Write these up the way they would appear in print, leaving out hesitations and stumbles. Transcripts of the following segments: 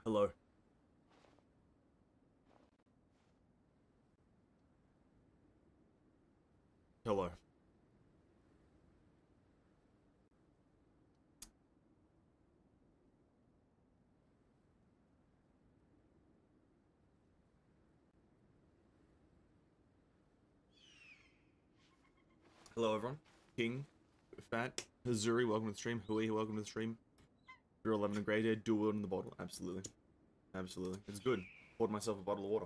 Hello. Hello. Hello everyone. King, Fat, Hazuri, welcome to the stream. Hui, welcome to the stream. You're 11 and grey there, dual in the bottle. Absolutely. Absolutely. It's good. Poured myself a bottle of water.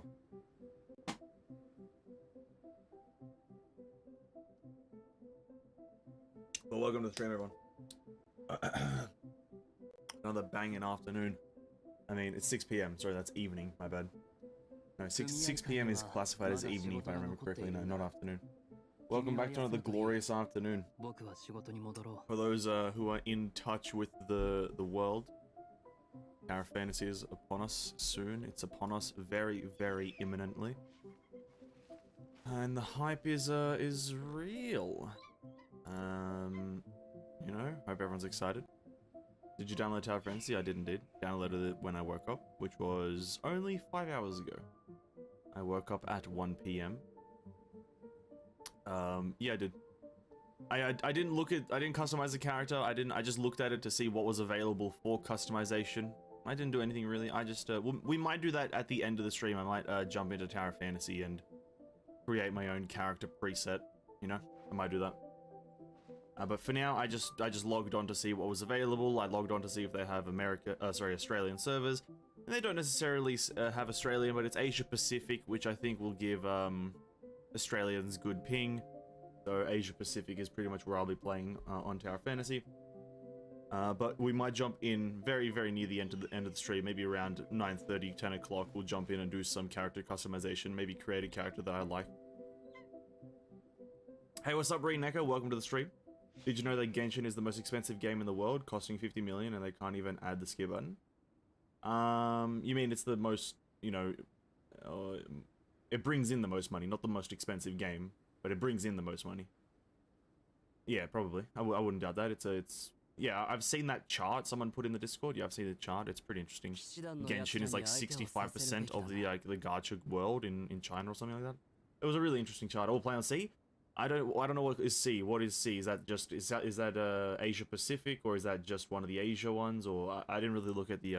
Well, welcome to the stream, everyone. Another banging afternoon. I mean, it's 6 PM. Sorry, that's evening. My bad. No, 6 PM is classified as evening, if I remember correctly. No, not afternoon. Welcome back to another glorious afternoon. For those who are in touch with the world, our fantasy is upon us soon. It's upon us very, very imminently. And the hype is real. You know, hope everyone's excited. Did you download Tower Fantasy? I did indeed. Downloaded it when I woke up, which was only 5 hours ago. I woke up at 1 PM. Yeah, I did. I didn't customize the character. I just looked at it to see what was available for customization. I didn't do anything really. I just, we might do that at the end of the stream. I might, jump into Tower Fantasy and create my own character preset, you know? I might do that. But for now, I just logged on to see what was available. I logged on to see if they have Australian servers. And they don't necessarily have Australian, but it's Asia Pacific, which I think will give, Australians good ping. So Asia Pacific is pretty much where I'll be playing on Tower Fantasy. But we might jump in very, very near the end of the stream, maybe around 9:30, 10 o'clock. We'll jump in and do some character customization, maybe create a character that I like. Hey, what's up, Reenecker? Welcome to the stream. Did you know that Genshin is the most expensive game in the world, costing 50 million, and they can't even add the skip button? You mean it's the most, you know, it brings in the most money, not the most expensive game, but it brings in the most money. Yeah, probably. I wouldn't doubt that. Yeah, I've seen that chart someone put in the Discord. Yeah, I've seen the chart. It's pretty interesting. Genshin is like 65% of the the gacha world in China or something like that. It was a really interesting chart. All play on C. I don't know what is C. What is C? Is that just is that Asia Pacific, or is that just one of the Asia ones? Or I didn't really look at the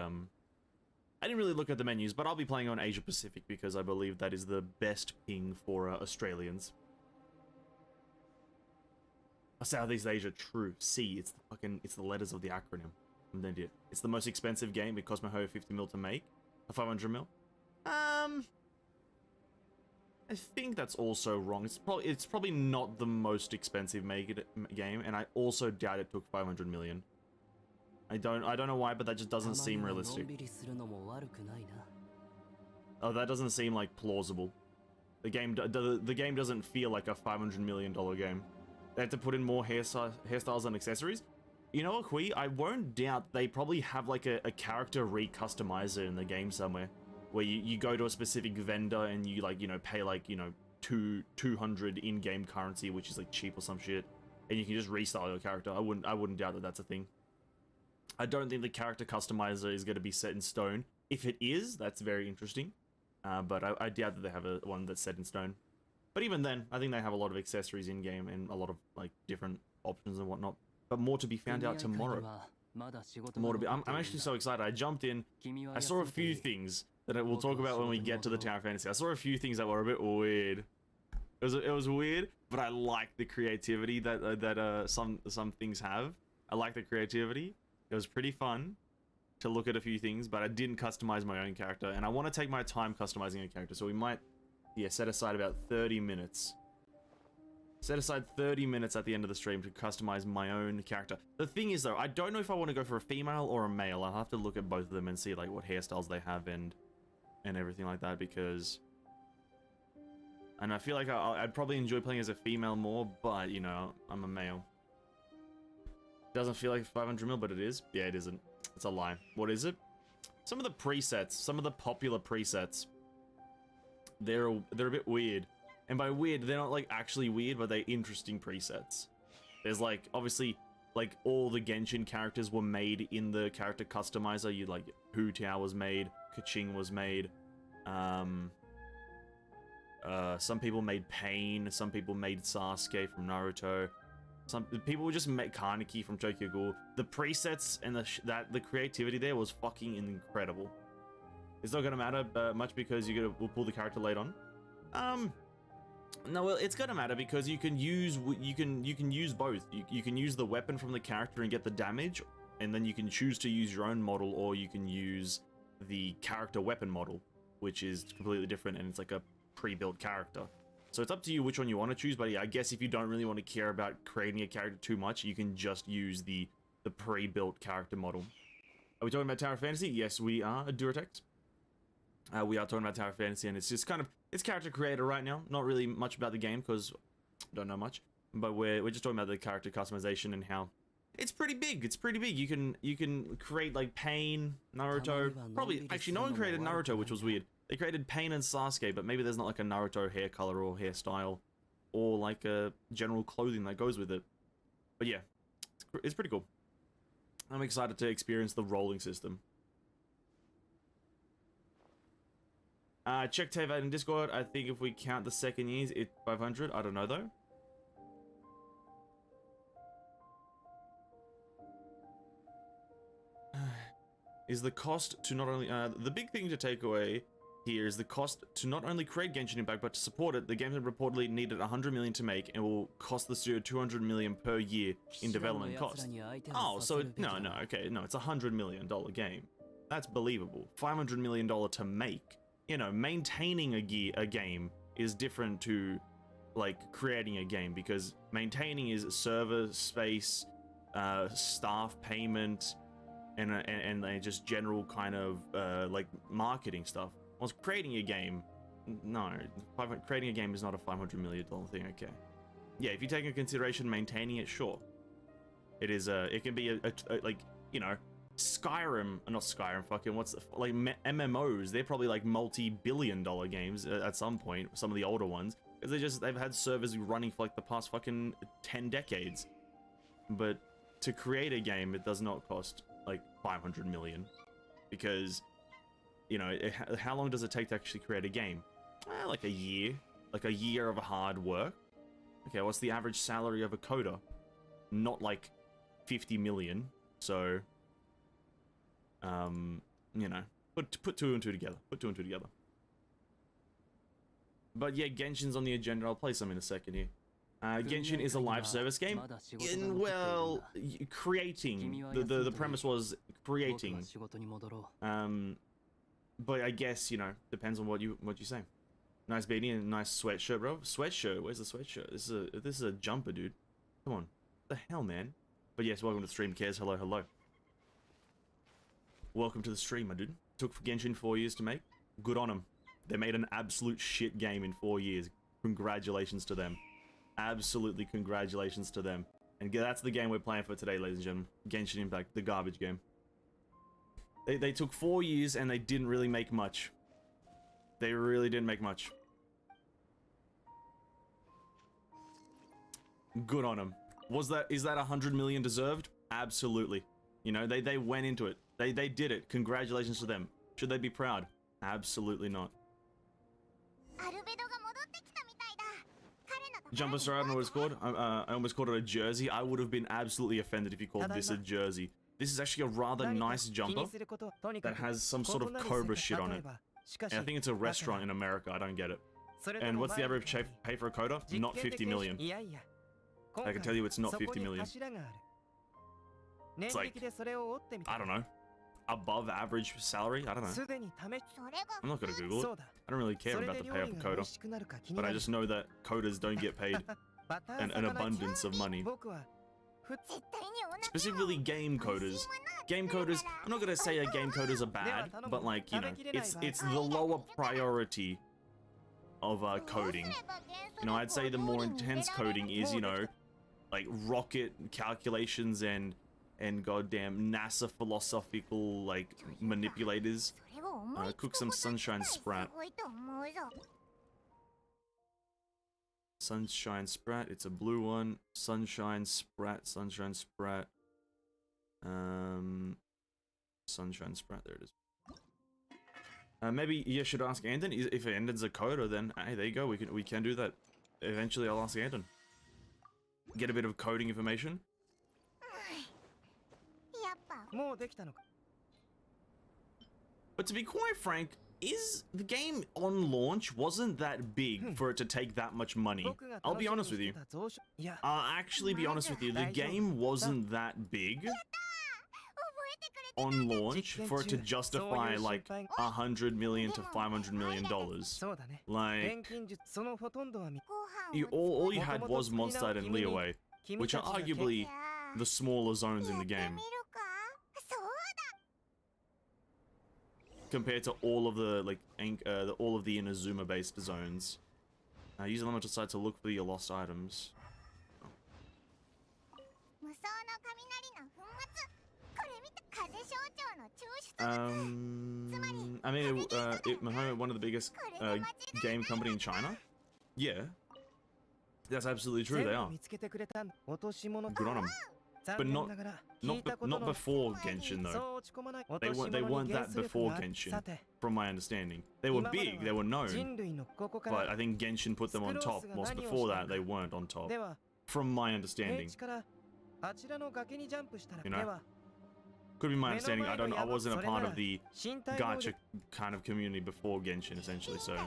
I didn't really look at the menus, but I'll be playing on Asia Pacific because I believe that is the best ping for Australians. Southeast Asia, true. C, it's the letters of the acronym. I'm an idiot. It's the most expensive game. It cost my whole 50 mil to make. A 500 mil. I think that's also wrong. It's probably not the most expensive game, and I also doubt it took 500 million. I don't know why, but that just doesn't seem realistic. Oh, that doesn't seem like plausible. The game doesn't feel like a $500 million game. They have to put in more hairstyles and accessories. You know what, Hui? I won't doubt they probably have like a character re-customizer in the game somewhere, where you go to a specific vendor and you like, you know, pay like, you know, 200 in-game currency, which is like cheap or some shit, and you can just restyle your character. I wouldn't doubt that that's a thing. I don't think the character customizer is going to be set in stone. If it is, that's very interesting. But I doubt that they have one that's set in stone. But even then, I think they have a lot of accessories in-game and a lot of like different options and whatnot. But more to be found out tomorrow. More to be. I'm actually so excited. I jumped in. I saw a few things that we'll talk about when we get to the Tower Fantasy. I saw a few things that were a bit weird. It was weird, but I like the creativity that some things have. I like the creativity. It was pretty fun to look at a few things, but I didn't customize my own character, and I want to take my time customizing a character, so we might, yeah, set aside about 30 minutes. Set aside 30 minutes at the end of the stream to customize my own character. The thing is, though, I don't know if I want to go for a female or a male. I'll have to look at both of them and see, like, what hairstyles they have and everything like that, because... And I feel like I'd probably enjoy playing as a female more, but, you know, I'm a male. Doesn't feel like 500 mil, but it is. Yeah, it isn't. It's a lie. What is it? Some of the presets, some of the popular presets, they're a bit weird. And by weird, they're not like actually weird, but they're interesting presets. There's like, obviously, like all the Genshin characters were made in the character customizer. You like Hu Tao was made, Kaching was made. Some people made Pain, some people made Sasuke from Naruto. Some people would just make Kaneki from Tokyo Ghoul. The presets and the creativity there was fucking incredible. It's not gonna matter much because we'll pull the character late on. No, well, it's gonna matter because you can use both. You can use the weapon from the character and get the damage, and then you can choose to use your own model, or you can use the character weapon model, which is completely different, and it's like a pre-built character. So it's up to you which one you want to choose, but yeah, I guess if you don't really want to care about creating a character too much, you can just use the pre-built character model. Are we talking about Tower of Fantasy? Yes, we are, Duratex. We are talking about Tower of Fantasy, and it's just kind of, it's character creator right now. Not really much about the game, because don't know much. But we're just talking about the character customization and how it's pretty big. It's pretty big. You can create like Pain, Naruto. Probably, actually, no one created Naruto, which was weird. They created Pain and Sasuke, but maybe there's not like a Naruto hair color or hairstyle, or like a general clothing that goes with it. But yeah, it's pretty cool. I'm excited to experience the rolling system. Check Tave out in Discord. I think if we count the second years, it's 500. I don't know though. Is the cost to not only the big thing to take away here is the cost to not only create Genshin Impact but to support it. The game had reportedly needed 100 million to make and will cost the studio 200 million per year in development cost. Oh, so no, okay, no, it's $100 million game. That's believable. $500 million to make. You know, maintaining a game is different to like creating a game, because maintaining is server space, staff payment, and just general kind of like marketing stuff. Whilst creating a game, no, creating a game is not a $500 million thing. Okay, yeah, if you take into consideration maintaining it, sure, it is. It can be a like, you know, Skyrim, not Skyrim, fucking what's the, like MMOs? They're probably like multi-billion-dollar games at some point. Some of the older ones, because they've had servers running for like the past fucking 10 decades. But to create a game, it does not cost like 500 million, because you know, how long does it take to actually create a game? Like a year of hard work. Okay, what's the average salary of a coder? Not like 50 million. So, you know, put two and two together. Put two and two together. But yeah, Genshin's on the agenda. I'll play some in a second here. Genshin is a live service game. Well, creating. The premise was creating. But I guess, you know, depends on what you say. Nice beanie and nice sweatshirt, bro. Sweatshirt? Where's the sweatshirt? This is a jumper, dude. Come on. What the hell, man? But yes, welcome to the stream, Cares. Hello, hello. Welcome to the stream, my dude. Took Genshin 4 years to make. Good on them. They made an absolute shit game in 4 years. Congratulations to them. Absolutely congratulations to them. And that's the game we're playing for today, ladies and gentlemen. Genshin Impact, the garbage game. They took 4 years and they didn't really make much. They really didn't make much. Good on them. Is that 100 million deserved? Absolutely. You know, they went into it. They did it. Congratulations to them. Should they be proud? Absolutely not. Jumper Star, I don't know what it's called. I almost called it a jersey. I would have been absolutely offended if you called this a jersey. This is actually a rather nice jumper that has some sort of Cobra shit on it. And I think it's a restaurant in America. I don't get it. And what's the average pay for a coder? Not 50 million. I can tell you it's not 50 million. It's like, I don't know, above average salary? I don't know. I'm not gonna Google it. I don't really care about the pay of a coder. But I just know that coders don't get paid an abundance of money. Specifically game coders. Game coders, I'm not gonna say game coders are bad, but like, you know, it's the lower priority of coding. You know, I'd say the more intense coding is, you know, like rocket calculations and goddamn NASA philosophical like manipulators. Cook some sunshine sprat. Sunshine Sprat. It's a blue one. Sunshine Sprat. Sunshine Sprat. Sunshine Sprat. There it is. Maybe you should ask Andon if Andon's a coder. Then hey, there you go. We can do that. Eventually, I'll ask Andon. Get a bit of coding information. But to be quite frank, the game on launch wasn't that big for it to take that much money. I'll be honest with you. I'll actually be honest with you. The game wasn't that big on launch for it to justify like $100 million to $500 million. Like, all you had was Mondstadt and Liyue, which are arguably the smaller zones in the game, compared to all of the all of the Inazuma-based zones. Use the elemental site to look for your lost items. I mean, one of the biggest game company in China. Yeah, that's absolutely true. They are. Good on them. But not before Genshin though. They weren't that before Genshin, from my understanding. They were big, they were known, but I think Genshin put them on top. Whilst before that, they weren't on top, from my understanding. You know, could be my understanding. I wasn't a part of the gacha kind of community before Genshin, essentially. So I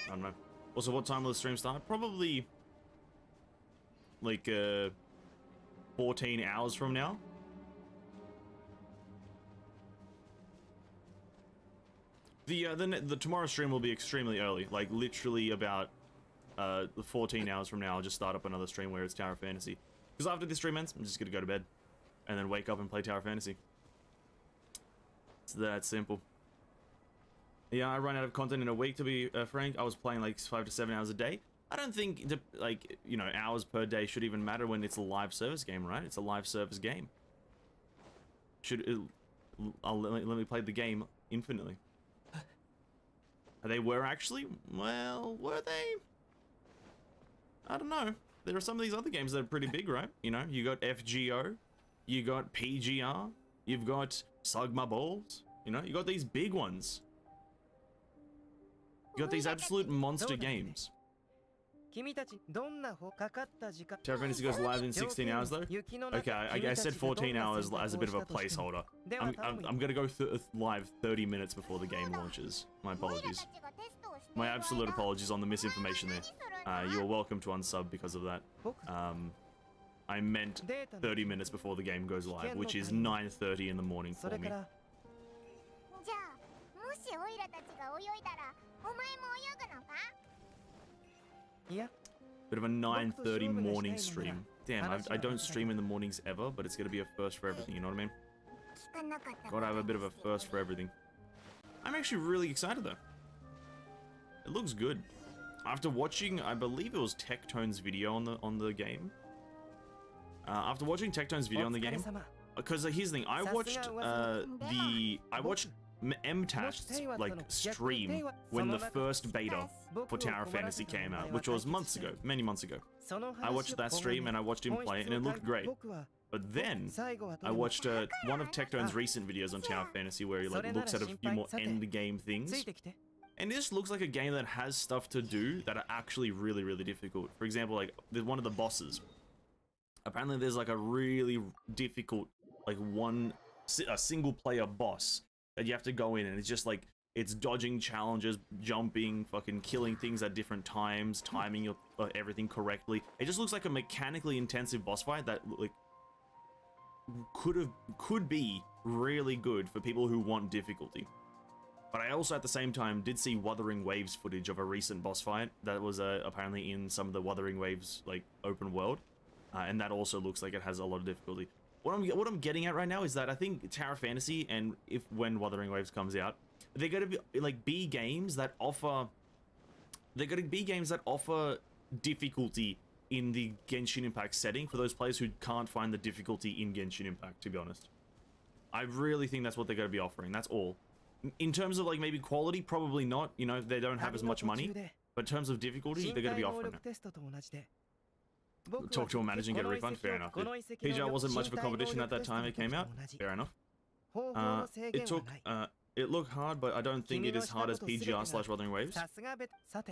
don't know. Also, what time will the stream start? Probably like 14 hours from now. The tomorrow stream will be extremely early, like literally about 14 hours from now. I'll just start up another stream where it's Tower Fantasy, because after this stream ends, I'm just gonna go to bed and then wake up and play Tower Fantasy. It's that simple. Yeah, I run out of content in a week, to be frank. I was playing like 5 to 7 hours a day. I don't think, like, you know, hours per day should even matter when it's a live service game, right? It's a live service game. Let me play the game infinitely. They were actually? Well, were they? I don't know. There are some of these other games that are pretty big, right? You know, you got FGO, you got PGR, you've got Sugma Balls, you know, you got these big ones. You got these absolute monster games. Tower Fantasy goes live in 16 hours though? Okay, I said 14 hours as a bit of a placeholder. I'm gonna go live 30 minutes before the game launches. My apologies. My absolute apologies on the misinformation there. You're welcome to unsub because of that. I meant 30 minutes before the game goes live, which is 9:30 in the morning for me. Bit of a 9:30 morning stream. Damn, I don't stream in the mornings ever, but it's gonna be a first for everything, you know what I mean? Gotta have a bit of a first for everything. I'm actually really excited though. It looks good. After watching, I believe it was Tectone's video on the game. After watching Tectone's video on the game, because here's the thing, I watched MTAS's like stream when the first beta for Tower Fantasy came out, which was months ago, many months ago. I watched that stream and I watched him play it, and it looked great. But then I watched one of Tectone's recent videos on Tower Fantasy where he like looks at a few more end game things, and this looks like a game that has stuff to do that are actually really, really difficult. For example, like one of the bosses. Apparently, there's like a really difficult, like a single player boss that you have to go in, and it's just like, it's dodging challenges, jumping, fucking killing things at different times, timing your, everything correctly. It just looks like a mechanically intensive boss fight that like could be really good for people who want difficulty. But I also at the same time did see Wuthering Waves footage of a recent boss fight that was apparently in some of the Wuthering Waves like open world, and that also looks like it has a lot of difficulty. What I'm getting at right now is that I think Tower Fantasy, and when Wuthering Waves comes out, they're going to be like games that offer. They're going to be games that offer difficulty in the Genshin Impact setting for those players who can't find the difficulty in Genshin Impact. To be honest, I really think that's what they're going to be offering. That's all. In terms of like maybe quality, probably not. You know, they don't have as much money. But in terms of difficulty, they're going to be offering it. Talk to a manager and get a refund? Fair enough. PGR wasn't much of a competition at that time it came out? Fair enough. It looked hard, but I don't think it is hard as PGR/Wuthering Waves.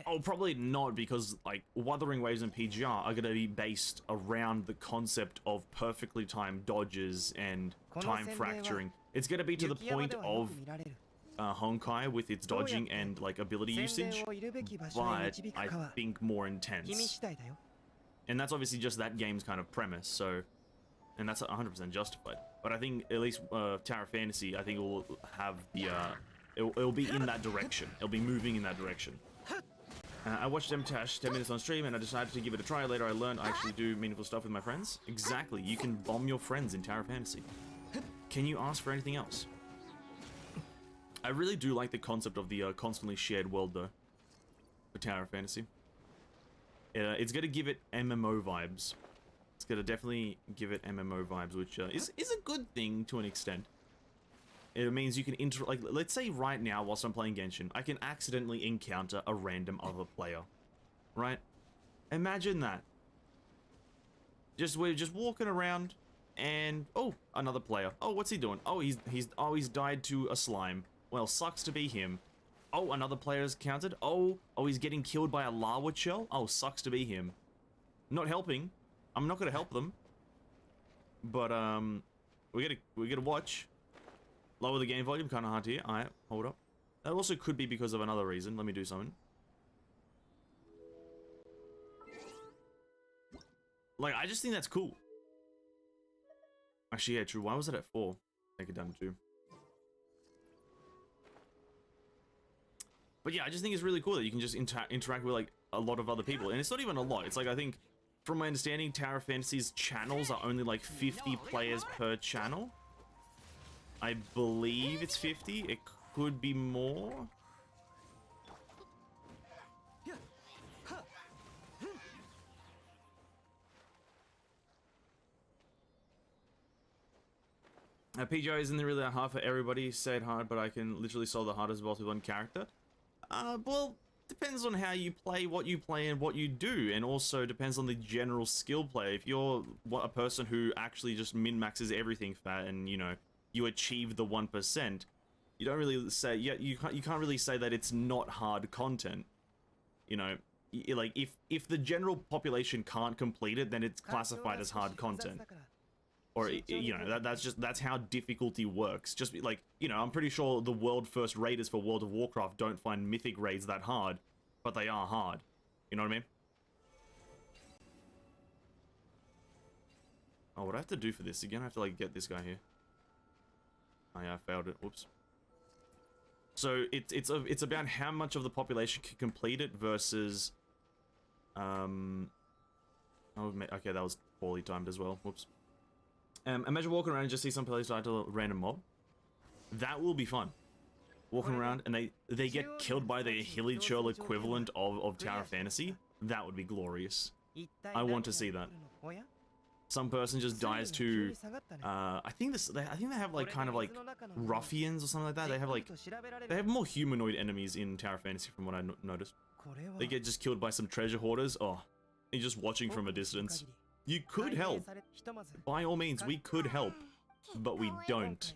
Oh, probably not, because like Wuthering Waves and PGR are going to be based around the concept of perfectly timed dodges and time fracturing. It's going to be to the point of Honkai with its dodging and like ability usage, but I think more intense. And that's obviously just that game's kind of premise, so, and that's 100% justified. But I think at least Tower Fantasy, I think it will have the, it'll be in that direction. It'll be moving in that direction. I watched MTash 10 minutes on stream and I decided to give it a try. Later I learned I actually do meaningful stuff with my friends. Exactly, you can bomb your friends in Tower Fantasy. Can you ask for anything else? I really do like the concept of the constantly shared world though, for Tower Fantasy. It's going to give it MMO vibes. It's going to definitely give it MMO vibes, which is a good thing to an extent. It means you can like, let's say right now whilst I'm playing Genshin, I can accidentally encounter a random other player, right? Imagine that. We're just walking around, and oh, another player. Oh, what's he doing? Oh, he's died to a slime. Well, sucks to be him. Oh, another player is counted. Oh, he's getting killed by a lava shell. Oh, sucks to be him. Not helping. I'm not gonna help them. But we gotta watch. Lower the game volume, kind of hard to hear. Alright, hold up. That also could be because of another reason. Let me do something. Like, I just think that's cool. Actually, yeah, true. Why was it at 4? Take it down to 2. But yeah, I just think it's really cool that you can just interact with like a lot of other people. And it's not even a lot. It's like, I think, from my understanding, Tower Fantasy's channels are only like 50 players per channel. I believe it's 50. It could be more. PGI isn't really that hard for everybody. Say it hard, but I can literally solve the hardest boss with one character. Well, depends on how you play, and what you do, and also depends on the general skill play. If you're a person who actually just min-maxes everything fat and, you know, you achieve the 1%, you don't really say, yeah, you can't really say that it's not hard content. You know, like, if the general population can't complete it, then it's classified as hard content. Or, you know, that's how difficulty works. Just like, you know, I'm pretty sure the world first raiders for World of Warcraft don't find mythic raids that hard, but they are hard. You know what I mean? Oh, what do I have to do for this again? I have to like get this guy here. Oh yeah, I failed it. Whoops. So it's about how much of the population can complete it versus oh, okay, that was poorly timed as well. Whoops. Imagine walking around and just see some players die to a random mob. That will be fun. Walking around and they get killed by the hilly churl equivalent of Tower Fantasy. That would be glorious. I want to see that. Some person just dies to I think they have like kind of like ruffians or something like that. They have more humanoid enemies in Tower Fantasy from what I noticed. They get just killed by some treasure hoarders. Oh, you're just watching from a distance. You could help. By all means, we could help, but we don't.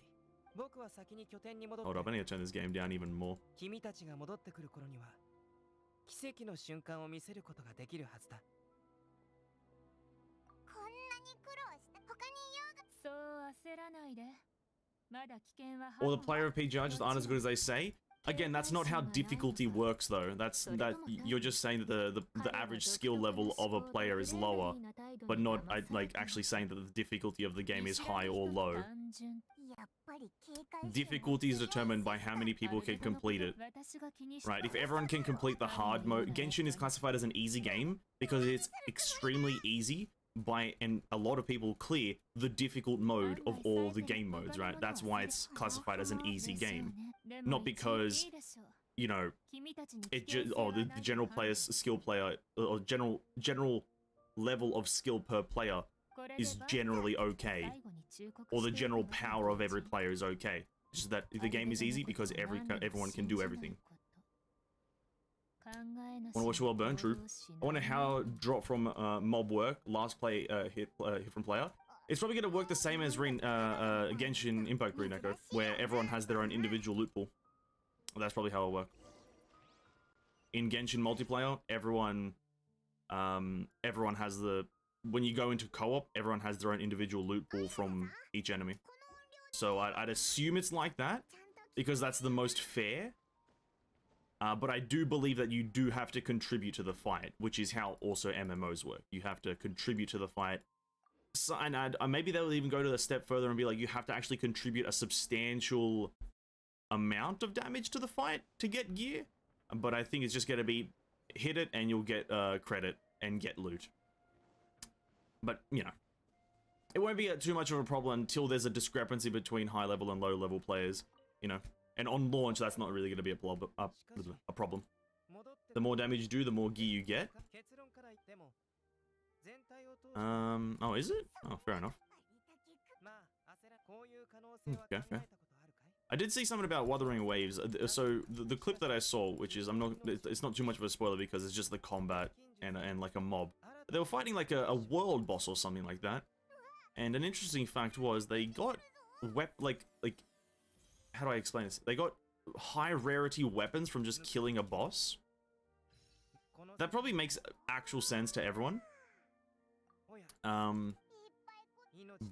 Hold up, I need to turn this game down even more. Or the player of PGI just aren't as good as they say. Again, that's not how difficulty works though. You're just saying that the average skill level of a player is lower, but not like actually saying that the difficulty of the game is high or low. Difficulty is determined by how many people can complete it. Right, if everyone can complete the hard mode, Genshin is classified as an easy game because it's extremely easy and a lot of people clear the difficult mode of all the game modes, right? That's why it's classified as an easy game. Not because, you know, the general player's skill player, or general level of skill per player is generally okay. Or the general power of every player is okay. It's just that the game is easy because everyone can do everything. Wanna watch the world burn? True. I wonder how drop from mob work, last play hit from player. It's probably gonna work the same as Genshin Impact Green Echo, where everyone has their own individual loot pool. That's probably how it'll work. In Genshin multiplayer, everyone has when you go into co-op, everyone has their own individual loot pool from each enemy. So I'd assume it's like that, because that's the most fair. But I do believe that you do have to contribute to the fight, which is how also MMOs work. You have to contribute to the fight. So, and maybe they'll even go to a step further and be like, you have to actually contribute a substantial amount of damage to the fight to get gear. But I think it's just going to be hit it and you'll get credit and get loot. But, you know, it won't be too much of a problem until there's a discrepancy between high level and low level players, you know. And on launch, that's not really going to be a problem. The more damage you do, the more gear you get. Oh, is it? Oh, fair enough. Okay, fair. I did see something about Wuthering Waves. So the clip that I saw, which is it's not too much of a spoiler because it's just the combat and like a mob. They were fighting like a world boss or something like that. And an interesting fact was they got like how do I explain this? They got high rarity weapons from just killing a boss. That probably makes actual sense to everyone.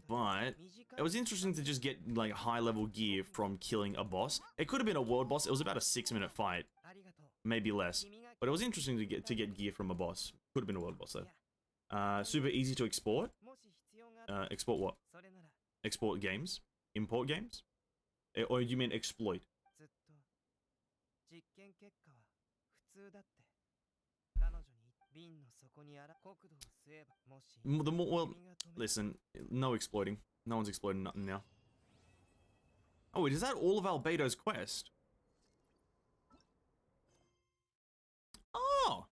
But it was interesting to just get like high level gear from killing a boss. It could have been a world boss. It was about a 6-minute fight, maybe less. But it was interesting to get gear from a boss. Could have been a world boss though. Super easy to export. Export what? Export games? Import games? Or you mean exploit? Well, listen, no exploiting. No one's exploiting nothing now. Oh, wait, is that all of Albedo's quest? Oh!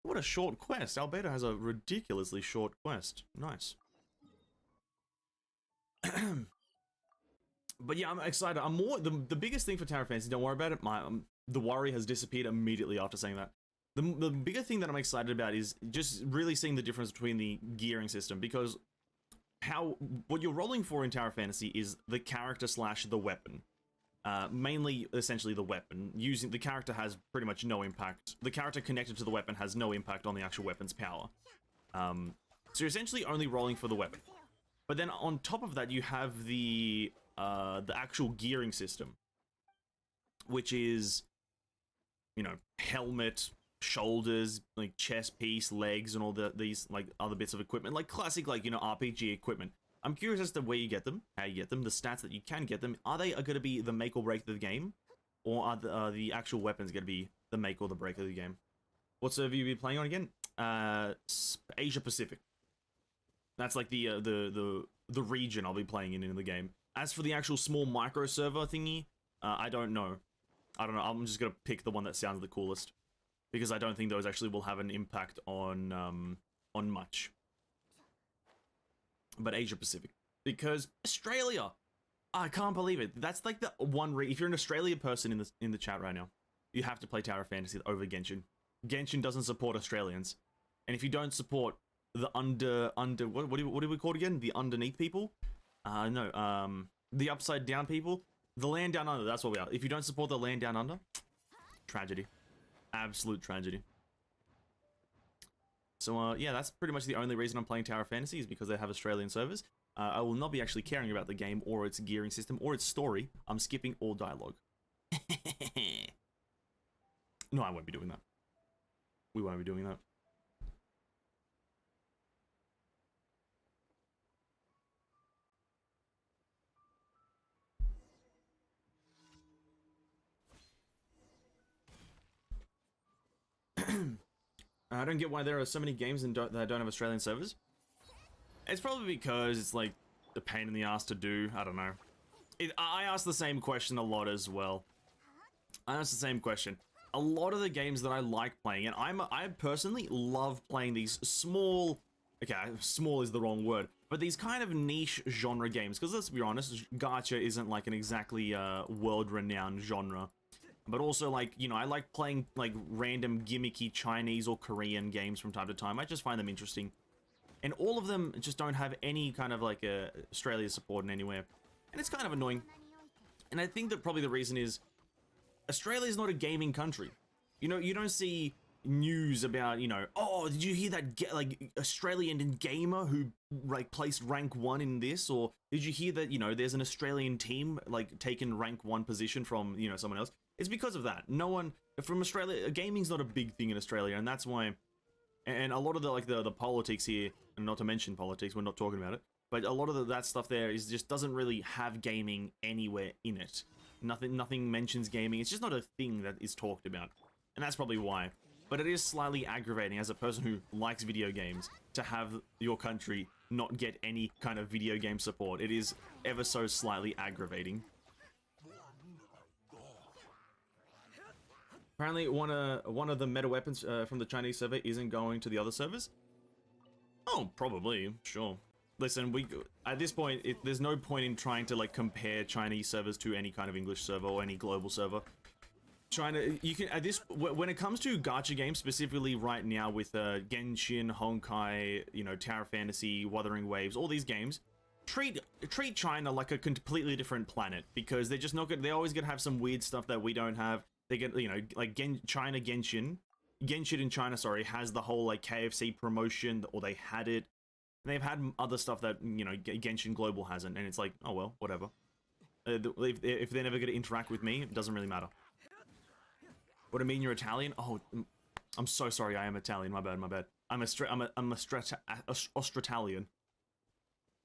What a short quest. Albedo has a ridiculously short quest. Nice. But yeah, I'm excited. I'm more the biggest thing for Tower Fantasy. Don't worry about it. The worry has disappeared immediately after saying that. The bigger thing that I'm excited about is just really seeing the difference between the gearing system, because what you're rolling for in Tower Fantasy is the character / the weapon. Mainly, essentially, the weapon. Using the character has pretty much no impact. The character connected to the weapon has no impact on the actual weapon's power. So you're essentially only rolling for the weapon. But then on top of that, you have the actual gearing system, which is, you know, helmet, shoulders, like chest piece, legs, and all these like other bits of equipment, like classic, like, you know, RPG equipment. I'm curious as to where you get them, how you get them, the stats that you can get them. Are they going to be the make or break of the game, or are the actual weapons going to be the make or the break of the game? What server you be playing on again? Asia Pacific. That's like the region I'll be playing in the game. As for the actual small micro server thingy, I don't know. I'm just gonna pick the one that sounds the coolest, because I don't think those actually will have an impact on much. But Asia Pacific, because Australia, I can't believe it. That's like the one if you're an Australian person in the chat right now, you have to play Tower of Fantasy over Genshin. Genshin doesn't support Australians, and if you don't support the what do we call it again? The underneath people? No, the upside down people. The land down under, that's what we are. If you don't support the land down under, tragedy. Absolute tragedy. So, yeah, that's pretty much the only reason I'm playing Tower of Fantasy, is because they have Australian servers. I will not be actually caring about the game or its gearing system or its story. I'm skipping all dialogue. No, I won't be doing that. We won't be doing that. I don't get why there are so many games that don't have Australian servers. It's probably because it's like a pain in the ass to do. I don't know. I ask the same question a lot as well. I ask the same question. A lot of the games that I like playing, and I personally love playing these small, okay, small is the wrong word, but these kind of niche genre games, because let's be honest, gacha isn't like an exactly world-renowned genre. But also, like, you know, I like playing, like, random gimmicky Chinese or Korean games from time to time. I just find them interesting. And all of them just don't have any kind of, like, Australia support in anywhere. And it's kind of annoying. And I think that probably the reason is Australia is not a gaming country. You know, you don't see news about, you know, oh, did you hear that, like, Australian gamer who, like, placed rank 1 in this? Or did you hear that, you know, there's an Australian team, like, taken rank 1 position from, you know, someone else? It's because of that. No one from Australia, gaming's not a big thing in Australia, and that's why. And a lot of the like the politics here, and not to mention politics, we're not talking about it, but a lot of that stuff there is just doesn't really have gaming anywhere in it. Nothing mentions gaming. It's just not a thing that is talked about, and that's probably why. But it is slightly aggravating as a person who likes video games to have your country not get any kind of video game support. It is ever so slightly aggravating. Apparently, one of the meta weapons from the Chinese server isn't going to the other servers. Oh, probably, sure. Listen, at this point, there's no point in trying to like compare Chinese servers to any kind of English server or any global server. China, you can at this when it comes to gacha games specifically right now with Genshin, Honkai, you know, Tower Fantasy, Wuthering Waves, all these games. Treat China like a completely different planet because they're just not good. They're always gonna have some weird stuff that we don't have. They get, you know, like Genshin in China, sorry, has the whole like KFC promotion, or they had it. And they've had other stuff that, you know, Genshin Global hasn't, and it's like, oh well, whatever. If they're never going to interact with me, it doesn't really matter. What do you mean you're Italian? Oh, I'm so sorry, I am Italian. My bad. I'm Australian.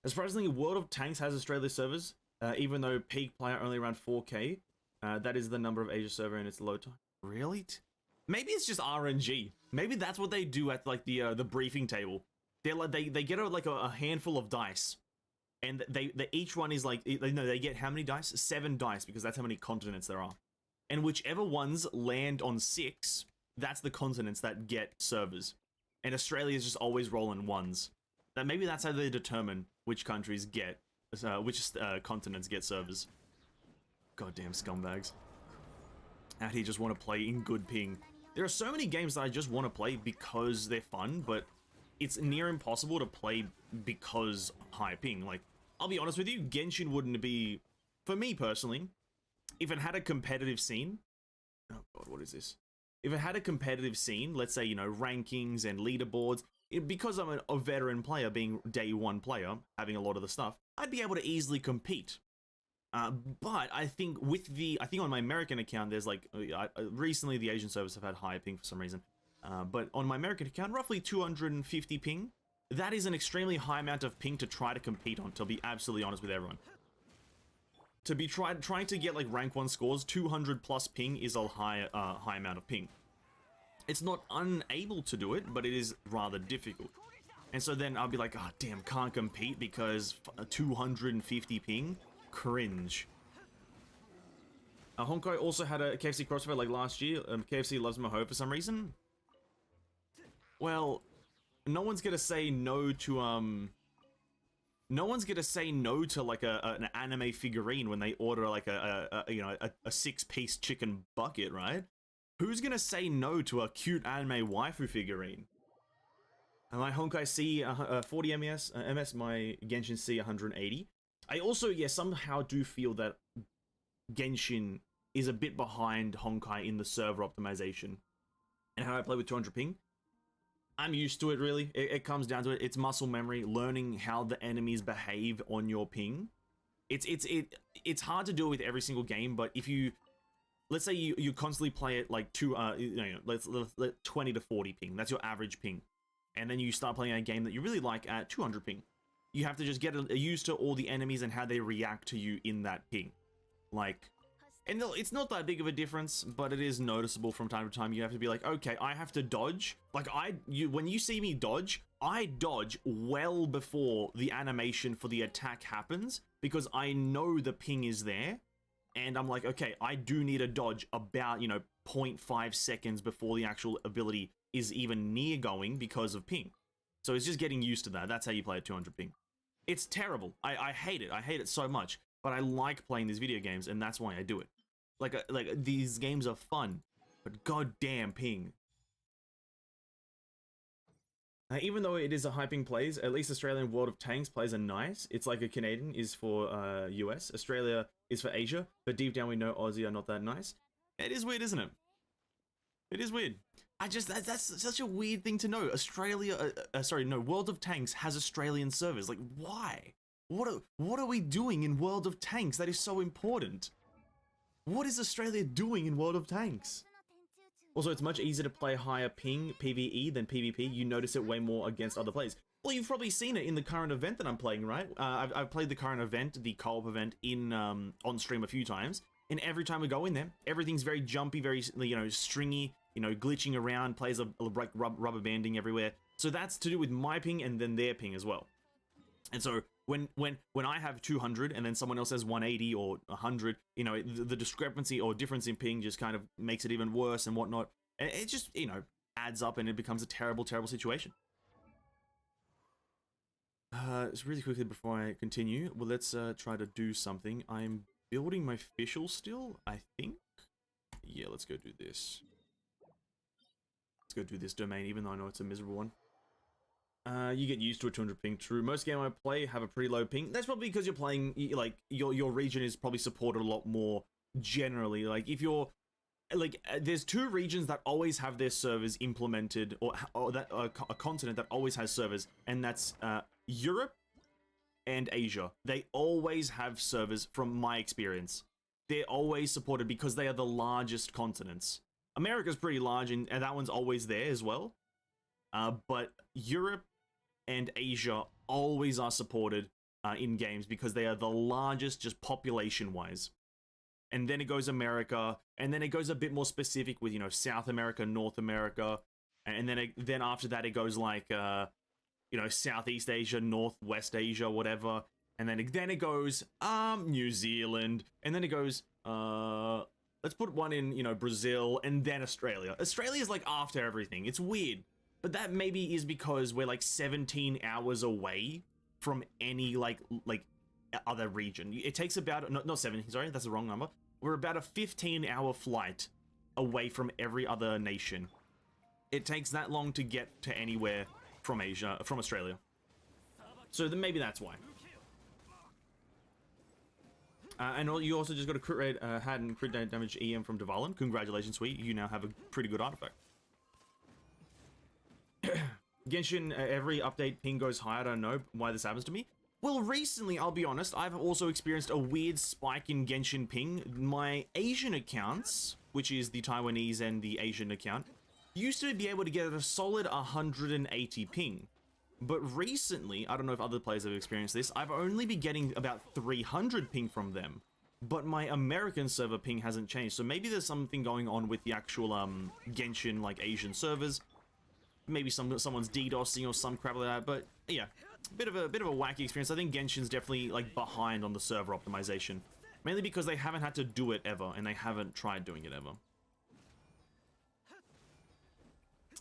Surprisingly, World of Tanks has Australia servers, even though peak player only around 4K. That is the number of Asia server and it's low time. Really? Maybe it's just RNG. Maybe that's what they do at like the briefing table. They're like they get like a handful of dice, and they each one is like they get how many dice? 7 dice because that's how many continents there are, and whichever ones land on 6, that's the continents that get servers. And Australia is just always rolling ones. That maybe that's how they determine which countries get which continents get servers. Goddamn scumbags. Out here just want to play in good ping. There are so many games that I just want to play because they're fun, but it's near impossible to play because high ping. Like, I'll be honest with you, Genshin wouldn't be, for me personally, if it had a competitive scene. Oh god, what is this? If it had a competitive scene, let's say, you know, rankings and leaderboards, because I'm a veteran player, being day 1 player, having a lot of the stuff, I'd be able to easily compete. But I think on my American account, there's like, recently the Asian servers have had higher ping for some reason. But on my American account, roughly 250 ping. That is an extremely high amount of ping to try to compete on, to be absolutely honest with everyone. To be trying to get like rank 1 scores, 200 plus ping is a high amount of ping. It's not unable to do it, but it is rather difficult. And so then I'll be like, oh damn, can't compete because 250 ping? Cringe. Honkai also had a KFC crossover like last year. KFC loves Maho for some reason. Well, no one's gonna say no to no one's gonna say no to like an anime figurine when they order like a 6-piece chicken bucket, right? Who's gonna say no to a cute anime waifu figurine? And my Honkai C 40 ms, my Genshin C 180. I also, yeah, somehow do feel that Genshin is a bit behind Honkai in the server optimization. And how I play with 200 ping, I'm used to it, really. It comes down to it. It's muscle memory, learning how the enemies behave on your ping. It's hard to do it with every single game, but if you, let's say you constantly play it like let's 20 to 40 ping. That's your average ping. And then you start playing a game that you really like at 200 ping. You have to just get used to all the enemies and how they react to you in that ping. Like, and it's not that big of a difference, but it is noticeable from time to time. You have to be like, okay, I have to dodge. Like, when you see me dodge, I dodge well before the animation for the attack happens, because I know the ping is there. And I'm like, okay, I do need a dodge about, 0.5 seconds before the actual ability is even near going because of ping. So it's just getting used to that. That's how you play at 200 ping. It's terrible. I hate it. I hate it so much. But I like playing these video games, and that's why I do it. Like these games are fun, but goddamn ping. Even though it is a high ping plays, at least Australian World of Tanks plays are nice. It's like a Canadian is for US, Australia is for Asia, but deep down we know Aussie are not that nice. It is weird, isn't it? It is weird. That's such a weird thing to know. Australia, World of Tanks has Australian servers. Like, why? What are we doing in World of Tanks that is so important? What is Australia doing in World of Tanks? Also, it's much easier to play higher ping PvE than PvP. You notice it way more against other players. Well, you've probably seen it in the current event that I'm playing, right? I've played the current event, the co-op event, in on stream a few times. And every time we go in there, everything's very jumpy, very, stringy, glitching around, players are like rubber banding everywhere. So that's to do with my ping and then their ping as well. And so when I have 200 and then someone else has 180 or 100, the discrepancy or difference in ping just kind of makes it even worse and whatnot. And it just, adds up and it becomes a terrible, terrible situation. So really quickly before I continue, well, let's try to do something. I'm building my official still, I think. Yeah, let's go do this. Let's go do this domain, even though I know it's a miserable one. You get used to a 200 ping. True, most games I play have a pretty low ping. That's probably because you're playing, like, your region is probably supported a lot more generally. Like, if you're, there's two regions that always have their servers implemented, or that a continent that always has servers, and that's Europe and Asia. They always have servers, from my experience. They're always supported because they are the largest continents. America's pretty large, and that one's always there as well. But Europe and Asia always are supported in games because they are the largest, just population-wise. And then it goes America, and then it goes a bit more specific with, South America, North America, and then after that it goes like, Southeast Asia, Northwest Asia, whatever, and then it goes New Zealand, and then it goes let's put one in, Brazil, and then Australia. Australia's like after everything. It's weird. But that maybe is because we're like 17 hours away from any like other region. It takes about, not 17, sorry, that's the wrong number. We're about a 15-hour flight away from every other nation. It takes that long to get to anywhere from Asia, from Australia. So then maybe that's why. And you also just got a crit rate, had and crit damage EM from Dvalin. Congratulations, sweet. You now have a pretty good artifact. Genshin, every update ping goes higher. I don't know why this happens to me. Well, recently, I'll be honest, I've also experienced a weird spike in Genshin ping. My Asian accounts, which is the Taiwanese and the Asian account, used to be able to get a solid 180 ping. But recently, I don't know if other players have experienced this, I've only been getting about 300 ping from them. But my American server ping hasn't changed. So maybe there's something going on with the actual Genshin, like, Asian servers. Maybe someone's DDoSing or some crap like that, but yeah, bit of a wacky experience. I think Genshin's definitely like behind on the server optimization, mainly because they haven't had to do it ever, and they haven't tried doing it ever.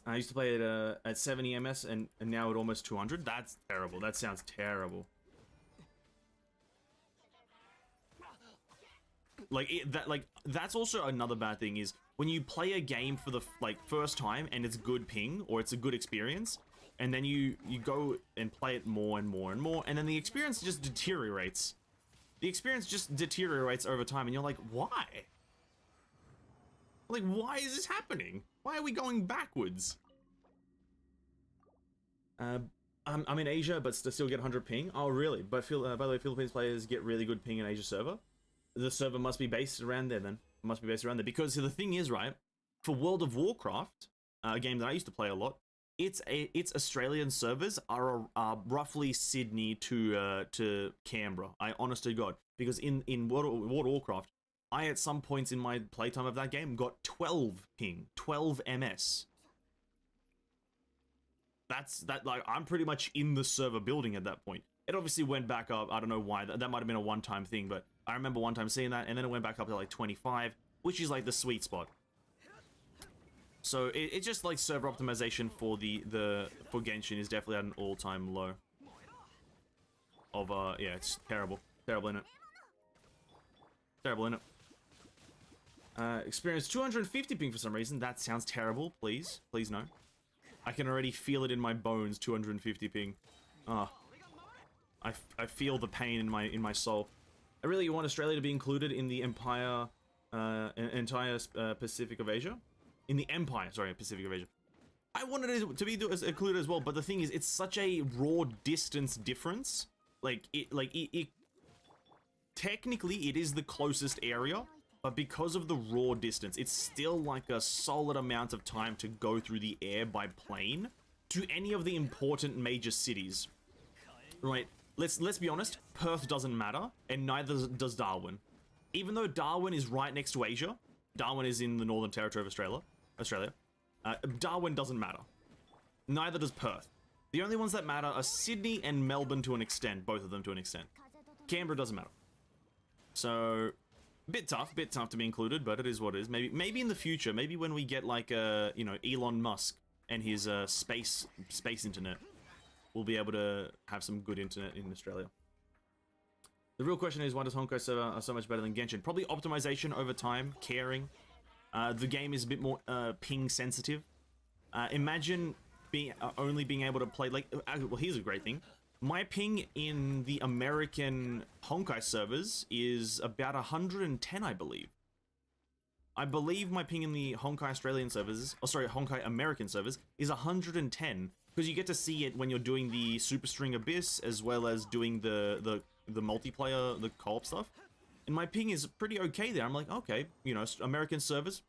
I used to play it at 70 ms, and now at almost 200. That's terrible. That sounds terrible. That's also another bad thing is when you play a game for the first time and it's good ping or it's a good experience, and then you go and play it more and more and more, and then the experience just deteriorates. The experience just deteriorates over time, and you're like, why? Like, why is this happening? Why are we going backwards? I'm in Asia, but still get 100 ping. Oh, really? But by the way, Philippines players get really good ping in Asia server. The server must be based around there then. It must be based around there. Because the thing is, right, for World of Warcraft, a game that I used to play a lot, its Australian servers are roughly Sydney to Canberra. I honest to God. Because in World of Warcraft, I at some points in my playtime of that game got 12 ping, 12 ms. Like, I'm pretty much in the server building at that point. It obviously went back up. I don't know why. That might have been a one-time thing, but I remember one time seeing that, and then it went back up to like 25, which is like the sweet spot. So it's just like server optimization for for Genshin is definitely at an all-time low. Of yeah, it's terrible. Terrible in it. Terrible in it. Experience 250 ping for some reason. That sounds terrible. Please. Please no. I can already feel it in my bones, 250 ping. Ah. I feel the pain in my soul. I really want Australia to be included in the entire Pacific of Asia. In the Empire, sorry, Pacific of Asia. I wanted it to be included as well, but the thing is, it's such a raw distance difference. Technically, it is the closest area, but because of the raw distance, it's still like a solid amount of time to go through the air by plane to any of the important major cities. Right? Let's be honest, Perth doesn't matter, and neither does Darwin. Even though Darwin is right next to Asia, Darwin is in the Northern Territory of Australia, Darwin doesn't matter. Neither does Perth. The only ones that matter are Sydney and Melbourne to an extent, both of them to an extent. Canberra doesn't matter. So, bit tough to be included, but it is what it is. Maybe in the future, maybe when we get like you know, Elon Musk and his space internet, we'll be able to have some good internet in Australia. The real question is, why does Honkai server so much better than Genshin? Probably optimization over time, caring. The game is a bit more ping sensitive. Imagine only being able to play, like, well, here's a great thing. My ping in the American Honkai servers is about 110, I believe. I believe my ping in the Honkai Australian servers, oh sorry, Honkai American servers, is 110, because you get to see it when you're doing the Super String Abyss, as well as doing the multiplayer, the co-op stuff. And my ping is pretty okay there. I'm like, okay, you know, American servers,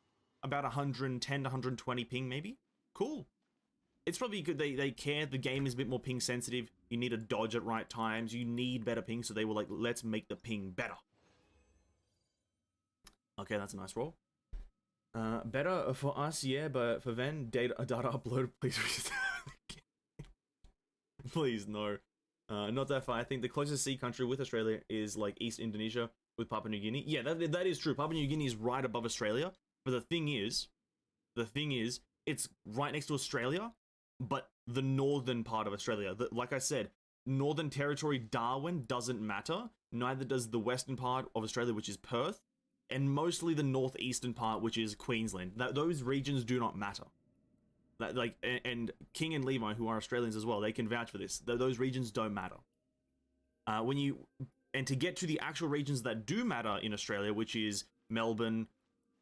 about 110 to 120 ping maybe. Cool. It's probably good they care. The game is a bit more ping sensitive. You need to dodge at right times. You need better ping, so they were like, let's make the ping better. Okay, that's a nice roll. Better for us, yeah, but for Ven, data upload, please restart the game. Please, no. Not that far. I think the closest sea country with Australia is like East Indonesia with Papua New Guinea. Yeah, that is true. Papua New Guinea is right above Australia. But the thing is, it's right next to Australia, but the northern part of Australia. Like I said, Northern Territory Darwin doesn't matter. Neither does the western part of Australia, which is Perth, and mostly the northeastern part, which is Queensland. Those regions do not matter. And King and Levi, who are Australians as well, they can vouch for this. Those regions don't matter. And to get to the actual regions that do matter in Australia, which is Melbourne,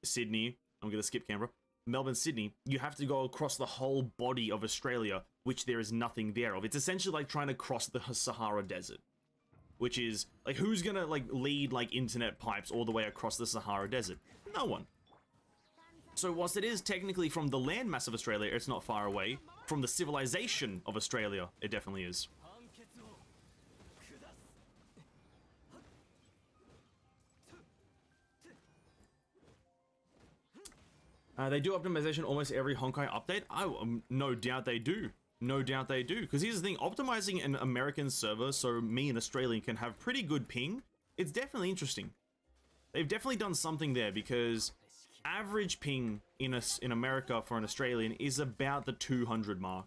Sydney, I'm going to skip Canberra, Melbourne, Sydney, you have to go across the whole body of Australia, which there is nothing there of. It's essentially like trying to cross the Sahara Desert, which is, like, who's going to, like, lead, like, internet pipes all the way across the Sahara Desert? No one. So whilst it is technically from the landmass of Australia, it's not far away. From the civilization of Australia, it definitely is. They do optimization almost every Honkai update. No doubt they do. No doubt they do. Because here's the thing, optimizing an American server so me, an Australian, can have pretty good ping, it's definitely interesting. They've definitely done something there, because average ping in America for an Australian is about the 200 mark.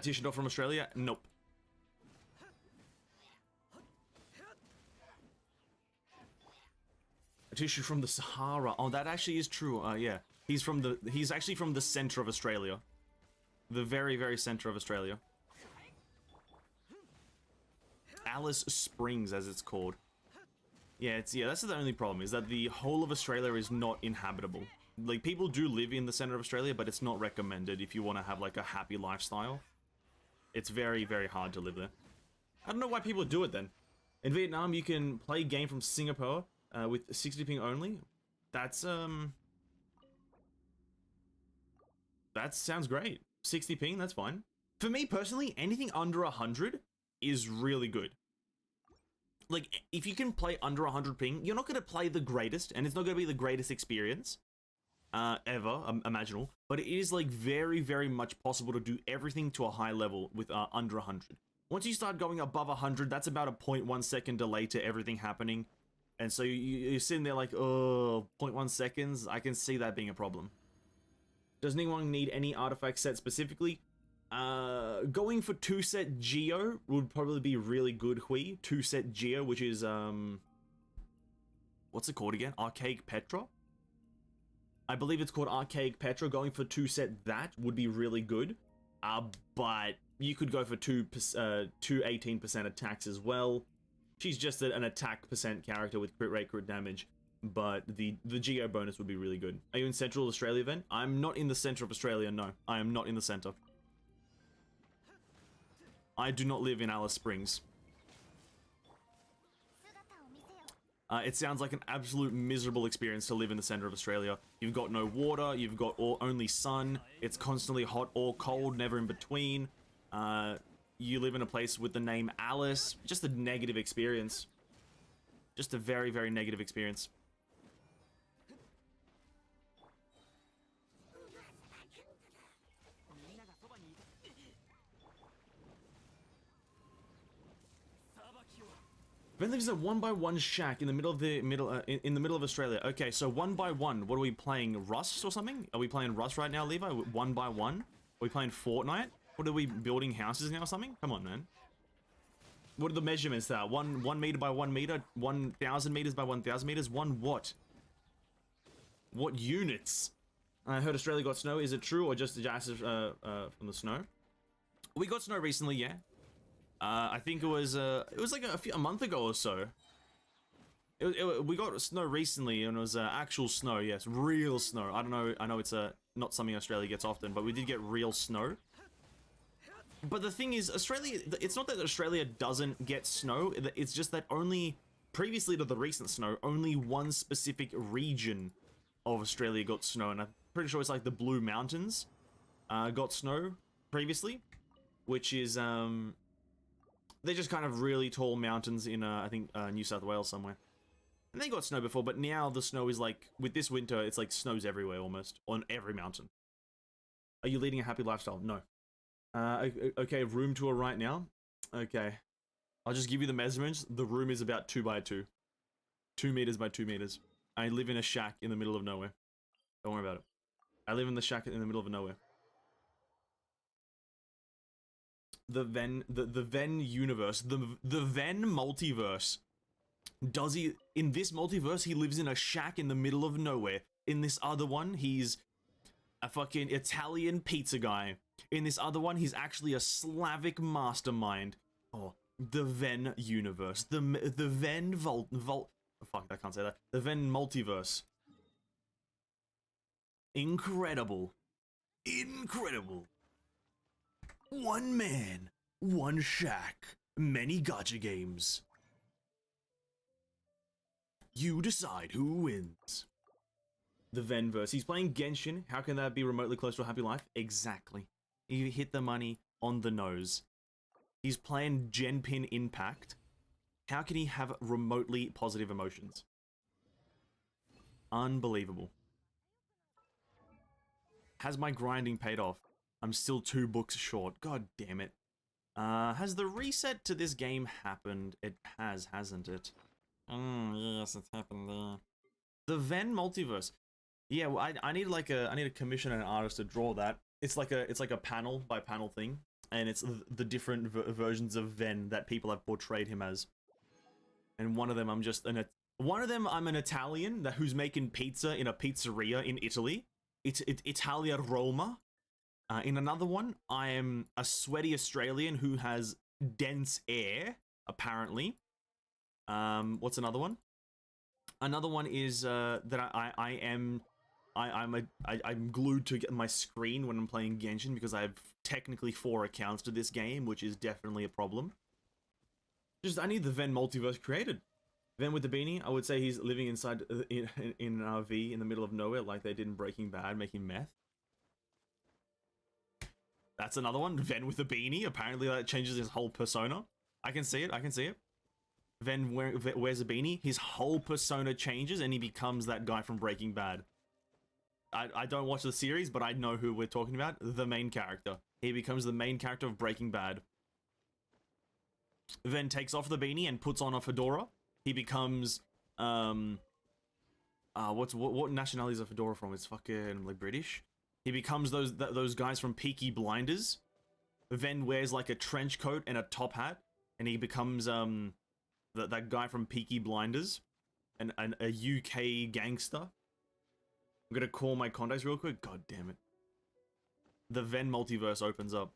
T-shirt from Australia? Nope. A tissue from the Sahara. Oh, that actually is true. Yeah. He's actually from the center of Australia. The very, very center of Australia. Alice Springs, as it's called. Yeah, that's the only problem, is that the whole of Australia is not inhabitable. Like, people do live in the center of Australia, but it's not recommended if you want to have, like, a happy lifestyle. It's very, very hard to live there. I don't know why people do it then. In Vietnam, you can play game from Singapore with 60 ping only. That sounds great. 60 ping, that's fine. For me personally, anything under 100 is really good. Like, if you can play under 100 ping, you're not going to play the greatest, and it's not going to be the greatest experience. ever imaginable, but it is like very, very much possible to do everything to a high level with under 100. Once you start going above 100, that's about a 0.1 second delay to everything happening. And so you're sitting there like, oh, 0.1 seconds? I can see that being a problem. Does anyone need any artifact set specifically? Going for 2-set Geo would probably be really good, Hui. 2-set Geo, which is, what's it called again? Archaic Petra? I believe it's called Archaic Petra. Going for 2-set that would be really good. But you could go for two 18% attacks as well. She's just an attack percent character with crit rate, crit damage. But the Geo bonus would be really good. Are you in Central Australia then? I'm not in the center of Australia, no. I am not in the center. I do not live in Alice Springs. It sounds like an absolute miserable experience to live in the center of Australia. You've got no water, you've got only sun, it's constantly hot or cold, never in between. You live in a place with the name Alice. Just a negative experience. Just a very, very negative experience. Ben lives in a 1x1 shack in the middle of in the middle of Australia. Okay, so 1x1. What are we playing? Rust or something? Are we playing Rust right now, Levi? 1x1? Are we playing Fortnite? What are we building houses now or something? Come on, man. What are the measurements there? 1 meter by 1 meter, 1,000 meters by 1,000 meters. One what? What units? I heard Australia got snow. Is it true or just disaster from the snow? We got snow recently, yeah. I think it was like a month ago or so. We got snow recently, and it was actual snow. Yes, real snow. I don't know. I know it's not something Australia gets often, but we did get real snow. But the thing is, Australia. It's not that Australia doesn't get snow. It's just that only previously to the recent snow, only one specific region of Australia got snow, and I'm pretty sure it's like the Blue Mountains got snow previously, which is they're just kind of really tall mountains in, I think, New South Wales somewhere. And they got snow before, but now the snow is like, with this winter, it's like snows everywhere almost, on every mountain. Are you leading a happy lifestyle? No. Okay, room tour right now. Okay. I'll just give you the measurements. The room is about 2 by 2. 2 meters by 2 meters. I live in a shack in the middle of nowhere. Don't worry about it. I live in the shack in the middle of nowhere. The Venn universe, the Venn multiverse. Does he, in this multiverse, he lives in a shack in the middle of nowhere. In this other one, he's a fucking Italian pizza guy. In this other one, he's actually a Slavic mastermind. Oh, the Venn universe. The Venn fuck, I can't say that. The Venn multiverse. Incredible. Incredible. One man, one shack, many gacha games. You decide who wins. The Venverse. He's playing Genshin. How can that be remotely close to a happy life? Exactly. You hit the money on the nose. He's playing Genpin Impact. How can he have remotely positive emotions? Unbelievable. Has my grinding paid off? I'm still 2 books short. God damn it. Has the reset to this game happened? It has, hasn't it? Yes, it's happened there. The Venn multiverse. Yeah, well, I need like I need to commission an artist to draw that. It's like a panel by panel thing, and it's the different versions of Venn that people have portrayed him as. And one of them I'm an Italian who's making pizza in a pizzeria in Italy. It's Italia Roma. In another one, I am a sweaty Australian who has dense air, apparently. What's another one? Another one is that I'm glued to my screen when I'm playing Genshin because I have technically 4 accounts to this game, which is definitely a problem. I need the Venn multiverse created. Venn with the beanie, I would say he's living inside in an RV in the middle of nowhere like they did in Breaking Bad, making meth. That's another one. Venn with a beanie. Apparently that changes his whole persona. I can see it. I can see it. Venn wears a beanie. His whole persona changes and he becomes that guy from Breaking Bad. I don't watch the series, but I know who we're talking about. The main character. He becomes the main character of Breaking Bad. Then takes off the beanie and puts on a fedora. He becomes, what nationality is a fedora from? It's fucking, like, British. He becomes those guys from Peaky Blinders. Then wears, like, a trench coat and a top hat. And he becomes, that guy from Peaky Blinders. And a UK gangster. I'm gonna call my contacts real quick. God damn it. The Venn multiverse opens up.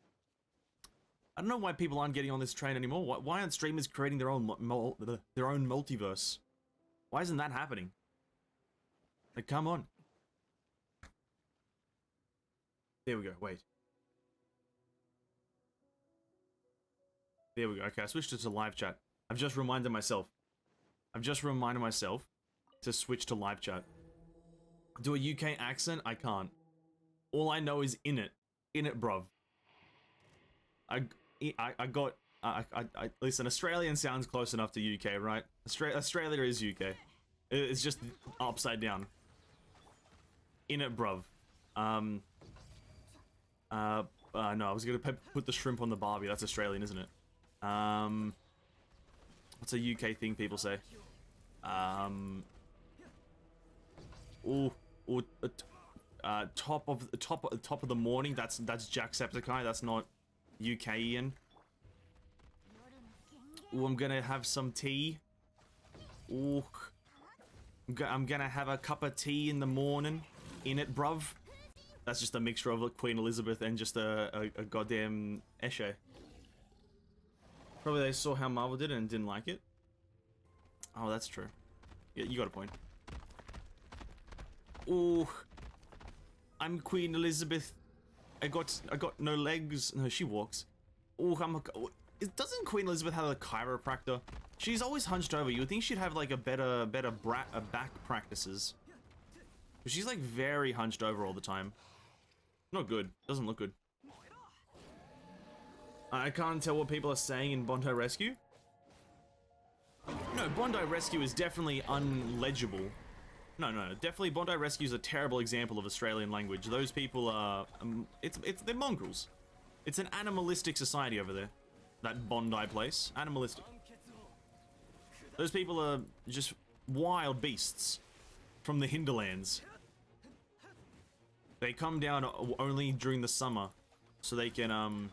I don't know why people aren't getting on this train anymore. Why aren't streamers creating their own multiverse? Why isn't that happening? Like, come on. There we go. Wait. There we go. Okay, I switched it to live chat. I've just reminded myself to switch to live chat. Do a UK accent? I can't. All I know is in it, bruv. Listen, Australian sounds close enough to UK, right? Australia is UK. It's just upside down. In it, bruv. No, I was gonna put the shrimp on the barbie. That's Australian, isn't it? What's a UK thing people say? Top of the morning. That's Jacksepticeye. That's not UKian. Ooh, I'm gonna have some tea. Ooh, I'm gonna have a cup of tea in the morning. In it, bruv. That's just a mixture of Queen Elizabeth and just a goddamn Eshe. Probably they saw how Marvel did it and didn't like it. Oh, that's true. Yeah, you got a point. Ooh, I'm Queen Elizabeth. I got no legs. No, she walks. Ooh, doesn't Queen Elizabeth have a chiropractor? She's always hunched over. You would think she'd have like a better back practices. But she's like very hunched over all the time. Not good. Doesn't look good. I can't tell what people are saying in Bondi Rescue. No, Bondi Rescue is definitely unlegible. No, definitely Bondi Rescue is a terrible example of Australian language. Those people are, they're mongrels. It's an animalistic society over there. That Bondi place, animalistic. Those people are just wild beasts from the hinterlands. They come down only during the summer, so they can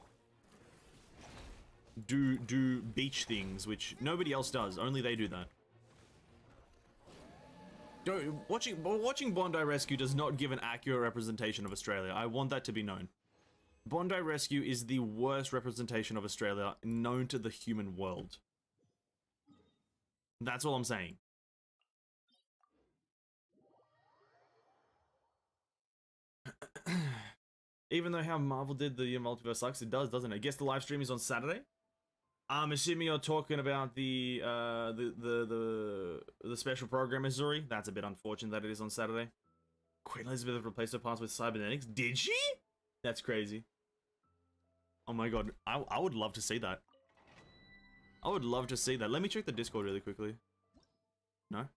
do beach things, which nobody else does. Only they do that. Watching Bondi Rescue does not give an accurate representation of Australia. I want that to be known. Bondi Rescue is the worst representation of Australia known to the human world. That's all I'm saying. Even though how Marvel did the multiverse sucks, it does, doesn't it? I guess the live stream is on Saturday. I'm assuming you're talking about the special program, Missouri. That's a bit unfortunate that it is on Saturday. Queen Elizabeth replaced her past with cybernetics. Did she? That's crazy. Oh my god, I would love to see that. I would love to see that. Let me check the Discord really quickly. No?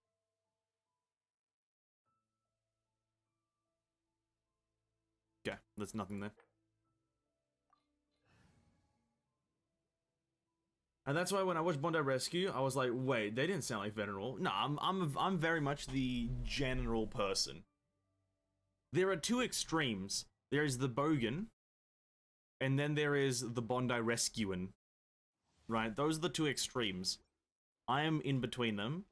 Okay, there's nothing there. And that's why when I watched Bondi Rescue, I was like, wait, they didn't sound like Venerable. No, I'm very much the general person. There are two extremes. There is the Bogan, and then there is the Bondi Rescuing. Right? Those are the two extremes. I am in between them,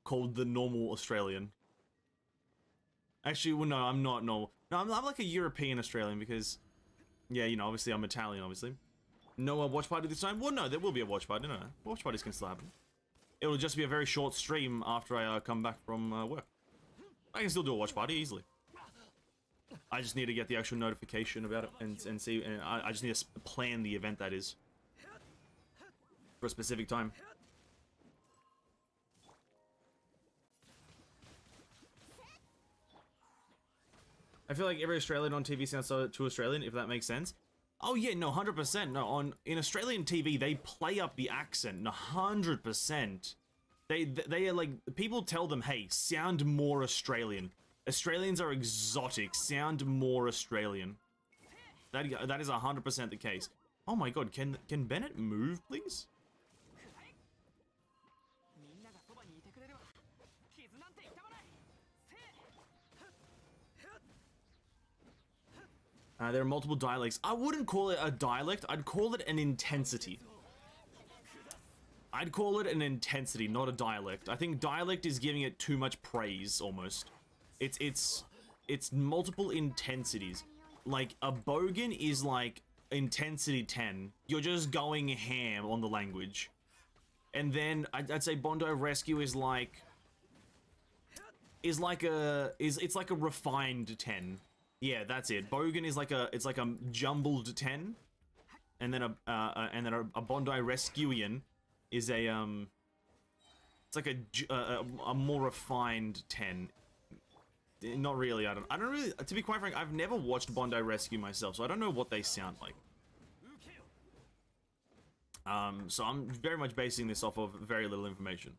called the normal Australian. Actually, well, no, I'm not normal. No, I'm like a European Australian because, yeah, you know, obviously I'm Italian, obviously. No watch party this time? Well, no, there will be a watch party. No, watch parties can still happen. It will just be a very short stream after I come back from work. I can still do a watch party easily. I just need to get the actual notification about it and see. And I just need to plan the event that is for a specific time. I feel like every Australian on TV sounds so too Australian, if that makes sense. Oh yeah, no, 100%. No, in Australian TV, they play up the accent, 100%. They are like, people tell them, hey, sound more Australian. Australians are exotic, sound more Australian. That is 100% the case. Oh my god, can Bennett move, please? There are multiple dialects. I wouldn't call it a dialect, I'd call it an intensity. I'd call it an intensity, not a dialect. I think dialect is giving it too much praise, almost. It's multiple intensities. Like, a bogan is like intensity 10. You're just going ham on the language. And then I'd say Bondi Rescue is like a refined 10. Yeah, that's it. Bogan is like a jumbled 10. And then a Bondi Rescuian is it's like a more refined 10. Not really. I don't really, to be quite frank, I've never watched Bondi Rescue myself, so I don't know what they sound like. So I'm very much basing this off of very little information.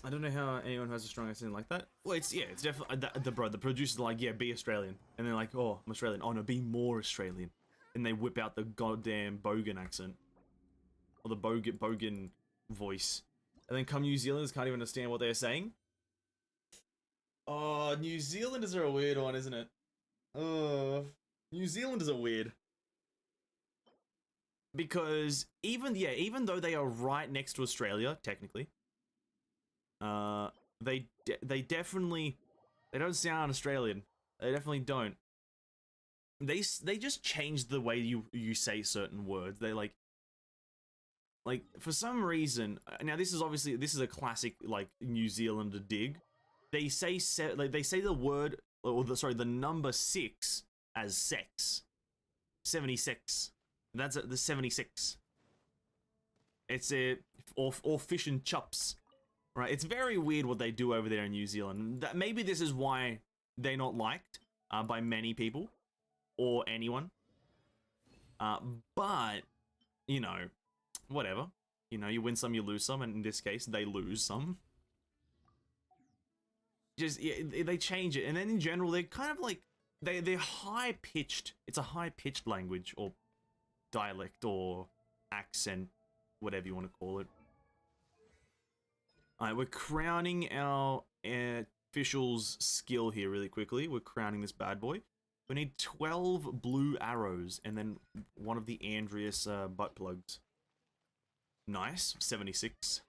I don't know how anyone who has a strong accent like that. Well, it's definitely the producers are like, yeah, be Australian, and they're like, oh, I'm Australian. Oh no, be more Australian, and they whip out the goddamn bogan accent or the bogan voice. And then come New Zealanders can't even understand what they're saying. Oh, New Zealanders are a weird one, isn't it? Oh, New Zealanders are weird. Because even though they are right next to Australia, technically, they definitely, they don't sound Australian. They definitely don't. They just change the way you say certain words. They like for some reason, now this is a classic like New Zealander dig. They say the word, or the number 6 as sex. 76. That's the 76. It's or fish and chops, right? It's very weird what they do over there in New Zealand. Maybe this is why they're not liked by many people or anyone. But you know, whatever. You know, you win some, you lose some, and in this case, they lose some. Just, yeah, they change it, and then in general, they're kind of like, they're high-pitched. It's a high-pitched language, or dialect, or accent, whatever you want to call it. Alright, we're crowning our official's skill here really quickly. We're crowning this bad boy. We need 12 blue arrows, and then one of the Andreas butt plugs. Nice. 76.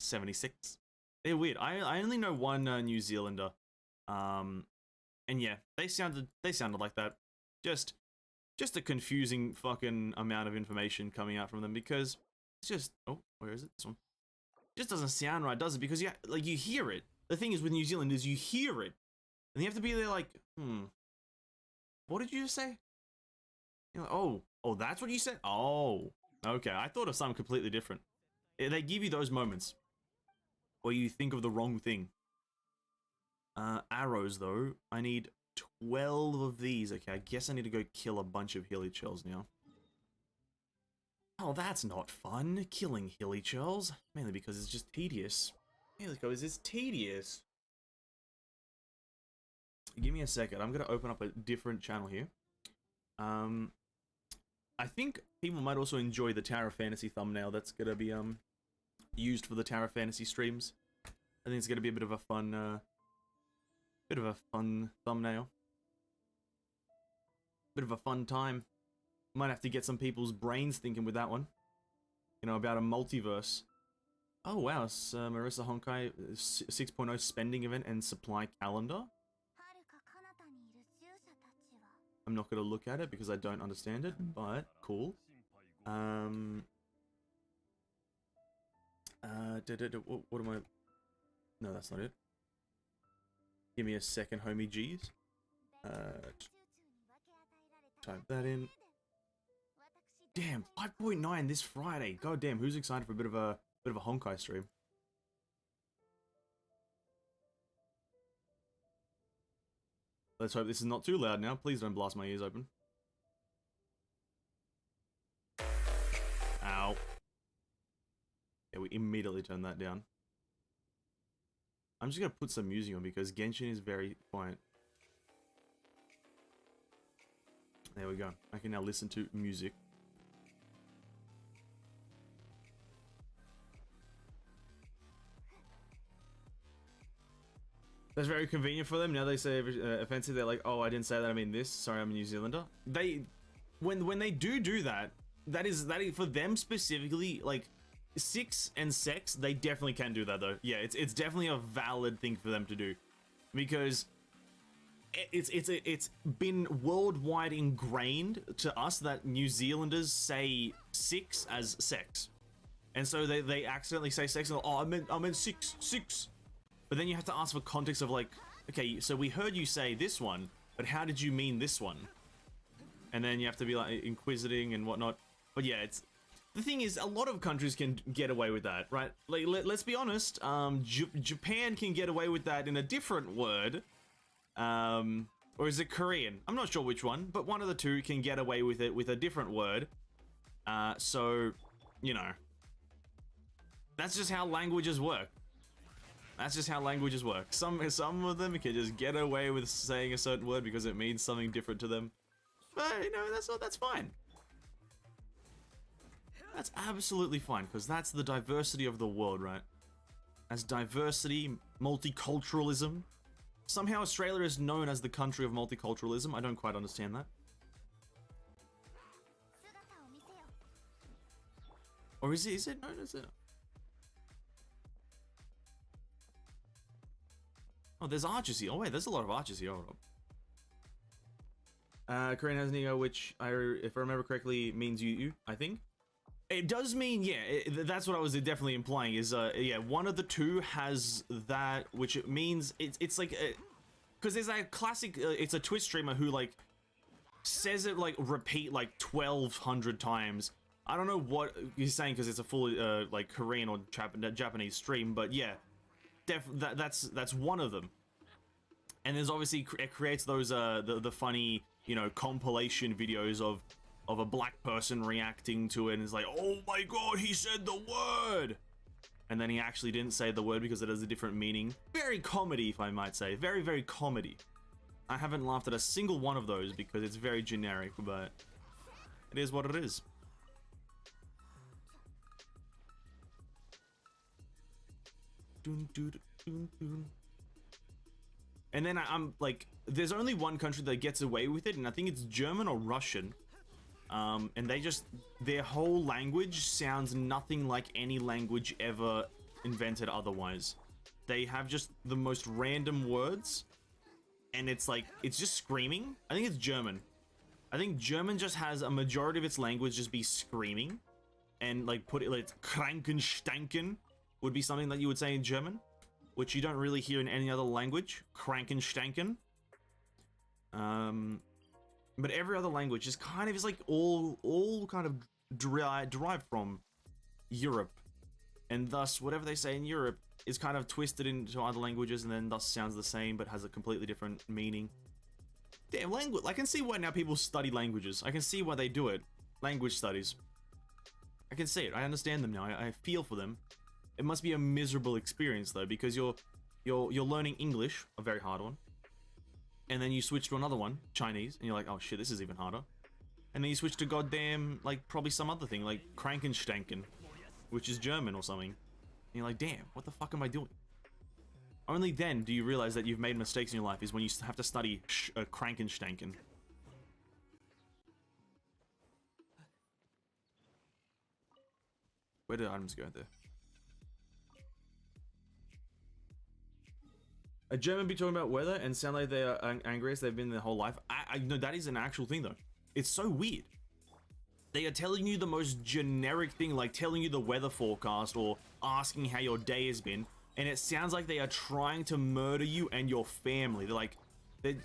76. They're weird. I only know one New Zealander. And yeah, they sounded like that. Just a confusing fucking amount of information coming out from them, because it's just, oh, where is it? This one. It just doesn't sound right, does it? Because yeah, like, you hear it. The thing is with New Zealand is you hear it, and you have to be there like, what did you just say? You're like, oh, that's what you said? Oh, okay. I thought of something completely different. They give you those moments where you think of the wrong thing. Arrows, though. I need 12 of these. Okay, I guess I need to go kill a bunch of hilly churls now. Oh, that's not fun, killing hilly churls. Mainly because it's just tedious. Mainly because it's tedious. Give me a second. I'm going to open up a different channel here. I think people might also enjoy the Tower of Fantasy thumbnail that's going to be used for the Tower of Fantasy streams. I think it's going to be a bit of a fun thumbnail. Bit of a fun time. Might have to get some people's brains thinking with that one. You know, about a multiverse. Oh wow, it's Marissa Honkai 6.0 spending event and supply calendar. I'm not going to look at it because I don't understand it, but cool. What am I... No, that's not it. Give me a second, homie G's. Type that in. Damn, 5.9 this Friday. God damn, who's excited for a bit of a Honkai stream? Let's hope this is not too loud now. Please don't blast my ears open. Ow. Yeah, we immediately turn that down. I'm just gonna put some music on because Genshin is very quiet. There we go. I can now listen to music. That's very convenient for them. Now they say offensive, they're like, oh, I didn't say that, I mean this. Sorry, I'm a New Zealander. When they do that, that is for them specifically, like, six and sex, they definitely can do that though. Yeah, it's definitely a valid thing for them to do. Because it's been worldwide ingrained to us that New Zealanders say six as sex. And so they accidentally say sex and, oh, I meant six. But then you have to ask for context of like, okay, so we heard you say this one, but how did you mean this one? And then you have to be like inquisiting and whatnot. But yeah, the thing is, a lot of countries can get away with that, right? Like, let's be honest, Japan can get away with that in a different word. Or is it Korean? I'm not sure which one, but one of the two can get away with it with a different word. So, you know, that's just how languages work. That's just how languages work. Some of them can just get away with saying a certain word because it means something different to them. But, you know, that's fine. That's absolutely fine, because that's the diversity of the world, right? As diversity, multiculturalism. Somehow Australia is known as the country of multiculturalism. I don't quite understand that. Or is it known as it? Oh, there's archers here. Oh wait, there's a lot of archers here. Hold up. Korean has an ego, which, if I remember correctly, means you, I think. It does mean, yeah, that's what I was definitely implying, is, yeah, one of the two has that, which it means, it's like, because there's a classic, it's a Twitch streamer who, like, says it, like, repeat, like, 1,200 times. I don't know what he's saying, because it's a full, like, Korean or Japanese stream, but yeah, that's one of them. And there's obviously, it creates those, the funny, you know, compilation videos of a black person reacting to it, and it's like, oh my god, he said the word! And then he actually didn't say the word because it has a different meaning. Very comedy, if I might say. Very, very comedy. I haven't laughed at a single one of those because it's very generic, but it is what it is. Dun, dun, dun, dun. And then I'm like, there's only one country that gets away with it, and I think it's German or Russian. And their whole language sounds nothing like any language ever invented otherwise. They have just the most random words, and it's like, it's just screaming. I think it's German. I think German just has a majority of its language just be screaming, and like put it like Krankenstanken would be something that you would say in German, which you don't really hear in any other language. Krankenstanken. But every other language is kind of, is like all kind of derived from Europe, and thus whatever they say in Europe is kind of twisted into other languages, and then thus sounds the same but has a completely different meaning. Damn, language! I can see why now people study languages. I can see why they do it. Language studies. I can see it. I understand them now. I feel for them. It must be a miserable experience though, because you're learning English, a very hard one. And then you switch to another one, Chinese, and you're like, oh shit, this is even harder. And then you switch to goddamn, like, probably some other thing, like Krankenstanken, which is German or something. And you're like, damn, what the fuck am I doing? Only then do you realize that you've made mistakes in your life, is when you have to study Krankenstanken. Where did items go there? A German be talking about weather and sound like they are angry as they've been their whole life. I know that is an actual thing though. It's so weird. They are telling you the most generic thing, like telling you the weather forecast or asking how your day has been, and it sounds like they are trying to murder you and your family. They're like, it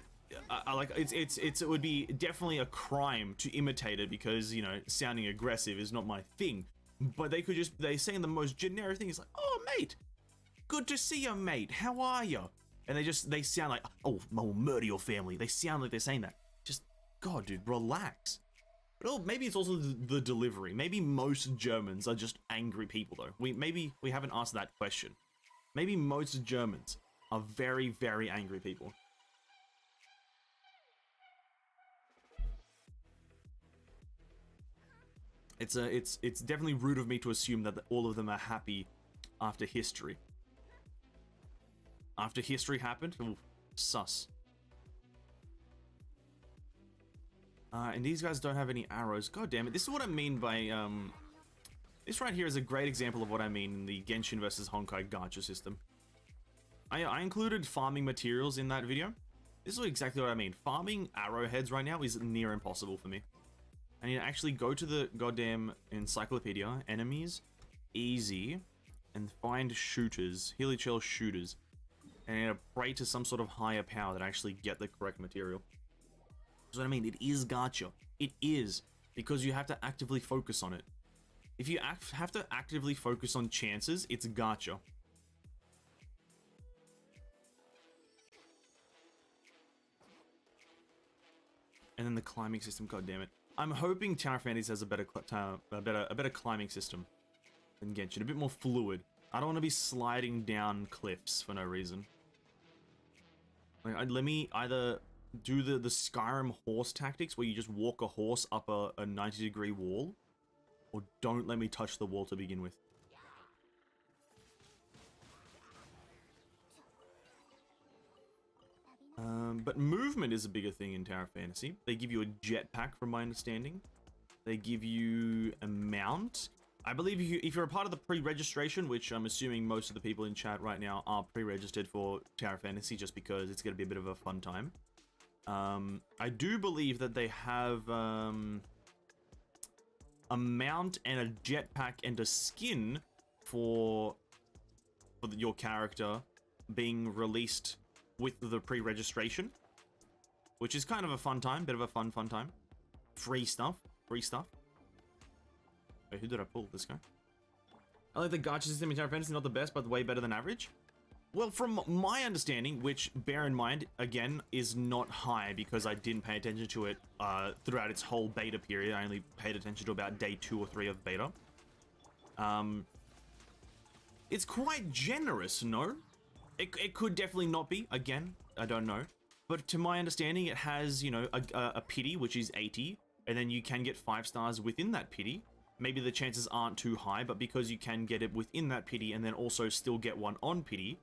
would be definitely a crime to imitate it because, you know, sounding aggressive is not my thing. But they could just, they saying the most generic thing is like, oh mate, good to see you mate, how are you? And they sound like, oh, I'll murder your family. They sound like they're saying that. Just, God, dude, relax. But maybe it's also the delivery. Maybe most Germans are just angry people, though. Maybe we haven't asked that question. Maybe most Germans are very, very angry people. It's definitely rude of me to assume that all of them are happy after history. After history happened? Ooh, sus. And these guys don't have any arrows. God damn it. This is what I mean by, this right here is a great example of what I mean in the Genshin versus Honkai gacha system. I included farming materials in that video. This is exactly what I mean. Farming arrowheads right now is near impossible for me. I need to actually go to the goddamn encyclopedia, enemies, easy, and find shooters, Hilichel shooters. And I need to pray to some sort of higher power that I actually get the correct material. That's what I mean. It is gacha. It is. Because you have to actively focus on it. If you have to actively focus on chances, it's gacha. And then the climbing system, god damn it. I'm hoping Tower Fantasy has a better climbing system than Genshin, a bit more fluid. I don't want to be sliding down cliffs for no reason. Like, let me either do the Skyrim horse tactics where you just walk a horse up a 90-degree wall, or don't let me touch the wall to begin with. But movement is a bigger thing in Tower Fantasy. They give you a jetpack, from my understanding. They give you a mount. I believe if you're a part of the pre-registration, which I'm assuming most of the people in chat right now are pre-registered for Tower Fantasy, just because it's going to be a bit of a fun time. I do believe that they have a mount and a jetpack and a skin for your character being released with the pre-registration, which is kind of a fun time, bit of a fun time. Free stuff. Wait, who did I pull? This guy? I like the gacha system in Tower Fantasy, not the best, but way better than average. Well, from my understanding, which, bear in mind, again, is not high because I didn't pay attention to it throughout its whole beta period. I only paid attention to about day 2 or 3 of beta. It's quite generous, no? It could definitely not be. Again, I don't know. But to my understanding, it has, you know, a pity, which is 80, and then you can get 5 stars within that pity. Maybe the chances aren't too high, but because you can get it within that pity and then also still get one on pity,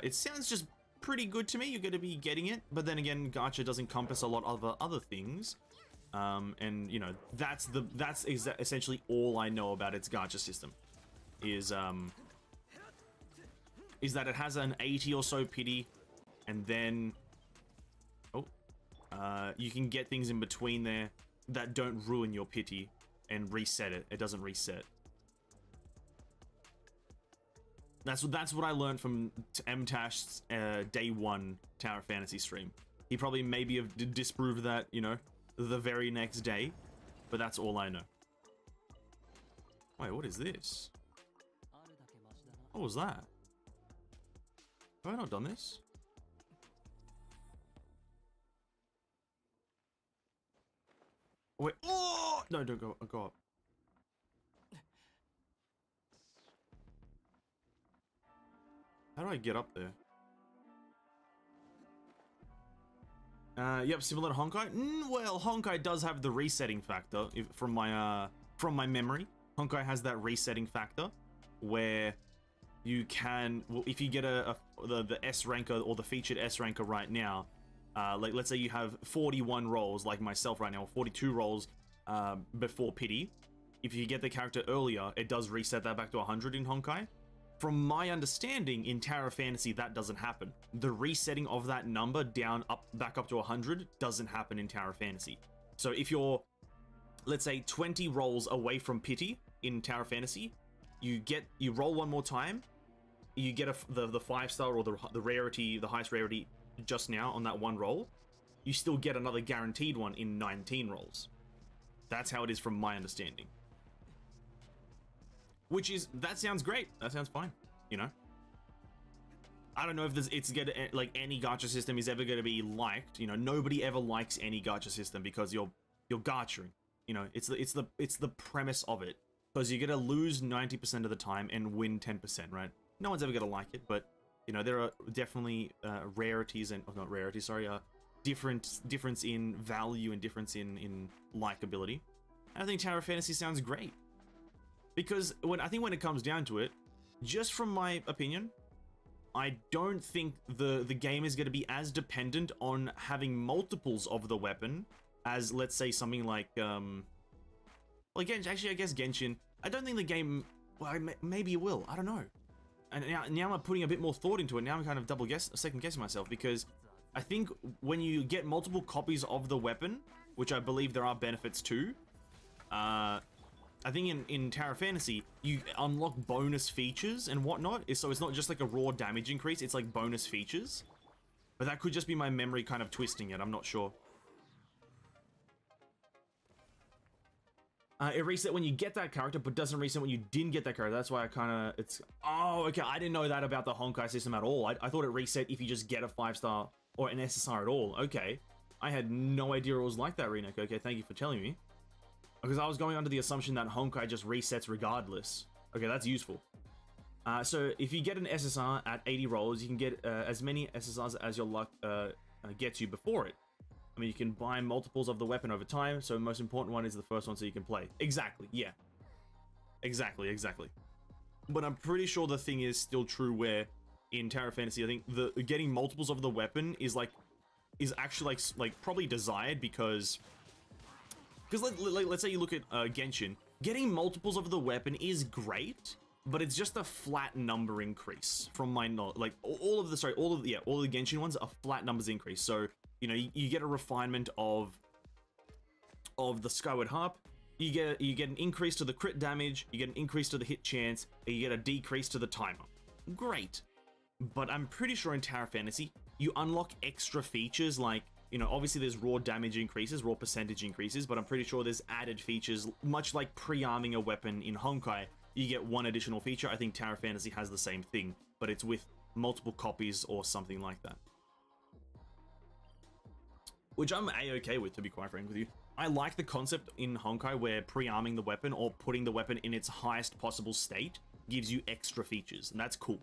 it sounds just pretty good to me. You're going to be getting it, but then again, gacha does encompass a lot of other things, and you know that's essentially all I know about its gacha system. Is that it has an 80 or so pity, and then you can get things in between there that don't ruin your pity and reset it. It doesn't reset. That's what I learned from MTash's day 1 Tower Fantasy stream. He probably maybe have disproved that, you know, the very next day, but that's all I know. Wait, what is this? What was that? Have I not done this? Wait, oh! No, don't go up. How do I get up there? Yep, similar to Honkai. Well, Honkai does have the resetting factor, from my memory. Honkai has that resetting factor, where you can, well, if you get the S ranker or the featured S ranker right now, like let's say you have 41 rolls, like myself right now, or 42 rolls before pity. If you get the character earlier, it does reset that back to 100 in Honkai. From my understanding, in Tower Fantasy, that doesn't happen. The resetting of that number back up to 100 doesn't happen in Tower Fantasy. So if you're, let's say, 20 rolls away from pity in Tower Fantasy, you roll one more time, you get the 5-star or the rarity, the highest rarity just now on that one roll, you still get another guaranteed one in 19 rolls. That's how it is from my understanding. That sounds great. That sounds fine, you know? I don't know if it's like any gacha system is ever going to be liked. You know, nobody ever likes any gacha system because you're gachaing. You know, it's the premise of it. Because you're going to lose 90% of the time and win 10%, right? No one's ever going to like it, but You know, there are definitely rarities and not rarities, sorry, difference in value and difference in likability. I think Tower of Fantasy sounds great because I think when it comes down to it, just from my opinion, I don't think the game is going to be as dependent on having multiples of the weapon as, let's say, something like actually I guess Genshin. I don't think the game. Well, maybe it will. I don't know. And now I'm putting a bit more thought into it. Now I'm kind of second guessing myself because I think when you get multiple copies of the weapon, which I believe there are benefits to, I think in Tower of Fantasy, you unlock bonus features and whatnot, so it's not just like a raw damage increase, it's like bonus features. But that could just be my memory kind of twisting it, I'm not sure. It reset when you get that character, but doesn't reset when you didn't get that character. That's why I kind of, oh, okay, I didn't know that about the Honkai system at all. I thought it reset if you just get a 5-star or an SSR at all. Okay, I had no idea it was like that, Renek. Okay, thank you for telling me. Because I was going under the assumption that Honkai just resets regardless. Okay, that's useful. So if you get an SSR at 80 rolls, you can get as many SSRs as your luck gets you before it. I mean, you can buy multiples of the weapon over time, so the most important one is the first one so you can play. Exactly, yeah. Exactly. But I'm pretty sure the thing is still true where in Tower of Fantasy, I think the getting multiples of the weapon is actually like probably desired because let's say you look at Genshin, getting multiples of the weapon is great, but it's just a flat number increase from my knowledge. Like all of the Genshin ones are flat numbers increase. So you know you get a refinement of the Skyward Harp. You get an increase to the crit damage. You get an increase to the hit chance. And you get a decrease to the timer. Great, but I'm pretty sure in Tower of Fantasy you unlock extra features like. You know, obviously there's raw damage increases, raw percentage increases, but I'm pretty sure there's added features, much like pre-arming a weapon in Honkai. You get one additional feature. I think Tower of Fantasy has the same thing, but it's with multiple copies or something like that. Which I'm A-okay with, to be quite frank with you. I like the concept in Honkai where pre-arming the weapon or putting the weapon in its highest possible state gives you extra features, and that's cool.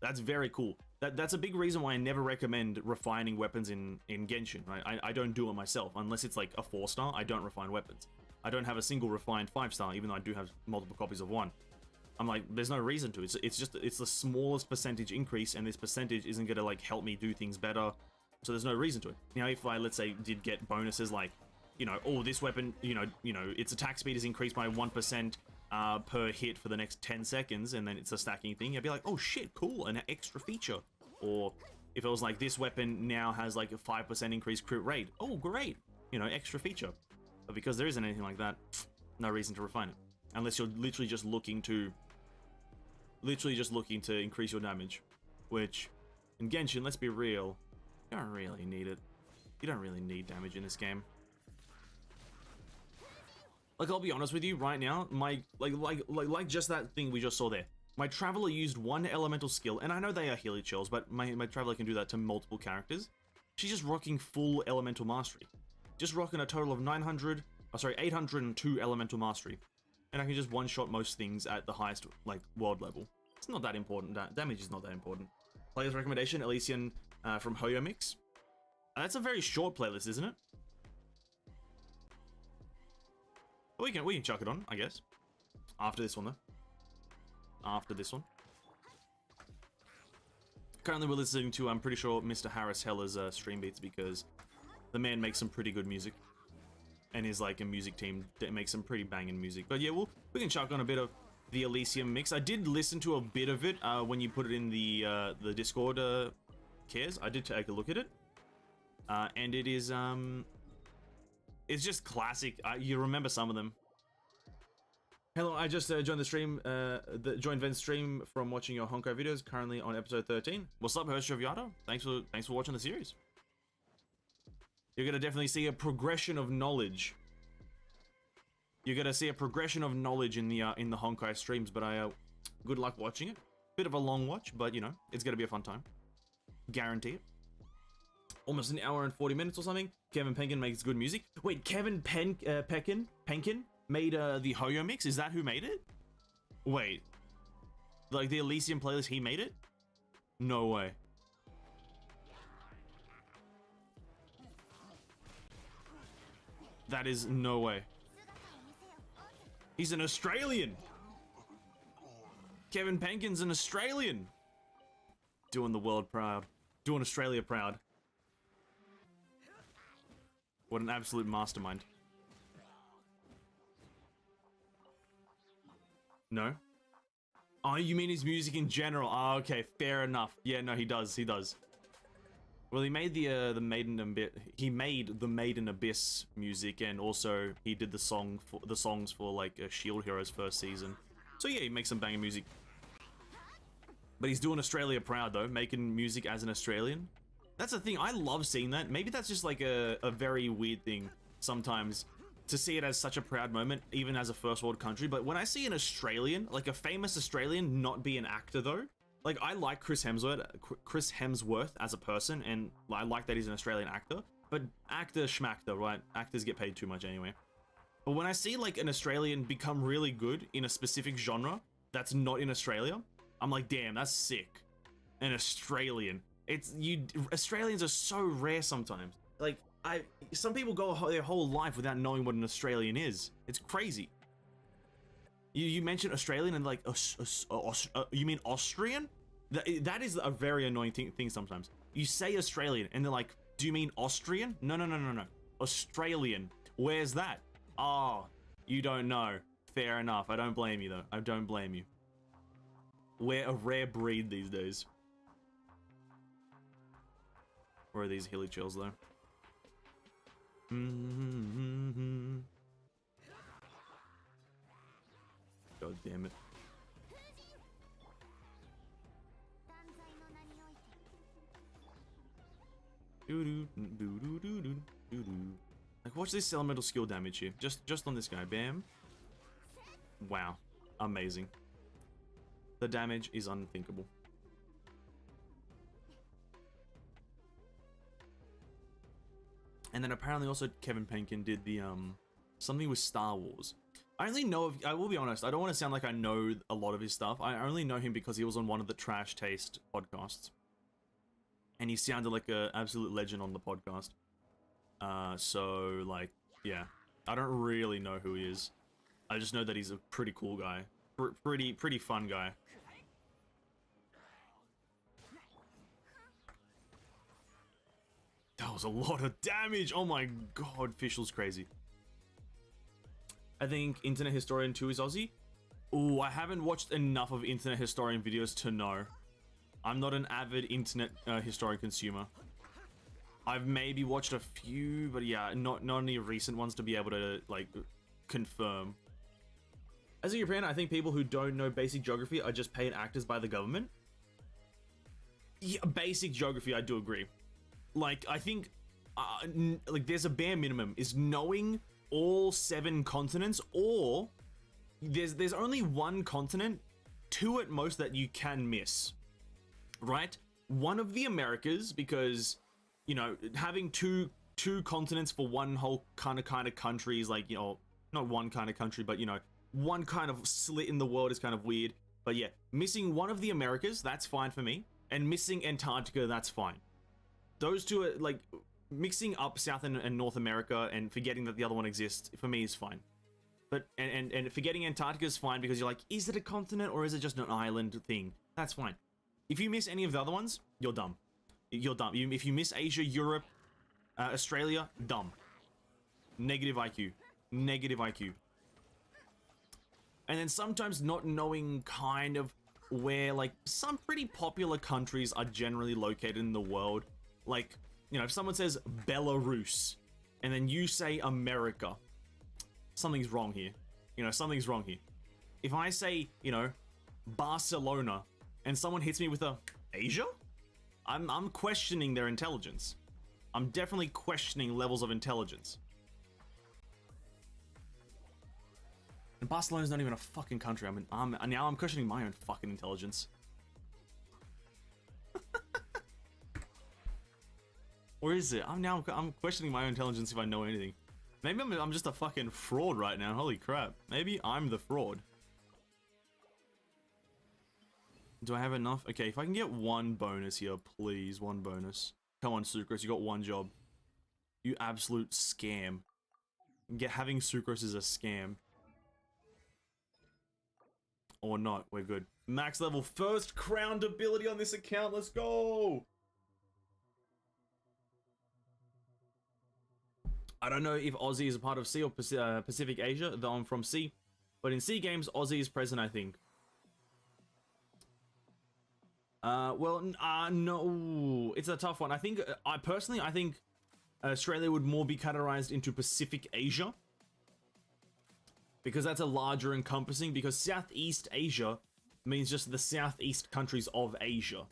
That's very cool. That's a big reason why I never recommend refining weapons in Genshin, right? I don't do it myself. Unless it's like a 4-star, I don't refine weapons. I don't have a single refined 5-star, even though I do have multiple copies of one. I'm like, there's no reason to. It's the smallest percentage increase, and this percentage isn't gonna like help me do things better. So there's no reason to it. Now, if I, let's say, did get bonuses like, you know, oh, this weapon, you know, its attack speed is increased by 1%, per hit for the next 10 seconds, and then it's a stacking thing, I'd be like, oh shit, cool, an extra feature. Or if it was like, this weapon now has like a 5% increased crit rate, oh great, you know, extra feature. But because there isn't anything like that, no reason to refine it. Unless you're literally just looking to increase your damage. Which, in Genshin, let's be real, you don't really need it. You don't really need damage in this game. Like, I'll be honest with you, right now, my, like just that thing we just saw there. My Traveler used one elemental skill, and I know they are Healy Chills, but my Traveler can do that to multiple characters. She's just rocking full Elemental Mastery. Just rocking a total of 802 Elemental Mastery. And I can just one-shot most things at the highest, like, world level. It's not that important, damage is not that important. Player's recommendation, Elysian from Hoyo Mix. That's a very short playlist, isn't it? We can chuck it on, I guess. After this one, though. After this one. Currently, we're listening to, I'm pretty sure, Mr. Harris Heller's stream beats because the man makes some pretty good music. And is like a music team that makes some pretty banging music. But yeah, we can chuck on a bit of the Elysium mix. I did listen to a bit of it when you put it in the Discord cares. I did take a look at it. And it is, it's just classic. You remember some of them. Hello, I just joined the stream, joined Ven's stream from watching your Honkai videos. Currently on episode 13. What's up, Hersh Joviato? Thanks for watching the series. You're gonna definitely see a progression of knowledge. You're gonna see a progression of knowledge in the Honkai streams. But good luck watching it. Bit of a long watch, but you know it's gonna be a fun time. Guarantee it. Almost an hour and 40 minutes or something. Kevin Penkin makes good music. Wait, Kevin Penkin made the Hoyo mix? Is that who made it? Wait. Like the Elysium playlist, he made it? No way. That is no way. He's an Australian. Kevin Penkin's an Australian. Doing the world proud. Doing Australia proud. What an absolute mastermind. No? Oh, you mean his music in general? Oh, okay, fair enough. Yeah, no, he does. He does. Well, he made the Maiden Abyss. He made the Maiden Abyss music, and also he did the songs for like Shield Heroes first season. So yeah, he makes some banging music. But he's doing Australia proud though, making music as an Australian. That's the thing. I love seeing that. Maybe that's just like a very weird thing sometimes to see it as such a proud moment, even as a first world country. But when I see an Australian, like a famous Australian, not be an actor though. Like, I like Chris Hemsworth as a person, and I like that he's an Australian actor, but actor schmackter, right? Actors get paid too much anyway. But when I see, like, an Australian become really good in a specific genre that's not in Australia, I'm like, damn, that's sick. An Australian. Australians are so rare sometimes. Like, some people go their whole life without knowing what an Australian is. It's crazy. You mentioned Australian and like, you mean Austrian? That is a very annoying thing sometimes. You say Australian and they're like, do you mean Austrian? No. Australian. Where's that? Oh, you don't know. Fair enough. I don't blame you though. I don't blame you. We're a rare breed these days. Where are these hilly chills though? God damn it. Like, watch this elemental skill damage here. Just on this guy. Bam. Wow. Amazing. The damage is unthinkable. And then apparently also Kevin Penkin did the something with Star Wars. I only know of, I will be honest, I don't want to sound like I know a lot of his stuff. I only know him because he was on one of the Trash Taste podcasts. And he sounded like an absolute legend on the podcast. So, like, yeah. I don't really know who he is. I just know that he's a pretty cool guy. Pretty fun guy. That was a lot of damage! Oh my god, Fischl's crazy. I think Internet Historian 2 is Aussie. Ooh, I haven't watched enough of Internet Historian videos to know. I'm not an avid Internet Historian consumer. I've maybe watched a few, but yeah, not any recent ones to be able to, like, confirm. As a European, I think people who don't know basic geography are just paid actors by the government. Yeah, basic geography, I do agree. Like, I think, like, there's a bare minimum, is knowing all 7 continents, or there's only one continent, 2 at most, that you can miss, right? One of the Americas, because, you know, having two continents for one whole kind of country is like, you know, not one kind of country, but, you know, one kind of slit in the world is kind of weird. But yeah, missing one of the Americas, that's fine for me, and missing Antarctica, that's fine. Those two are, like, mixing up South and North America and forgetting that the other one exists, for me, is fine. But, and forgetting Antarctica is fine because you're like, is it a continent or is it just an island thing? That's fine. If you miss any of the other ones, you're dumb. You're dumb. If you miss Asia, Europe, Australia, dumb. Negative IQ. Negative IQ. And then sometimes not knowing kind of where, like, some pretty popular countries are generally located in the world. Like, you know, if someone says Belarus, and then you say America, something's wrong here. You know, something's wrong here. If I say, you know, Barcelona, and someone hits me with a Asia, I'm questioning their intelligence. I'm definitely questioning levels of intelligence. And Barcelona's not even a fucking country. Now I'm questioning my own fucking intelligence. Or is it? I'm questioning my own intelligence if I know anything. Maybe I'm just a fucking fraud right now. Holy crap. Maybe I'm the fraud. Do I have enough? Okay, if I can get one bonus here, please, one bonus. Come on, Sucrose, you got one job. You absolute scam. Having Sucrose is a scam. Or not, we're good. Max level, first crowned ability on this account, let's go! I don't know if Aussie is a part of C or Pacific Asia, though I'm from C. But in C games, Aussie is present, I think. No, it's a tough one. I think, I think Australia would more be categorized into Pacific Asia. Because that's a larger encompassing, because Southeast Asia means just the southeast countries of Asia.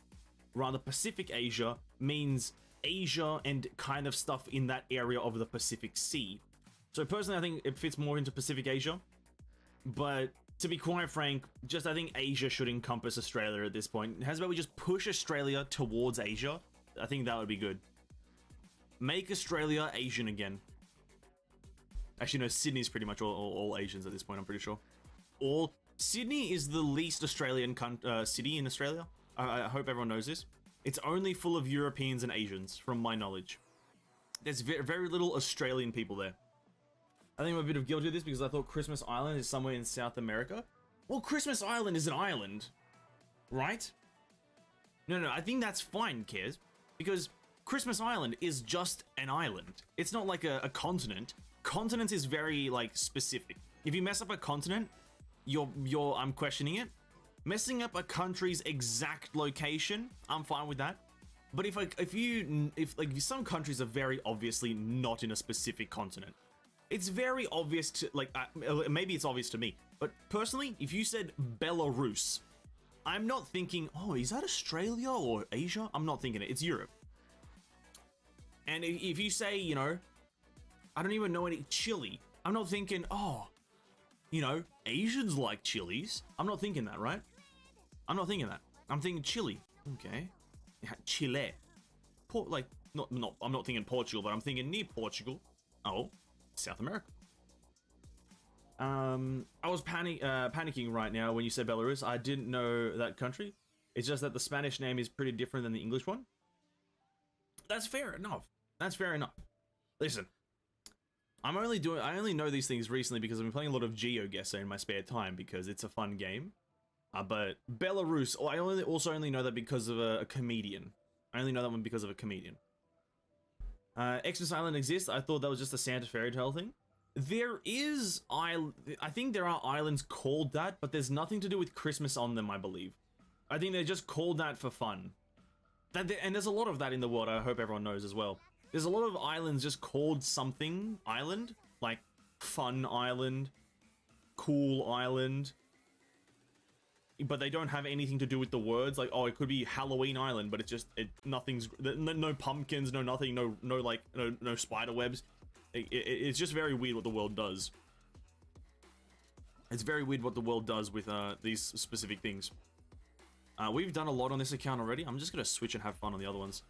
Rather, Pacific Asia means Asia and kind of stuff in that area of the Pacific Sea. So personally, I think it fits more into Pacific Asia. But to be quite frank, I think Asia should encompass Australia at this point. How about we just push Australia towards Asia? I think that would be good. Make Australia Asian again. Actually, no, Sydney's pretty much all Asians at this point, I'm pretty sure. Sydney is the least Australian city in Australia. I hope everyone knows this. It's only full of Europeans and Asians, from my knowledge. There's very little Australian people there. I think I'm a bit of guilty of this because I thought Christmas Island is somewhere in South America. Well, Christmas Island is an island, right? No, I think that's fine, Kez, because Christmas Island is just an island. It's not like a continent. Continent is very, like, specific. If you mess up a continent, I'm questioning it. Messing up a country's exact location, I'm fine with that. But if some countries are very obviously not in a specific continent, it's very obvious to, like, maybe it's obvious to me, but personally, if you said Belarus, I'm not thinking, oh, is that Australia or Asia? I'm not thinking it. It's Europe. And if you say, you know, I don't even know any chili, I'm not thinking, oh, you know, Asians like chilies. I'm not thinking that, right? I'm not thinking that. I'm thinking Chile. Okay. Chile. I'm not thinking Portugal, but I'm thinking near Portugal. Oh, South America. I was panicking right now when you said Belarus. I didn't know that country. It's just that the Spanish name is pretty different than the English one. That's fair enough. That's fair enough. Listen, I only know these things recently because I've been playing a lot of GeoGuessr in my spare time because it's a fun game. But Belarus, I only know that because of a comedian. I only know that one because of a comedian. Xmas Island exists. I thought that was just a Santa fairy tale thing. There is I think there are islands called that, but there's nothing to do with Christmas on them, I believe. I think they're just called that for fun. And there's a lot of that in the world, I hope everyone knows as well. There's a lot of islands just called something island, like Fun Island, Cool Island, but they don't have anything to do with the words. Like, oh, it could be Halloween Island, but it's just nothing's no pumpkins, no nothing, no spider webs. It's just very weird what the world does. It's very weird what the world does with these specific things. We've done a lot on this account already. I'm just gonna switch and have fun on the other ones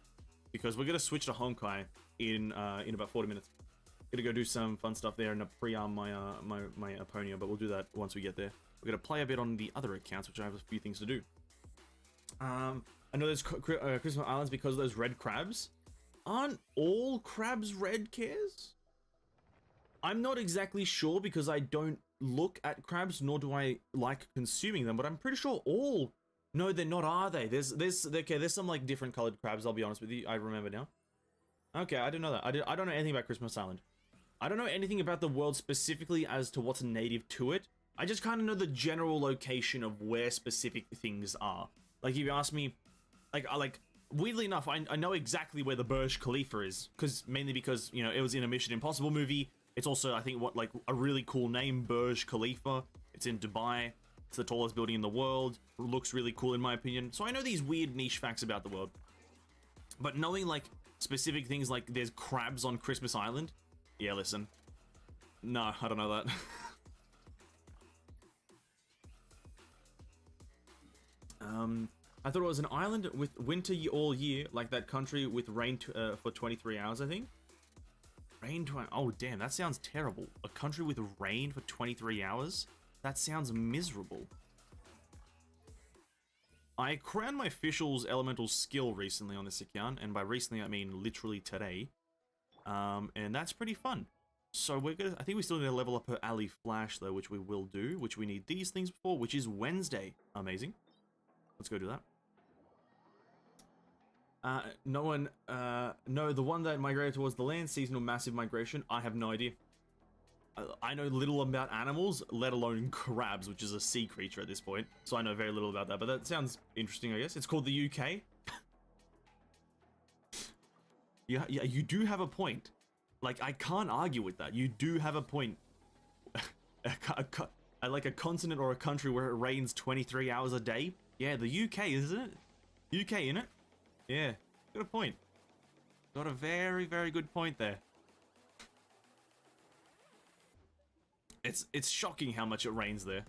because we're gonna switch to Honkai in about 40 minutes. Gonna go do some fun stuff there and pre-arm my Aponia, but we'll do that once we get there. We're gonna play a bit on the other accounts, which I have a few things to do. I know there's Christmas Islands because of those red crabs. Aren't all crabs red, Cares? I'm not exactly sure because I don't look at crabs, nor do I like consuming them, but I'm pretty sure all... No, they're not, are they? There's some, like, different colored crabs, I'll be honest with you. I remember now. Okay, I didn't know that. I don't know anything about Christmas Island. I don't know anything about the world specifically as to what's native to it. I just kind of know the general location of where specific things are. Like, if you ask me... Like weirdly enough, I know exactly where the Burj Khalifa is. Mainly because, you know, it was in a Mission Impossible movie. It's also, I think, a really cool name, Burj Khalifa. It's in Dubai. It's the tallest building in the world. It looks really cool in my opinion. So I know these weird niche facts about the world. But knowing, like, specific things like there's crabs on Christmas Island? Yeah, listen. No, I don't know that. I thought it was an island with winter all year, like that country with rain for 23 hours, I think. Oh, damn, that sounds terrible. A country with rain for 23 hours? That sounds miserable. I crowned my official's elemental skill recently on this account, and by recently I mean literally today. And that's pretty fun. So I think we still need to level up her alley flash though, which we will do, which we need these things for, which is Wednesday. Amazing. Let's go do that. No, the one that migrated towards the land, seasonal massive migration, I have no idea. I know little about animals, let alone crabs, which is a sea creature at this point. So I know very little about that, but that sounds interesting, I guess. It's called the UK. Yeah, you do have a point. Like, I can't argue with that. You do have a point. Like a continent or a country where it rains 23 hours a day? Yeah, the UK, isn't it? UK, innit? Yeah, got a point. Got a very, very good point there. It's shocking how much it rains there.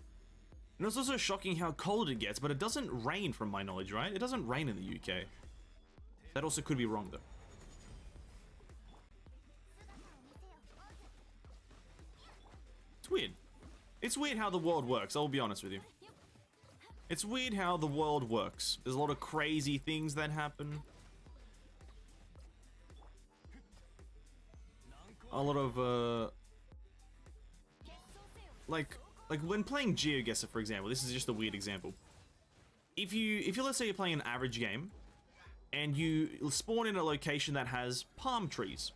And it's also shocking how cold it gets, but it doesn't rain from my knowledge, right? It doesn't rain in the UK. That also could be wrong, though. It's weird. It's weird how the world works, I'll be honest with you. It's weird how the world works. There's a lot of crazy things that happen. A lot of, like when playing GeoGuessr, for example, this is just a weird example. If you let's say you're playing an average game, and you spawn in a location that has palm trees,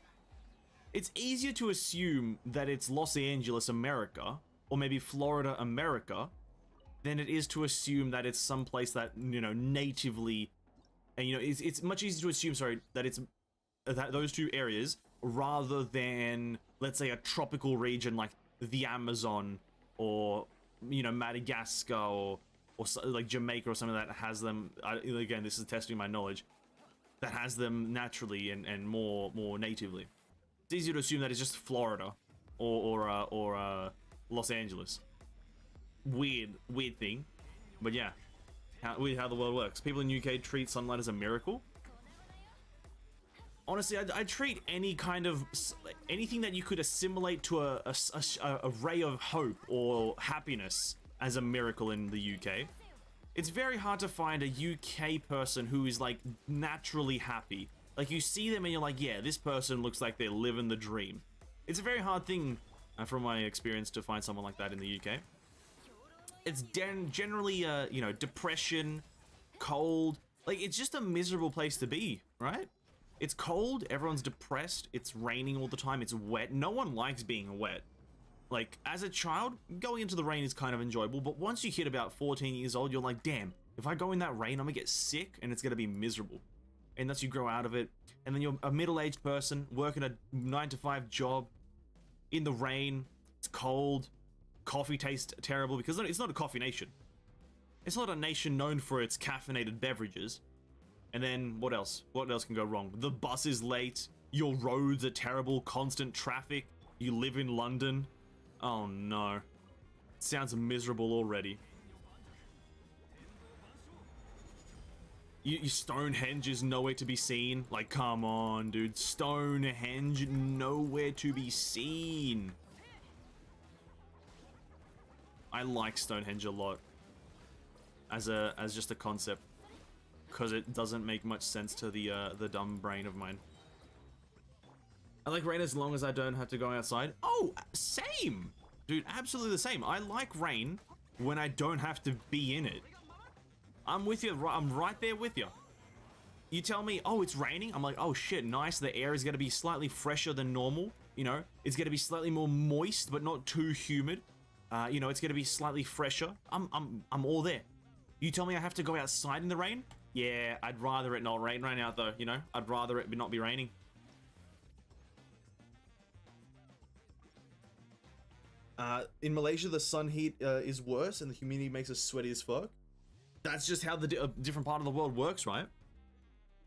it's easier to assume that it's Los Angeles, America, or maybe Florida, America, than it is to assume that it's someplace that, you know, natively, and you know, it's much easier to assume, sorry, that it's that those two areas rather than, let's say, a tropical region like the Amazon or, you know, Madagascar or like Jamaica or something that has them. Again, this is testing my knowledge. That has them naturally and more natively. It's easier to assume that it's just Florida or Los Angeles. Weird thing, but yeah, weird how the world works. People in UK treat sunlight as a miracle. Honestly, I treat any kind of anything that you could assimilate to a ray of hope or happiness as a miracle in the UK. It's very hard to find a UK person who is like naturally happy. Like, you see them and you're like, yeah, this person looks like they're living the dream. It's a very hard thing, from my experience, to find someone like that in the UK. It's generally, you know, depression, cold. Like, it's just a miserable place to be, right? It's cold, everyone's depressed, it's raining all the time, it's wet. No one likes being wet. Like, as a child, going into the rain is kind of enjoyable, but once you hit about 14 years old, you're like, damn, if I go in that rain, I'm gonna get sick and it's gonna be miserable. And thus you grow out of it, and then you're a middle-aged person working a 9-to-5 job in the rain, it's cold, coffee tastes terrible because it's not a coffee nation. It's not a nation known for its caffeinated beverages. And then what else? What else can go wrong? The bus is late, your roads are terrible, constant traffic, you live in London. Oh no. It sounds miserable already. Stonehenge is nowhere to be seen. Like, come on, dude. Stonehenge, nowhere to be seen. I like Stonehenge a lot. As just a concept. Because it doesn't make much sense to the dumb brain of mine. I like rain as long as I don't have to go outside. Oh, same! Dude, absolutely the same. I like rain when I don't have to be in it. I'm with you. I'm right there with you. You tell me, oh, it's raining. I'm like, oh shit, nice. The air is going to be slightly fresher than normal. You know, it's going to be slightly more moist, but not too humid. You know, it's going to be slightly fresher. I'm all there. You tell me I have to go outside in the rain? Yeah, I'd rather it not rain out though, you know? I'd rather it not be raining. In Malaysia, the sun heat is worse and the humidity makes us sweaty as fuck. That's just how the different part of the world works, right?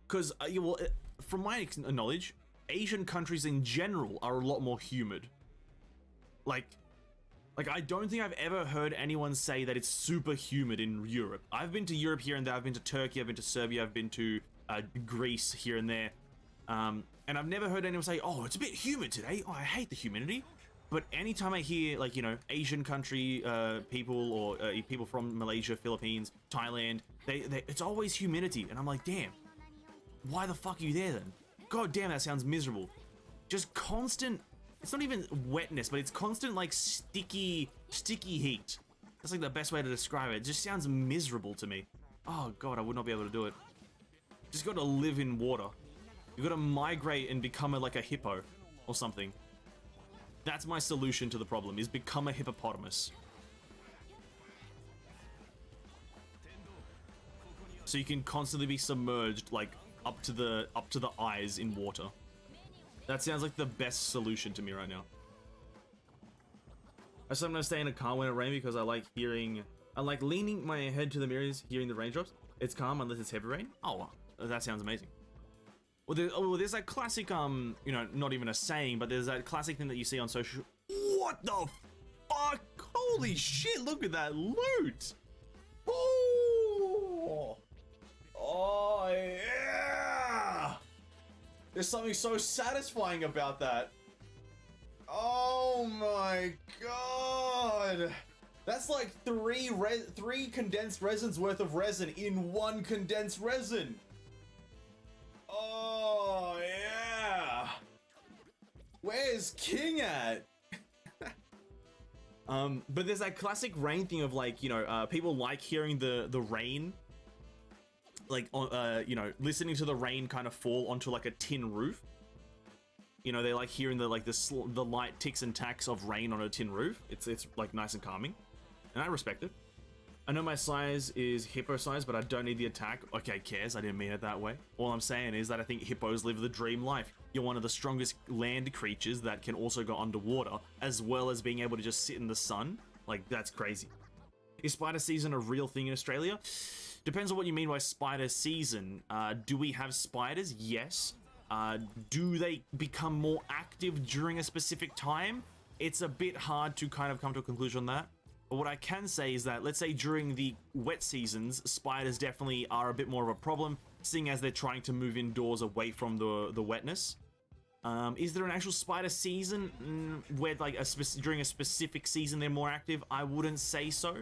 Because, well, from my knowledge, Asian countries in general are a lot more humid. Like, I don't think I've ever heard anyone say that it's super humid in Europe. I've been to Europe here and there. I've been to Turkey. I've been to Serbia. I've been to Greece here and there. And I've never heard anyone say, oh, it's a bit humid today. Oh, I hate the humidity. But anytime I hear, like, you know, Asian country people or people from Malaysia, Philippines, Thailand, it's always humidity. And I'm like, damn, why the fuck are you there then? God damn, that sounds miserable. Just constant, it's not even wetness, but it's constant, like, sticky heat. That's like the best way to describe it. It just sounds miserable to me. Oh god, I would not be able to do it. Just gotta live in water. You gotta migrate and become like a hippo or something. That's my solution to the problem, is become a hippopotamus. So you can constantly be submerged, like, up to the eyes in water. That sounds like the best solution to me right now. I sometimes stay in a car when it rains because I like leaning my head to the mirrors, hearing the raindrops. It's calm unless it's heavy rain. Oh, that sounds amazing. Well, there's that classic, you know, not even a saying, but there's that classic thing that you see on social. What the fuck? Holy shit! Look at that loot! Oh, oh yeah! There's something so satisfying about that. Oh my god! That's like three condensed resins worth of resin in one condensed resin. Oh yeah! Where's King at? But there's that classic rain thing of, like, you know, people like hearing the rain, like, you know, listening to the rain kind of fall onto like a tin roof. You know, they like hearing the light ticks and tacks of rain on a tin roof. It's like nice and calming, and I respect it. I know my size is hippo size, but I don't need the attack. Okay, cares, I didn't mean it that way. All I'm saying is that I think hippos live the dream life. You're one of the strongest land creatures that can also go underwater, as well as being able to just sit in the sun. Like, that's crazy. Is spider season a real thing in Australia? Depends on what you mean by spider season. Do we have spiders? Yes. Do they become more active during a specific time? It's a bit hard to kind of come to a conclusion on that. But what I can say is that, let's say during the wet seasons, spiders definitely are a bit more of a problem, seeing as they're trying to move indoors away from the wetness. Is there an actual spider season where, like, during a specific season they're more active? I wouldn't say so,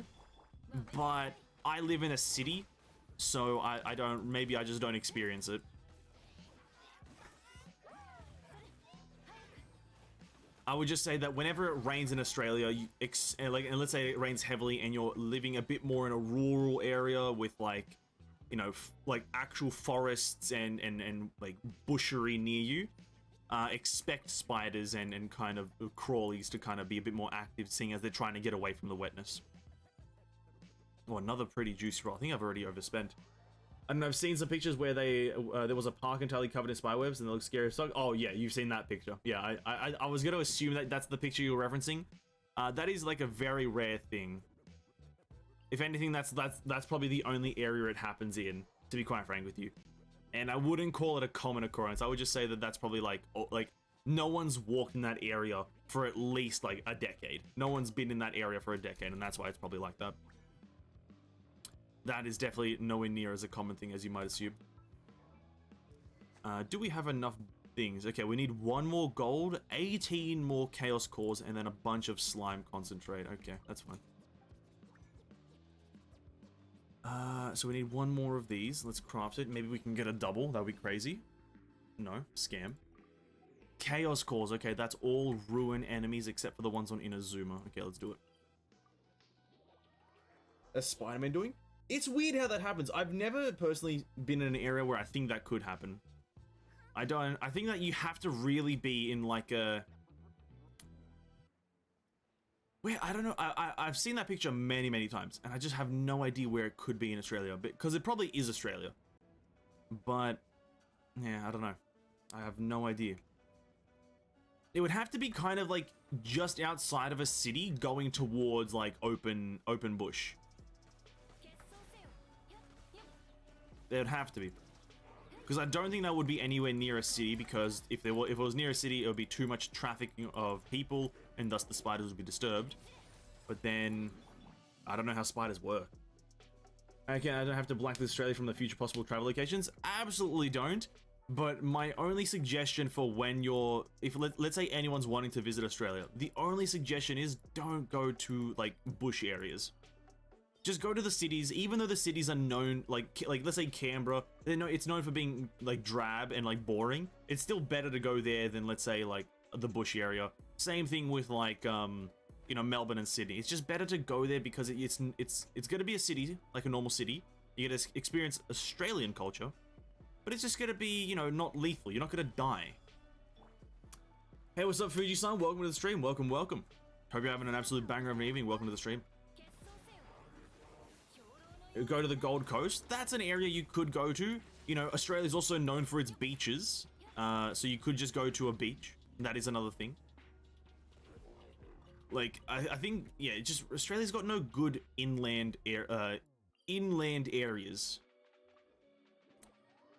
but I live in a city, so maybe I just don't experience it. I would just say that whenever it rains in Australia, and let's say it rains heavily and you're living a bit more in a rural area with, like, you know, like actual forests and like bushery near you, expect spiders and kind of crawlies to kind of be a bit more active, seeing as they're trying to get away from the wetness. Oh, another pretty juicy roll. I think I've already overspent. I don't know, I've seen some pictures where there was a park entirely covered in spiderwebs and it looks scary as fuck. Oh yeah, you've seen that picture. Yeah, I was gonna assume that that's the picture you were referencing. That is like a very rare thing. If anything, that's probably the only area it happens in, to be quite frank with you. And I wouldn't call it a common occurrence. I would just say that that's probably like no one's walked in that area for at least like a decade. No one's been in that area for a decade, and that's why it's probably like that. That is definitely nowhere near as a common thing as you might assume. Do we have enough things? Okay, we need 1 more gold, 18 more chaos cores, and then a bunch of slime concentrate. Okay, that's fine. So we need 1 more of these. Let's craft it. Maybe we can get a double. That would be crazy. No, scam. Chaos cores. Okay, that's all ruin enemies except for the ones on Inazuma. Okay, let's do it. Is Spider-Man doing? It's weird how that happens. I've never personally been in an area where I think that could happen. I think that you have to really be in like a... Where, I don't know. I've seen that picture many, many times, and I just have no idea where it could be in Australia. Because it probably is Australia. But, yeah, I don't know. I have no idea. It would have to be kind of like just outside of a city going towards like open bush. It would have to be, because I don't think that would be anywhere near a city, because if it was near a city, it would be too much trafficking of people, and thus the spiders would be disturbed. But then, I don't know how spiders work. Okay, I don't have to blacklist Australia from the future possible travel locations. Absolutely don't. But my only suggestion for when you're, if let's say anyone's wanting to visit Australia, the only suggestion is don't go to like bush areas. Just go to the cities, even though the cities are known, like let's say Canberra, it's known for being like drab and like boring. It's still better to go there than let's say like the bush area. Same thing with like you know, Melbourne and Sydney. It's just better to go there because it's going to be a city, like a normal city. You get to experience Australian culture, but it's just going to be, you know, not lethal. You're not going to die. Hey, what's up, Fuji-san? Welcome to the stream. Welcome, welcome. Hope you're having an absolute banger of an evening. Welcome to the stream. Go to the Gold Coast. That's an area you could go to. You know, Australia's also known for its beaches. So you could just go to a beach. That is another thing. Like, I think, yeah, just Australia's got no good inland areas.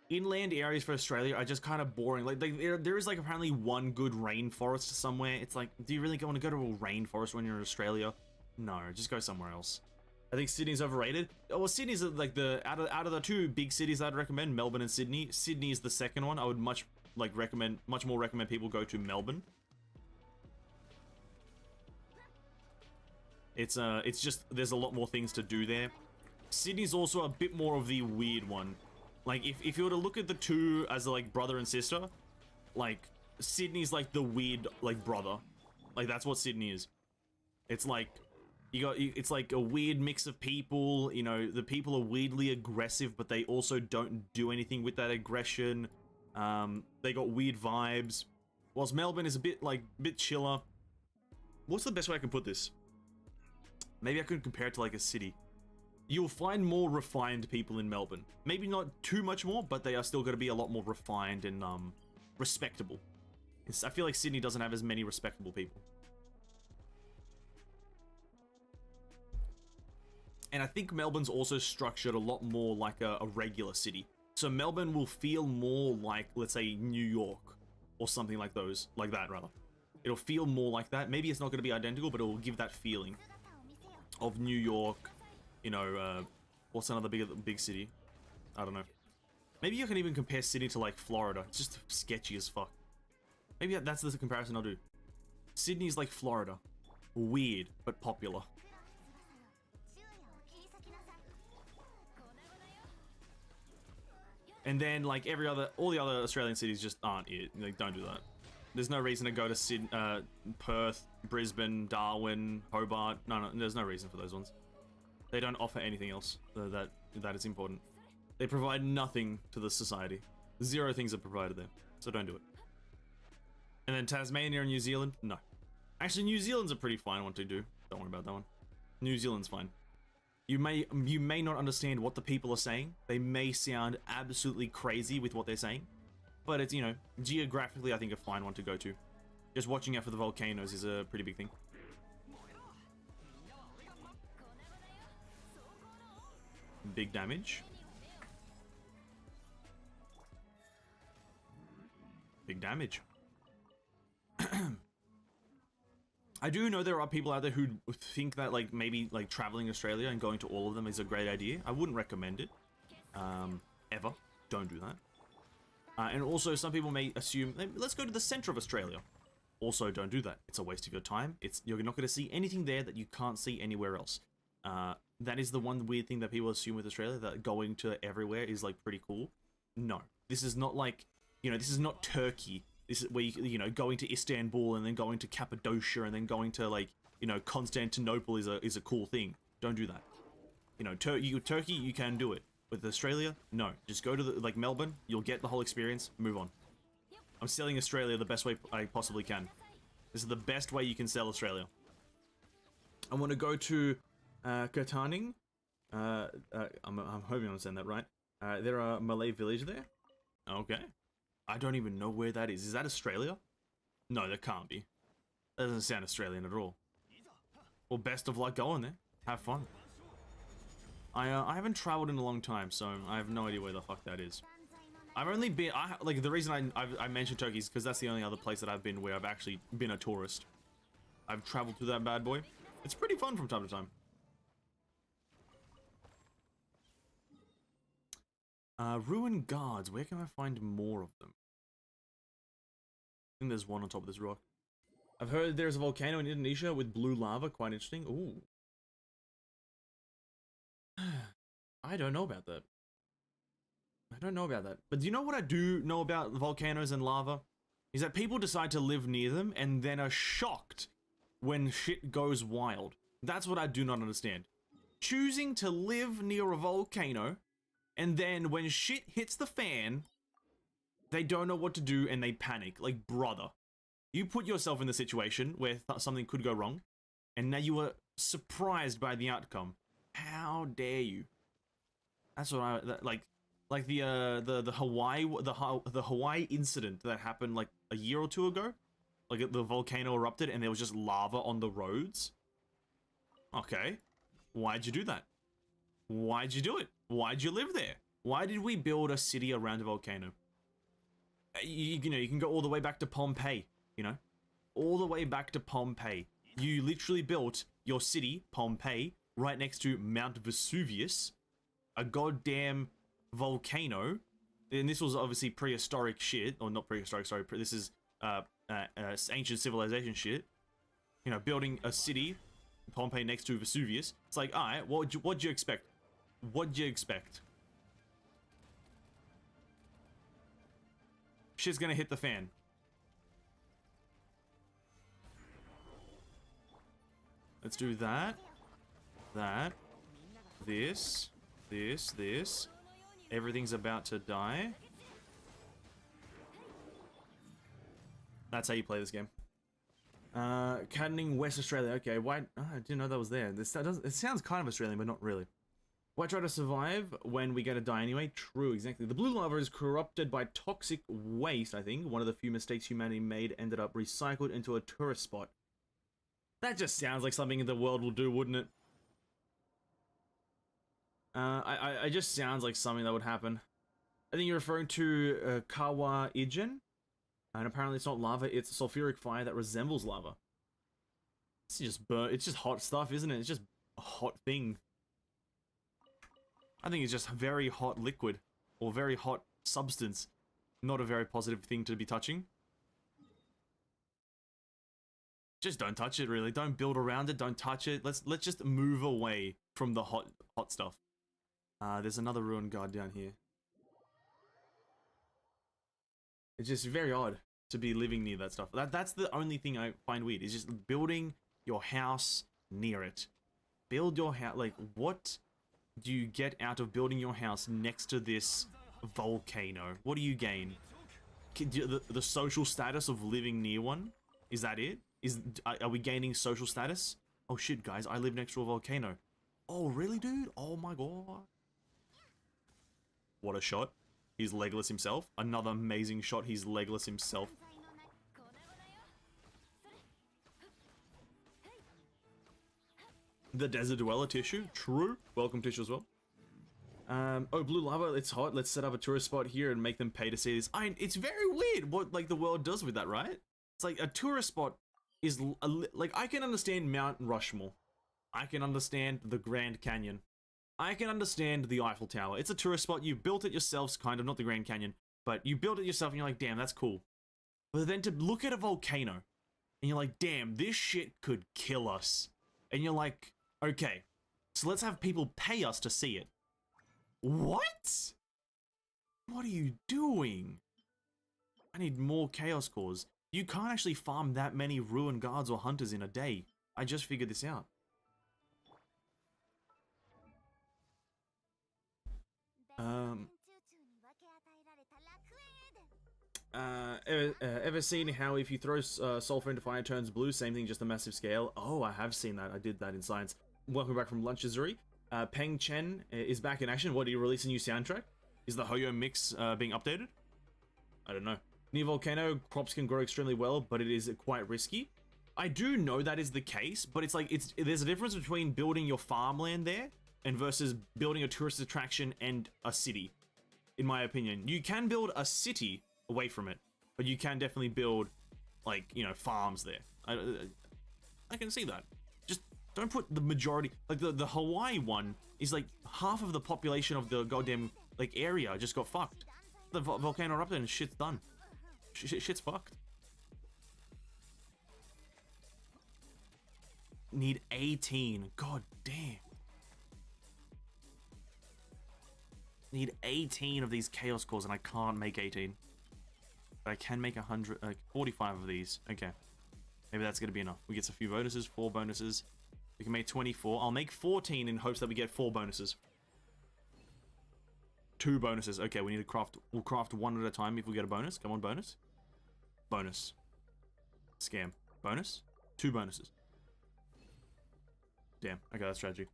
Inland areas for Australia are just kind of boring. Like, there is like apparently one good rainforest somewhere. It's like, do you really want to go to a rainforest when you're in Australia? No, just go somewhere else. I think Sydney's overrated. Oh, well, Sydney's like the out of the two big cities I'd recommend, Melbourne and Sydney. Sydney is the second one. I would much more recommend people go to Melbourne. It's just there's a lot more things to do there. Sydney's also a bit more of the weird one. Like if you were to look at the two as like brother and sister, like Sydney's like the weird like brother. Like that's what Sydney is. It's like it's like a weird mix of people. You know, the people are weirdly aggressive, but they also don't do anything with that aggression. They got weird vibes. Whilst Melbourne is a bit chiller. What's the best way I can put this? Maybe I could compare it to like a city. You'll find more refined people in Melbourne. Maybe not too much more, but they are still going to be a lot more refined and respectable. I feel like Sydney doesn't have as many respectable people. And I think Melbourne's also structured a lot more like a regular city. So Melbourne will feel more like, let's say, New York or something like that rather. It'll feel more like that. Maybe it's not going to be identical, but it will give that feeling of New York. You know, what's another big city? I don't know. Maybe you can even compare Sydney to like Florida. It's just sketchy as fuck. Maybe that's the comparison I'll do. Sydney's like Florida. Weird, but popular. And then like all the other Australian cities just aren't it. Like, don't do that. There's no reason to go to Perth, Brisbane, Darwin, Hobart. No, there's no reason for those ones. They don't offer anything else that is important. They provide nothing to the society. 0 things are provided there, so don't do it. And then Tasmania and New Zealand, no. Actually, New Zealand's a pretty fine one to do. Don't worry about that one. New Zealand's fine. You may not understand what the people are saying. They may sound absolutely crazy with what they're saying, but it's, you know, geographically, I think a fine one to go to. Just watching out for the volcanoes is a pretty big thing. Big damage. Big damage. I do know there are people out there who think that like maybe like traveling Australia and going to all of them is a great idea. I wouldn't recommend it. Ever. Don't do that. And also some people may assume, let's go to the center of Australia. Also, don't do that. It's a waste of your time. You're not going to see anything there that you can't see anywhere else. That is the one weird thing that people assume with Australia, that going to everywhere is like pretty cool. No, this is not like, you know, this is not Turkey. This is where you know, going to Istanbul and then going to Cappadocia and then going to like, you know, Constantinople is a cool thing. Don't do that. You know, Turkey, you can do it. With Australia, no. Just go to like Melbourne. You'll get the whole experience. Move on. I'm selling Australia the best way I possibly can. This is the best way you can sell Australia. I want to go to Katanning. I'm hoping I'm saying that right. There are Malay village there. Okay. I don't even know where that is. Is that Australia? No, that can't be. That doesn't sound Australian at all. Well, best of luck going there. Have fun. I haven't traveled in a long time, so I have no idea where the fuck that is. I've only been, like, the reason I mentioned Turkey is because that's the only other place that I've been where I've actually been a tourist. I've traveled through that bad boy. It's pretty fun from time to time. Ruined guards. Where can I find more of them? I think there's one on top of this rock. I've heard there's a volcano in Indonesia with blue lava. Quite interesting. Ooh. I don't know about that. I don't know about that. But do you know what I do know about volcanoes and lava? Is that people decide to live near them and then are shocked when shit goes wild. That's what I do not understand. Choosing to live near a volcano, and then when shit hits the fan, they don't know what to do and they panic. Like, brother, you put yourself in the situation where something could go wrong, and now you are surprised by the outcome. How dare you? That's what I like the Hawaii incident that happened like a year or two ago. Like the volcano erupted and there was just lava on the roads. Okay, why'd you do that? Why'd you do it? Why'd you live there? Why did we build a city around a volcano? You know, you can go all the way back to Pompeii, you know? All the way back to Pompeii. You literally built your city, Pompeii, right next to Mount Vesuvius, a goddamn volcano. And this was obviously prehistoric shit, or not prehistoric, sorry, this is ancient civilization shit. You know, building a city, Pompeii next to Vesuvius. It's like, alright, what'd you expect? What'd you expect? Shit's gonna hit the fan. Let's do that. That. This. Everything's about to die. That's how you play this game. Canning West Australia. Okay, why? Oh, I didn't know that was there. It sounds kind of Australian, but not really. Why try to survive when we're gonna die anyway? True, exactly. The blue lava is corrupted by toxic waste, I think. One of the few mistakes humanity made ended up recycled into a tourist spot. That just sounds like something the world will do, wouldn't it? I just sounds like something that would happen. I think you're referring to Kawa Ijen. And apparently it's not lava, it's sulfuric fire that resembles lava. It's just it's just hot stuff, isn't it? It's just a hot thing. I think it's just very hot liquid, or very hot substance. Not a very positive thing to be touching. Just don't touch it, really. Don't build around it, don't touch it. Let's just move away from the hot stuff. There's another ruined guard down here. It's just very odd to be living near that stuff. That's the only thing I find weird, is just building your house near it. Build your house, like, what do you get out of building your house next to this volcano? What do you gain? The social status of living near one? Is that it? Are we gaining social status? Oh shit, guys, I live next to a volcano. Oh, really, dude? Oh my god. What a shot. He's Legolas himself. Another amazing shot. He's Legolas himself. The Desert Dweller tissue. True. Welcome tissue as well. Oh, blue lava. It's hot. Let's set up a tourist spot here and make them pay to see this. It's very weird what like the world does with that, right? It's like a tourist spot is like, I can understand Mount Rushmore. I can understand the Grand Canyon. I can understand the Eiffel Tower. It's a tourist spot. You built it yourselves, kind of, not the Grand Canyon, but you built it yourself and you're like, damn, that's cool. But then to look at a volcano and you're like, damn, this shit could kill us. And you're like, okay, so let's have people pay us to see it. What? What are you doing? I need more chaos cores. You can't actually farm that many ruined guards or hunters in a day. I just figured this out. Ever seen how if you throw sulfur into fire it turns blue? Same thing, just a massive scale. Oh, I have seen that. I did that in science. Welcome back from lunch, Azuri. Peng Chen is back in action. What, did you release a new soundtrack? Is the Hoyo mix being updated? I don't know. Near volcano, crops can grow extremely well, but it is quite risky. I do know that is the case, but it's like there's a difference between building your farmland there and versus building a tourist attraction and a city. In my opinion, you can build a city away from it, but you can definitely build, like, you know, farms there. I can see that. Just don't put the majority, like the Hawaii one is like half of the population of the goddamn like area just got fucked. The volcano erupted and shit's done. Shit's fucked. Need 18. God damn. Need 18 of these chaos cores and I can't make 18. But I can make 100, like 45 of these. Okay. Maybe that's gonna be enough. We get a few bonuses, 4 bonuses. We can make 24. I'll make 14 in hopes that we get 4 bonuses. 2 bonuses. Okay, we need to craft. We'll craft 1 at a time if we get a bonus. Come on, bonus. Bonus. Scam. Bonus. 2 bonuses. Damn. Okay, that's tragic.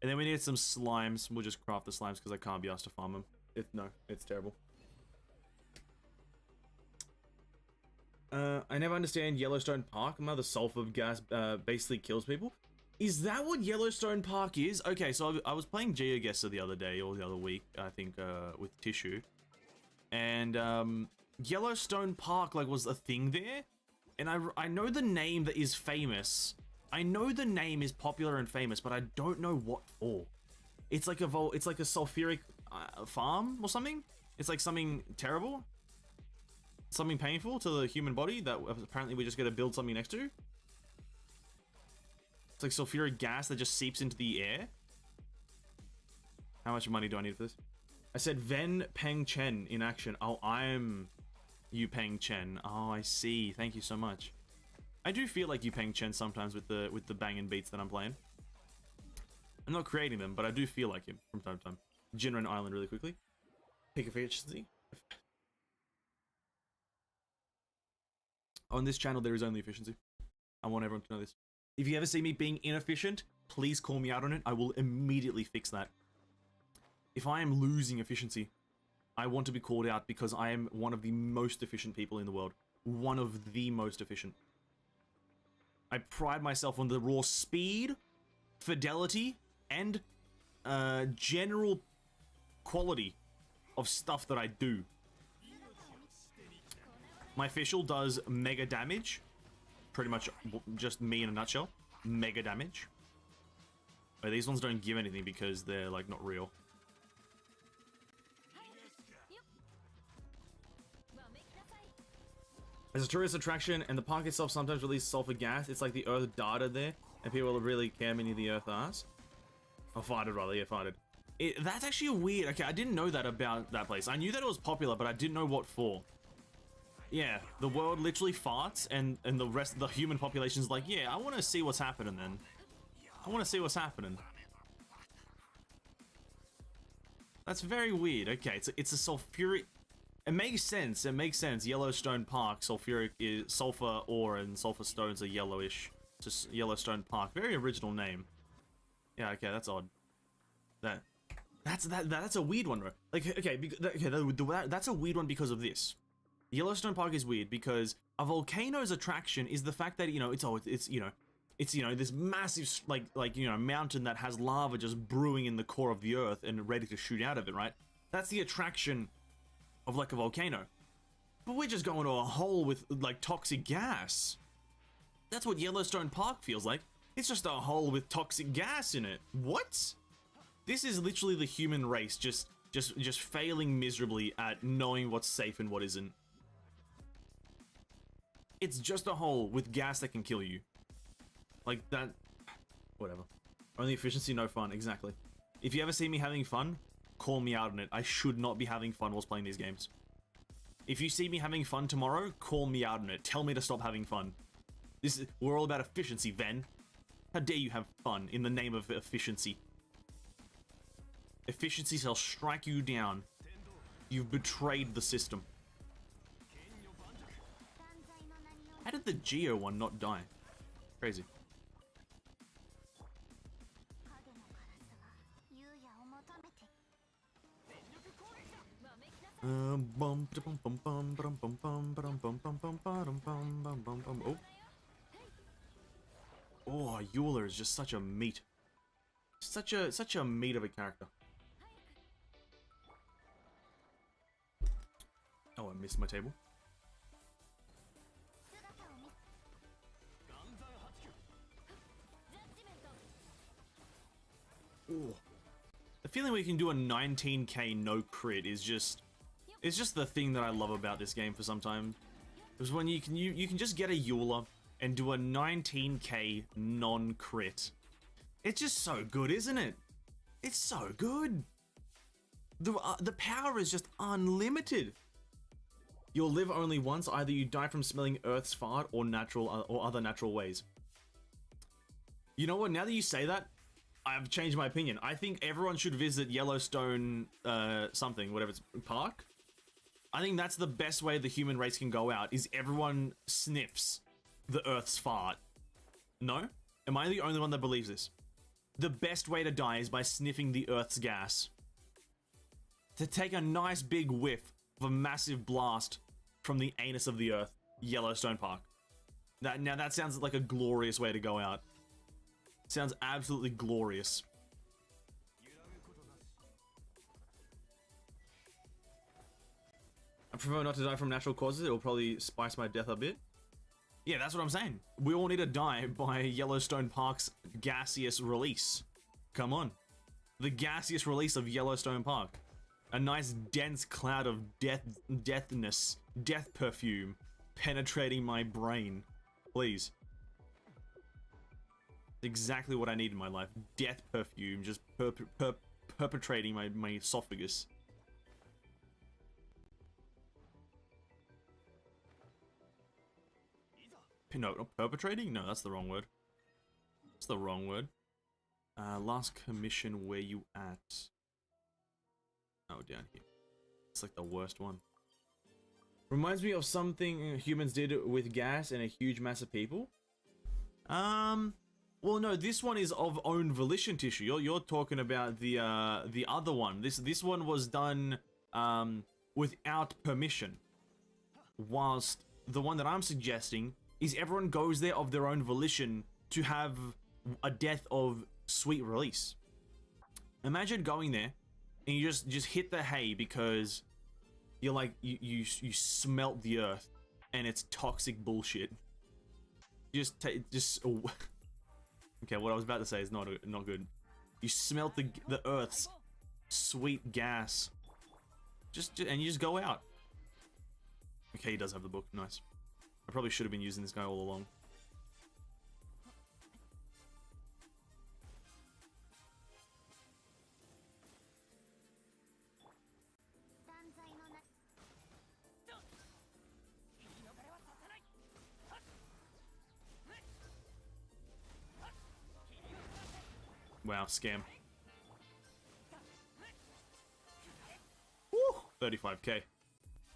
And then we need some slimes. We'll just craft the slimes because I can't be asked to farm them. No, it's terrible. I never understand Yellowstone Park. The sulfur gas basically kills people. Is that what Yellowstone Park is? Okay, so I was playing GeoGuessr the other day, or the other week, I think, with Tissue. And, Yellowstone Park, like, was a thing there. And I know the name that is famous. I know the name is popular and famous, but I don't know what for. It's like a sulfuric farm or something? It's like something terrible? Something painful to the human body that apparently we just gotta build something next to? It's like sulfuric gas that just seeps into the air. How much money do I need for this? I said Ven Peng Chen in action. Oh, I'm Yu Peng Chen. Oh, I see. Thank you so much. I do feel like Yu Peng Chen sometimes with the banging beats that I'm playing. I'm not creating them, but I do feel like him from time to time. Jinren Island really quickly. Pick efficiency. On this channel, there is only efficiency. I want everyone to know this. If you ever see me being inefficient, please call me out on it. I will immediately fix that. If I am losing efficiency, I want to be called out because I am one of the most efficient people in the world. One of the most efficient. I pride myself on the raw speed, fidelity, and general quality of stuff that I do. My official does mega damage. Pretty much just me in a nutshell. Mega damage. But these ones don't give anything because they're like not real. As a tourist attraction, and the park itself sometimes releases sulfur gas. It's like the Earth data there, and people really care many of the Earth ass. Oh, farted rather, yeah, farted. That's actually weird. Okay, I didn't know that about that place. I knew that it was popular, but I didn't know what for. Yeah, the world literally farts, and the rest of the human population's like, yeah, I want to see what's happening then. I want to see what's happening. That's very weird. Okay, it's a sulfuric... It makes sense. It makes sense. Yellowstone Park, sulfuric is sulfur ore and sulfur stones are yellowish. Just Yellowstone Park. Very original name. Yeah, okay, that's odd. That's a weird one, right? Like, okay, that's a weird one because of this. Yellowstone Park is weird because a volcano's attraction is the fact that, you know, it's this massive mountain that has lava just brewing in the core of the earth and ready to shoot out of it, right? That's the attraction of like a volcano. But we're just going to a hole with like toxic gas. That's what Yellowstone Park feels like. It's just a hole with toxic gas in it. What? This is literally the human race just failing miserably at knowing what's safe and what isn't. It's just a hole with gas that can kill you. Like that, whatever. Only efficiency, no fun, exactly. If you ever see me having fun, call me out on it. I should not be having fun whilst playing these games. If you see me having fun tomorrow, call me out on it. Tell me to stop having fun. We're all about efficiency, Ven. How dare you have fun in the name of efficiency? Efficiency shall strike you down. You've betrayed the system. How did the Geo one not die? Crazy. Oh. Oh, Euler is just such a meat. Such a meat of a character. Oh, I missed my table. Ooh. The feeling we can do a 19k no crit is just, it's just the thing that I love about this game for some time. Because when you can just get a Eula and do a 19k non-crit. It's just so good, isn't it? It's so good. The power is just unlimited. You'll live only once. Either you die from smelling Earth's fart or other natural ways. You know what? Now that you say that, I've changed my opinion. I think everyone should visit Yellowstone whatever it's park. I think that's the best way the human race can go out, is everyone sniffs the Earth's fart. No? Am I the only one that believes this? The best way to die is by sniffing the Earth's gas. To take a nice big whiff of a massive blast from the anus of the Earth, Yellowstone Park. Now that sounds like a glorious way to go out. Sounds absolutely glorious. I prefer not to die from natural causes. It will probably spice my death a bit. Yeah, that's what I'm saying. We all need to die by Yellowstone Park's gaseous release. Come on. The gaseous release of Yellowstone Park. A nice dense cloud of death perfume penetrating my brain. Please. Exactly what I need in my life. Death perfume just perpetrating my esophagus. No, not perpetrating? No, that's the wrong word. That's the wrong word. Last commission, where you at? Oh, down here. It's like the worst one. Reminds me of something humans did with gas and a huge mass of people. Well, no, this one is of own volition tissue. You're talking about the other one. This one was done without permission. Whilst the one that I'm suggesting is everyone goes there of their own volition to have a death of sweet release. Imagine going there and you just hit the hay because you're like you smelt the earth and it's toxic bullshit. Okay, what I was about to say is not good. You smelt the earth's sweet gas. And you just go out. Okay, he does have the book. Nice. I probably should have been using this guy all along. Wow, scam. Woo! 35k.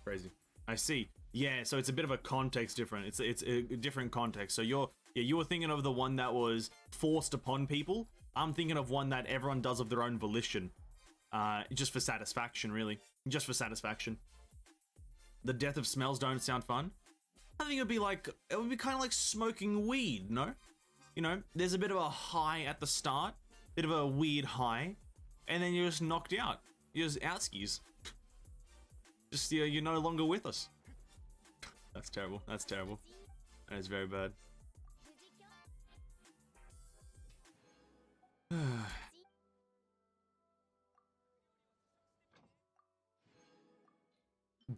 Crazy. I see. Yeah, so it's a bit of a context different. It's a different context. So you were thinking of the one that was forced upon people. I'm thinking of one that everyone does of their own volition. Just for satisfaction, really. Just for satisfaction. The death of smells don't sound fun. I think it would be kind of like smoking weed, no? You know, there's a bit of a high at the start. Bit of a weird high. And then you're just knocked out. You're just outskis. Just, you're no longer with us. That's terrible. That's terrible. That is very bad.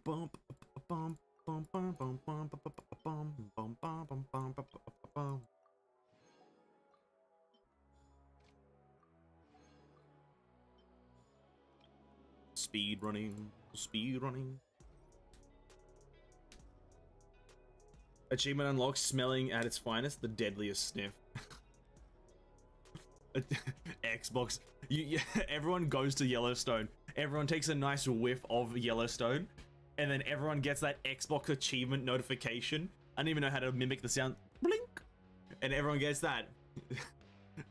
Bump, bump, bump, bump, bump, bump, bump, bump, bump, bump, bump. Speed running, speed running. Achievement unlocked, smelling at its finest, the deadliest sniff. Xbox. Everyone goes to Yellowstone. Everyone takes a nice whiff of Yellowstone, and then everyone gets that Xbox achievement notification. I don't even know how to mimic the sound. Blink! And everyone gets that.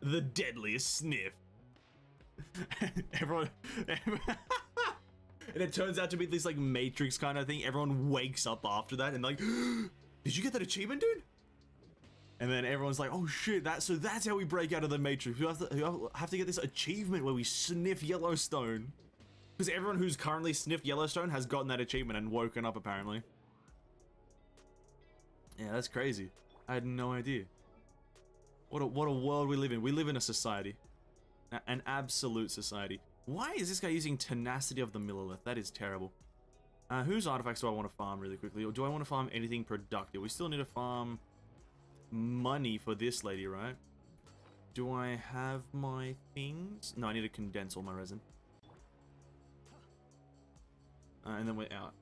The deadliest sniff. everyone and it turns out to be this like Matrix kind of thing. Everyone wakes up after that and like, did you get that achievement, dude? And then everyone's like, oh shit, so that's how we break out of the Matrix. We have to get this achievement where we sniff Yellowstone. Because everyone who's currently sniffed Yellowstone has gotten that achievement and woken up, apparently. Yeah, that's crazy. I had no idea. What a world we live in. We live in a society. An absolute society. Why is this guy using Tenacity of the Millilith? That is terrible. Whose artifacts do I want to farm really quickly? Or do I want to farm anything productive? We still need to farm money for this lady, right? Do I have my things? No, I need to condense all my resin. And then we're out.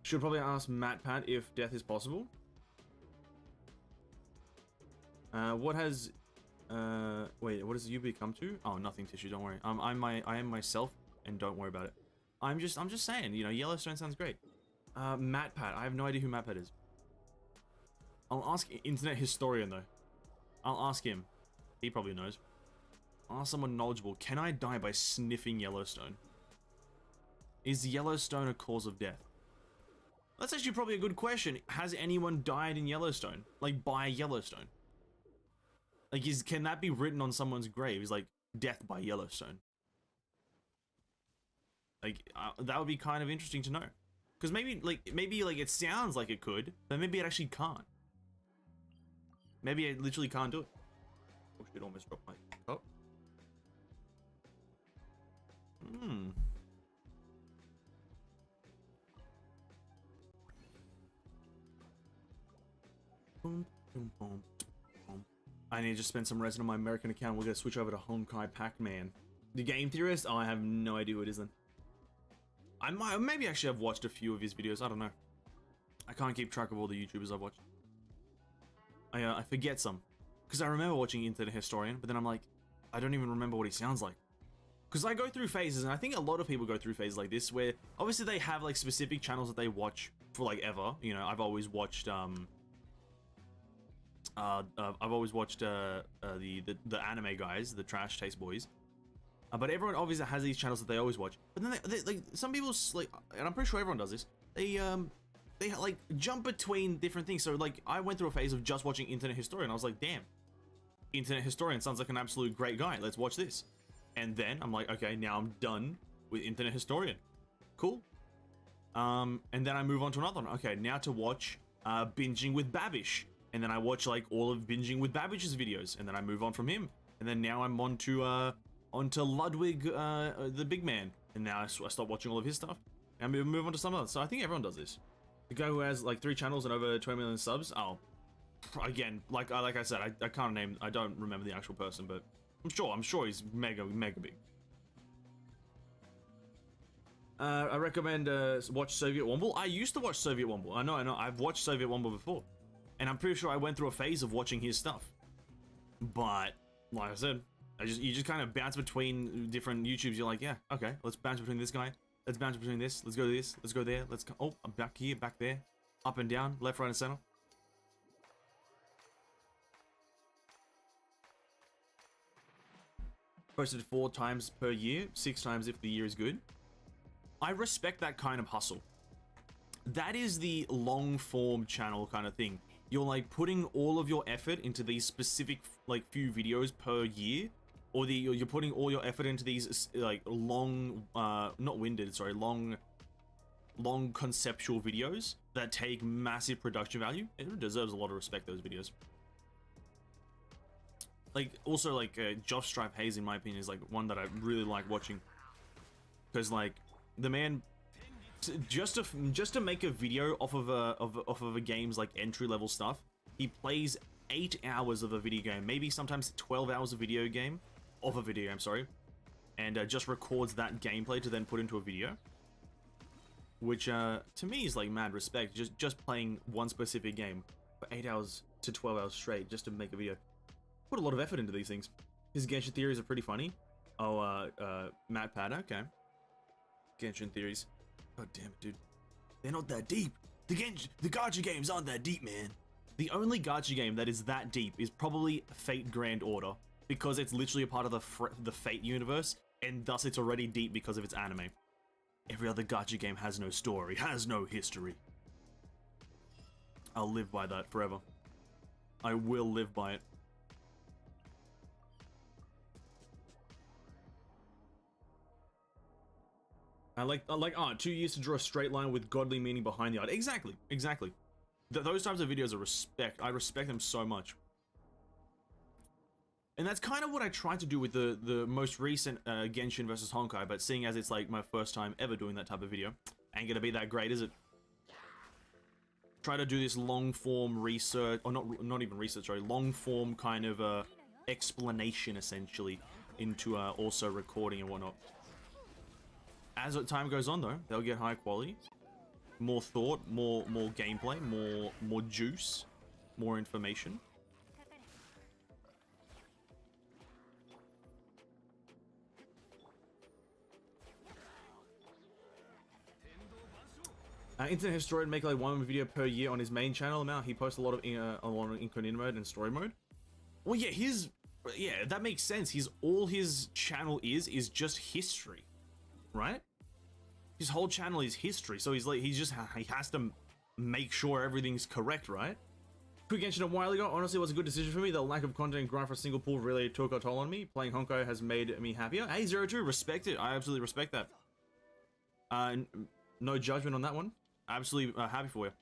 Should probably ask MatPat if death is possible. What has... wait, what does UB come to? Oh, nothing, Tissue, don't worry. I am myself, and don't worry about it. I'm just saying, you know, Yellowstone sounds great. MatPat, I have no idea who MatPat is. I'll ask Internet Historian, though. I'll ask him. He probably knows. I'll ask someone knowledgeable. Can I die by sniffing Yellowstone? Is Yellowstone a cause of death? That's actually probably a good question. Has anyone died in Yellowstone? Like, by Yellowstone? Like, can that be written on someone's grave? Is like, death by Yellowstone. Like, that would be kind of interesting to know. Because maybe it sounds like it could, but maybe it actually can't. Maybe I literally can't do it. Oh shit, almost dropped my cup. Boom, boom, boom, boom. I need to just spend some resin on my American account. We're gonna switch over to Honkai Pac-Man. The Game Theorist? Oh, I have no idea who it is then. I might, maybe actually I've watched a few of his videos. I don't know. I can't keep track of all the YouTubers I've watched. I forget some. Because I remember watching Internet Historian, but then I'm like, I don't even remember what he sounds like. Because I go through phases, and I think a lot of people go through phases like this, where obviously they have like specific channels that they watch for like ever. You know, I've always watched the anime guys, the Trash Taste Boys. But everyone obviously has these channels that they always watch. But then they like some people like, and I'm pretty sure everyone does this. They like jump between different things. So like I went through a phase of just watching Internet Historian. I was like, damn, Internet Historian sounds like an absolute great guy. Let's watch this. And then I'm like, okay, now I'm done with Internet Historian. Cool. And then I move on to another one. Okay, now to watch Binging with Babish. And then I watch like all of Binging with Babish's videos. And then I move on from him. And then now I'm on to Ludwig, the big man. And now I stop watching all of his stuff. And I move on to some other. So I think everyone does this. The guy who has like 3 channels and over 20 million subs. Oh, again, like I said, I can't name. I don't remember the actual person, but I'm sure he's mega big. I recommend watch Soviet Womble. I used to watch Soviet Womble. I know. I've watched Soviet Womble before, and I'm pretty sure I went through a phase of watching his stuff. But like I said, you just kind of bounce between different YouTubes. You're like, yeah, okay, let's bounce between this guy. Let's bounce between this. Let's go to this. Let's go there. Let's go. Oh, I'm back here, back there, up and down, left, right, and center. Posted 4 times per year, 6 times if the year is good. I respect that kind of hustle. That is the long form channel kind of thing. You're like putting all of your effort into these specific like few videos per year, or you're putting all your effort into these like long, long conceptual videos that take massive production value. It deserves a lot of respect, those videos. Like, also, like, Josh Stripe Hayes, in my opinion, is, like, one that I really like watching. Because, like, the man, just to make a video off of a game's, like, entry-level stuff, he plays 8 hours of a video game, maybe sometimes 12 hours of a video game, sorry, and just records that gameplay to then put into a video. Which, to me, is, like, mad respect, just playing one specific game for 8 hours to 12 hours straight, just to make a video. Put a lot of effort into these things. His Genshin theories are pretty funny. Oh, Matt Pad, okay. Genshin theories. God damn it, dude. They're not that deep. The gacha games aren't that deep, man. The only gacha game that is that deep is probably Fate Grand Order, because it's literally a part of the Fate universe, and thus it's already deep because of its anime. Every other gacha game has no story, has no history. I'll live by that forever. I will live by it. I like 2 years to draw a straight line with godly meaning behind the art. Exactly. Those types of videos are respect. I respect them so much. And that's kind of what I tried to do with the most recent Genshin versus Honkai, but seeing as it's like my first time ever doing that type of video, ain't gonna be that great, is it? Try to do this long form research, or not even research, sorry, long form kind of explanation essentially into also recording and whatnot. As time goes on though, they'll get high quality, more thought, more gameplay, more juice, more information. Internet historian make like one video per year on his main channel amount. He posts a lot of incognito mode and story mode. Well, yeah, that makes sense. All his channel is just history, right? His whole channel is history, so he has to make sure everything's correct, right? Quick Genshin a while ago, honestly, it was a good decision for me. The lack of content and grind for a single pool really took a toll on me. Playing Honkai has made me happier. Hey, 02, respect it. I absolutely respect that. No judgment on that one. Absolutely happy for you.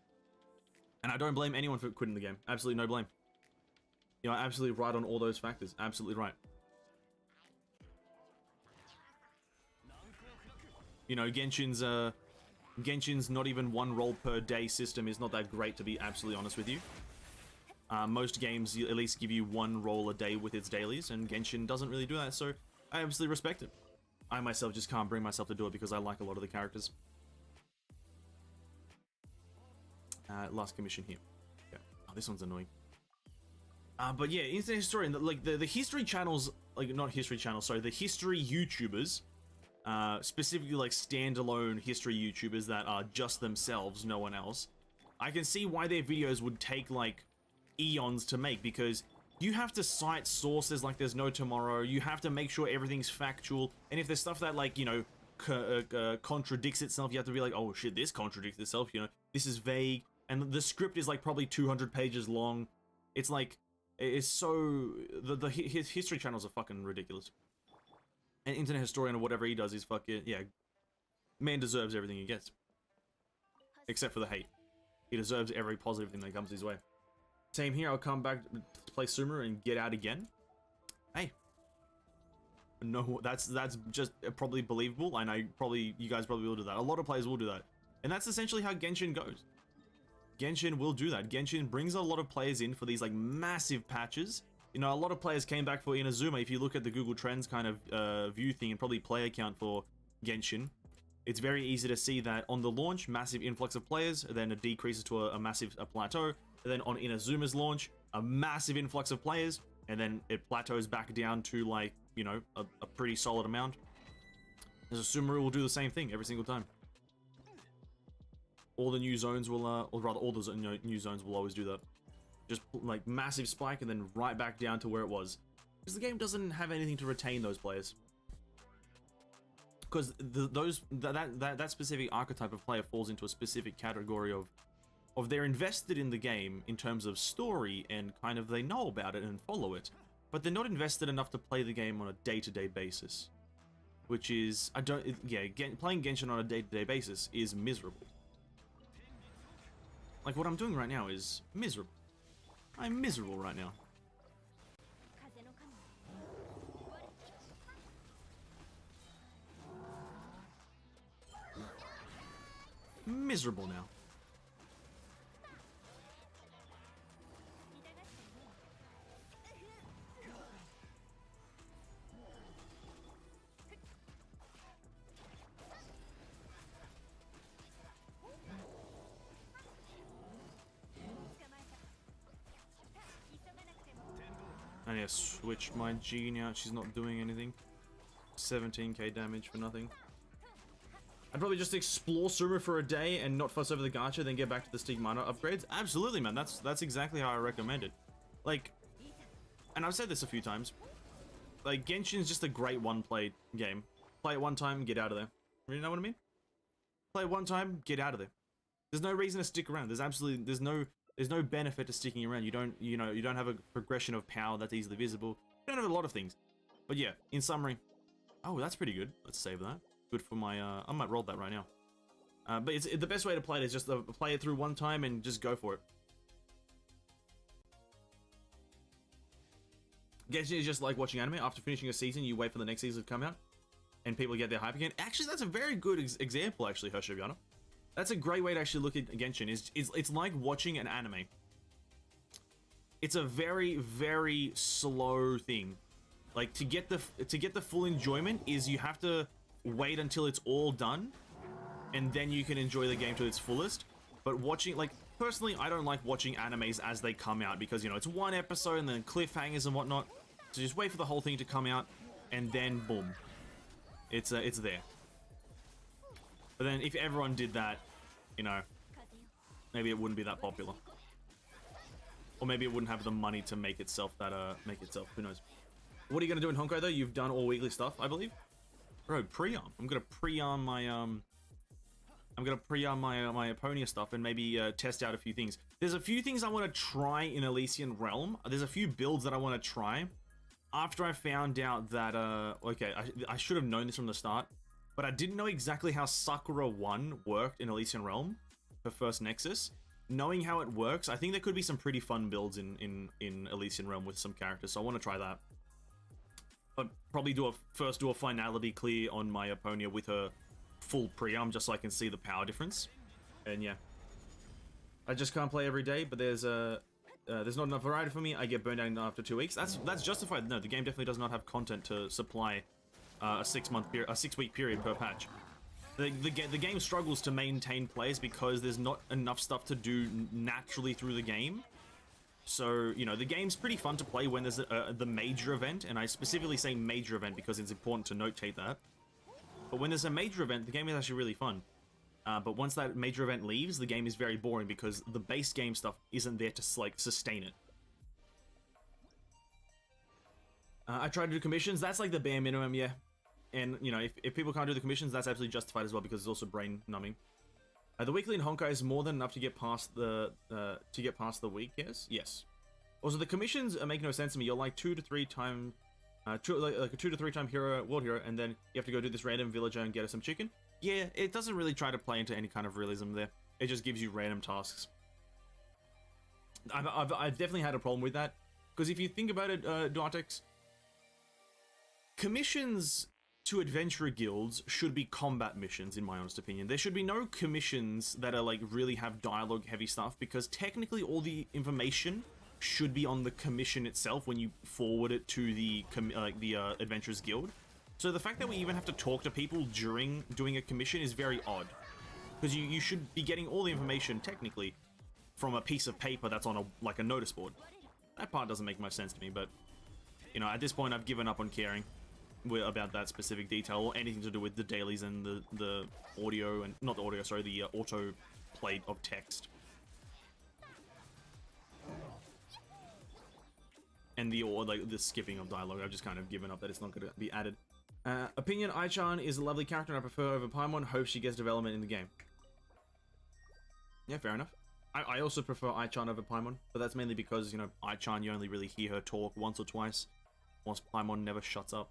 And I don't blame anyone for quitting the game. Absolutely no blame. You know, absolutely right on all those factors. Absolutely right. You know, Genshin's not even one roll per day system is not that great, to be absolutely honest with you. Most games at least give you one roll a day with its dailies, and Genshin doesn't really do that, so I absolutely respect it. I myself just can't bring myself to do it because I like a lot of the characters. Last commission here. Yeah. Oh, this one's annoying. But yeah, Internet Historian, like the history channels, like not history channels, sorry, the history YouTubers, specifically like standalone history YouTubers that are just themselves, no one else. I can see why their videos would take like eons to make, because you have to cite sources like there's no tomorrow. You have to make sure everything's factual, and if there's stuff that like, you know, contradicts itself, you have to be like, oh shit, this contradicts itself, you know, this is vague. And the script is like probably 200 pages long. It's like, it's so, his history channels are fucking ridiculous. And Internet Historian or whatever he does is fucking, yeah, man deserves everything he gets. Except for the hate. He deserves every positive thing that comes his way. Same here, I'll come back to play Sumer and get out again. Hey. No, that's just probably believable, and you guys probably will do that. A lot of players will do that. And that's essentially how Genshin goes. Genshin will do that. Genshin brings a lot of players in for these like massive patches. You know, a lot of players came back for Inazuma. If you look at the Google Trends kind of view thing and probably player count for Genshin, it's very easy to see that on the launch, massive influx of players, then it decreases to a massive plateau. And then on Inazuma's launch, a massive influx of players, and then it plateaus back down to like, you know, a pretty solid amount. Sumeru will do the same thing every single time. All the new zones will, or rather all the new zones will always do that. Just like massive spike and then right back down to where it was. Because the game doesn't have anything to retain those players. Because that specific archetype of player falls into a specific category of they're invested in the game in terms of story and kind of they know about it and follow it. But they're not invested enough to play the game on a day-to-day basis. Which is, playing Genshin on a day-to-day basis is miserable. Like, what I'm doing right now is miserable. I'm miserable right now. Miserable now. I need to switch my G now. She's not doing anything. 17k damage for nothing. I'd probably just explore Sumer for a day and not fuss over the gacha, then get back to the Stigmata upgrades. Absolutely, man. That's exactly how I recommend it. Like, and I've said this a few times. Like, Genshin's just a great one-play game. Play it one time, get out of there. You know what I mean? Play it one time, get out of there. There's no reason to stick around. There's no benefit to sticking around. You don't have a progression of power that's easily visible. You don't have a lot of things. But yeah, in summary, oh, that's pretty good. Let's save that. Good for my, I might roll that right now. But the best way to play it is just play it through one time and just go for it. Genshin is just like watching anime. After finishing a season, you wait for the next season to come out, and people get their hype again. Actually, that's a very good example, actually, Hershoviana. That's a great way to actually look at Genshin. It's like watching an anime. It's a very, very slow thing. Like, to get the full enjoyment is you have to wait until it's all done, and then you can enjoy the game to its fullest. But watching, like, personally, I don't like watching animes as they come out because, you know, it's one episode and then cliffhangers and whatnot. So just wait for the whole thing to come out, and then boom, it's there. But then if everyone did that, you know, maybe it wouldn't be that popular, or maybe it wouldn't have the money to make itself that who knows. What are you gonna do in Honkai though? You've done all weekly stuff, I believe. Bro, pre-arm. I'm gonna pre-arm my my Aponia stuff and maybe test out a few things. There's a few things I want to try in Elysian Realm. There's a few builds that I want to try. After I found out that okay, I should have known this from the start, but I didn't know exactly how Sakura 1 worked in Elysian Realm for First Nexus. Knowing how it works, I think there could be some pretty fun builds in Elysian Realm with some characters, so I want to try that. But probably first do a finality clear on my Aponia with her full pre-arm, just so I can see the power difference. And yeah, I just can't play every day, but there's not enough variety for me. I get burned out after 2 weeks. That's justified. No, the game definitely does not have content to supply a 6-week period per patch. The game struggles to maintain players because there's not enough stuff to do naturally through the game. So, you know, the game's pretty fun to play when there's the major event, and I specifically say major event because it's important to notate that. But when there's a major event, the game is actually really fun. But once that major event leaves, the game is very boring because the base game stuff isn't there to, like, sustain it. I tried to do commissions. That's like the bare minimum, yeah. And, you know, if people can't do the commissions, that's absolutely justified as well because it's also brain numbing. The weekly in Honkai is more than enough to get past the week. Yes. Also, the commissions make no sense to me. You're like 2 to 3 time, like a 2 to 3 time world hero, and then you have to go do this random villager and get us some chicken. Yeah, it doesn't really try to play into any kind of realism there. It just gives you random tasks. I've definitely had a problem with that because if you think about it, Dartex, commissions to adventurer guilds should be combat missions, in my honest opinion. There should be no commissions that are like really have dialogue heavy stuff because technically all the information should be on the commission itself when you forward it to the adventurers guild. So the fact that we even have to talk to people during doing a commission is very odd because you should be getting all the information technically from a piece of paper that's on a notice board. That part doesn't make much sense to me, but you know, at this point I've given up on caring about that specific detail or anything to do with the dailies and the audio and not the audio, sorry, the auto plate of text and the skipping of dialogue. I've just kind of given up that it's not going to be added. Opinion: Ai-chan is a lovely character and I prefer over Paimon. Hope she gets development in the game. Yeah, fair enough. I also prefer Ai-chan over Paimon, but that's mainly because, you know, Ai-chan, you only really hear her talk once or twice, whilst Paimon never shuts up.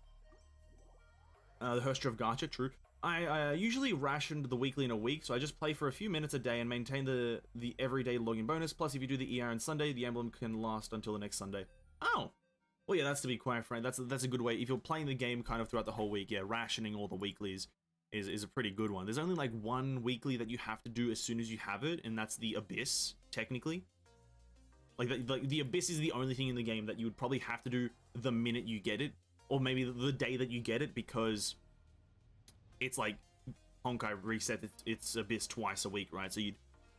The Herstra of Gacha, true. I usually rationed the weekly in a week, so I just play for a few minutes a day and maintain the everyday login bonus. Plus, if you do the ER on Sunday, the emblem can last until the next Sunday. Oh! Well, yeah, that's to be quite frank. That's a good way. If you're playing the game kind of throughout the whole week, yeah, rationing all the weeklies is a pretty good one. There's only like one weekly that you have to do as soon as you have it, and that's the Abyss, technically. Like the Abyss is the only thing in the game that you would probably have to do the minute you get it. Or maybe the day that you get it, because it's like Honkai reset its Abyss twice a week, right? So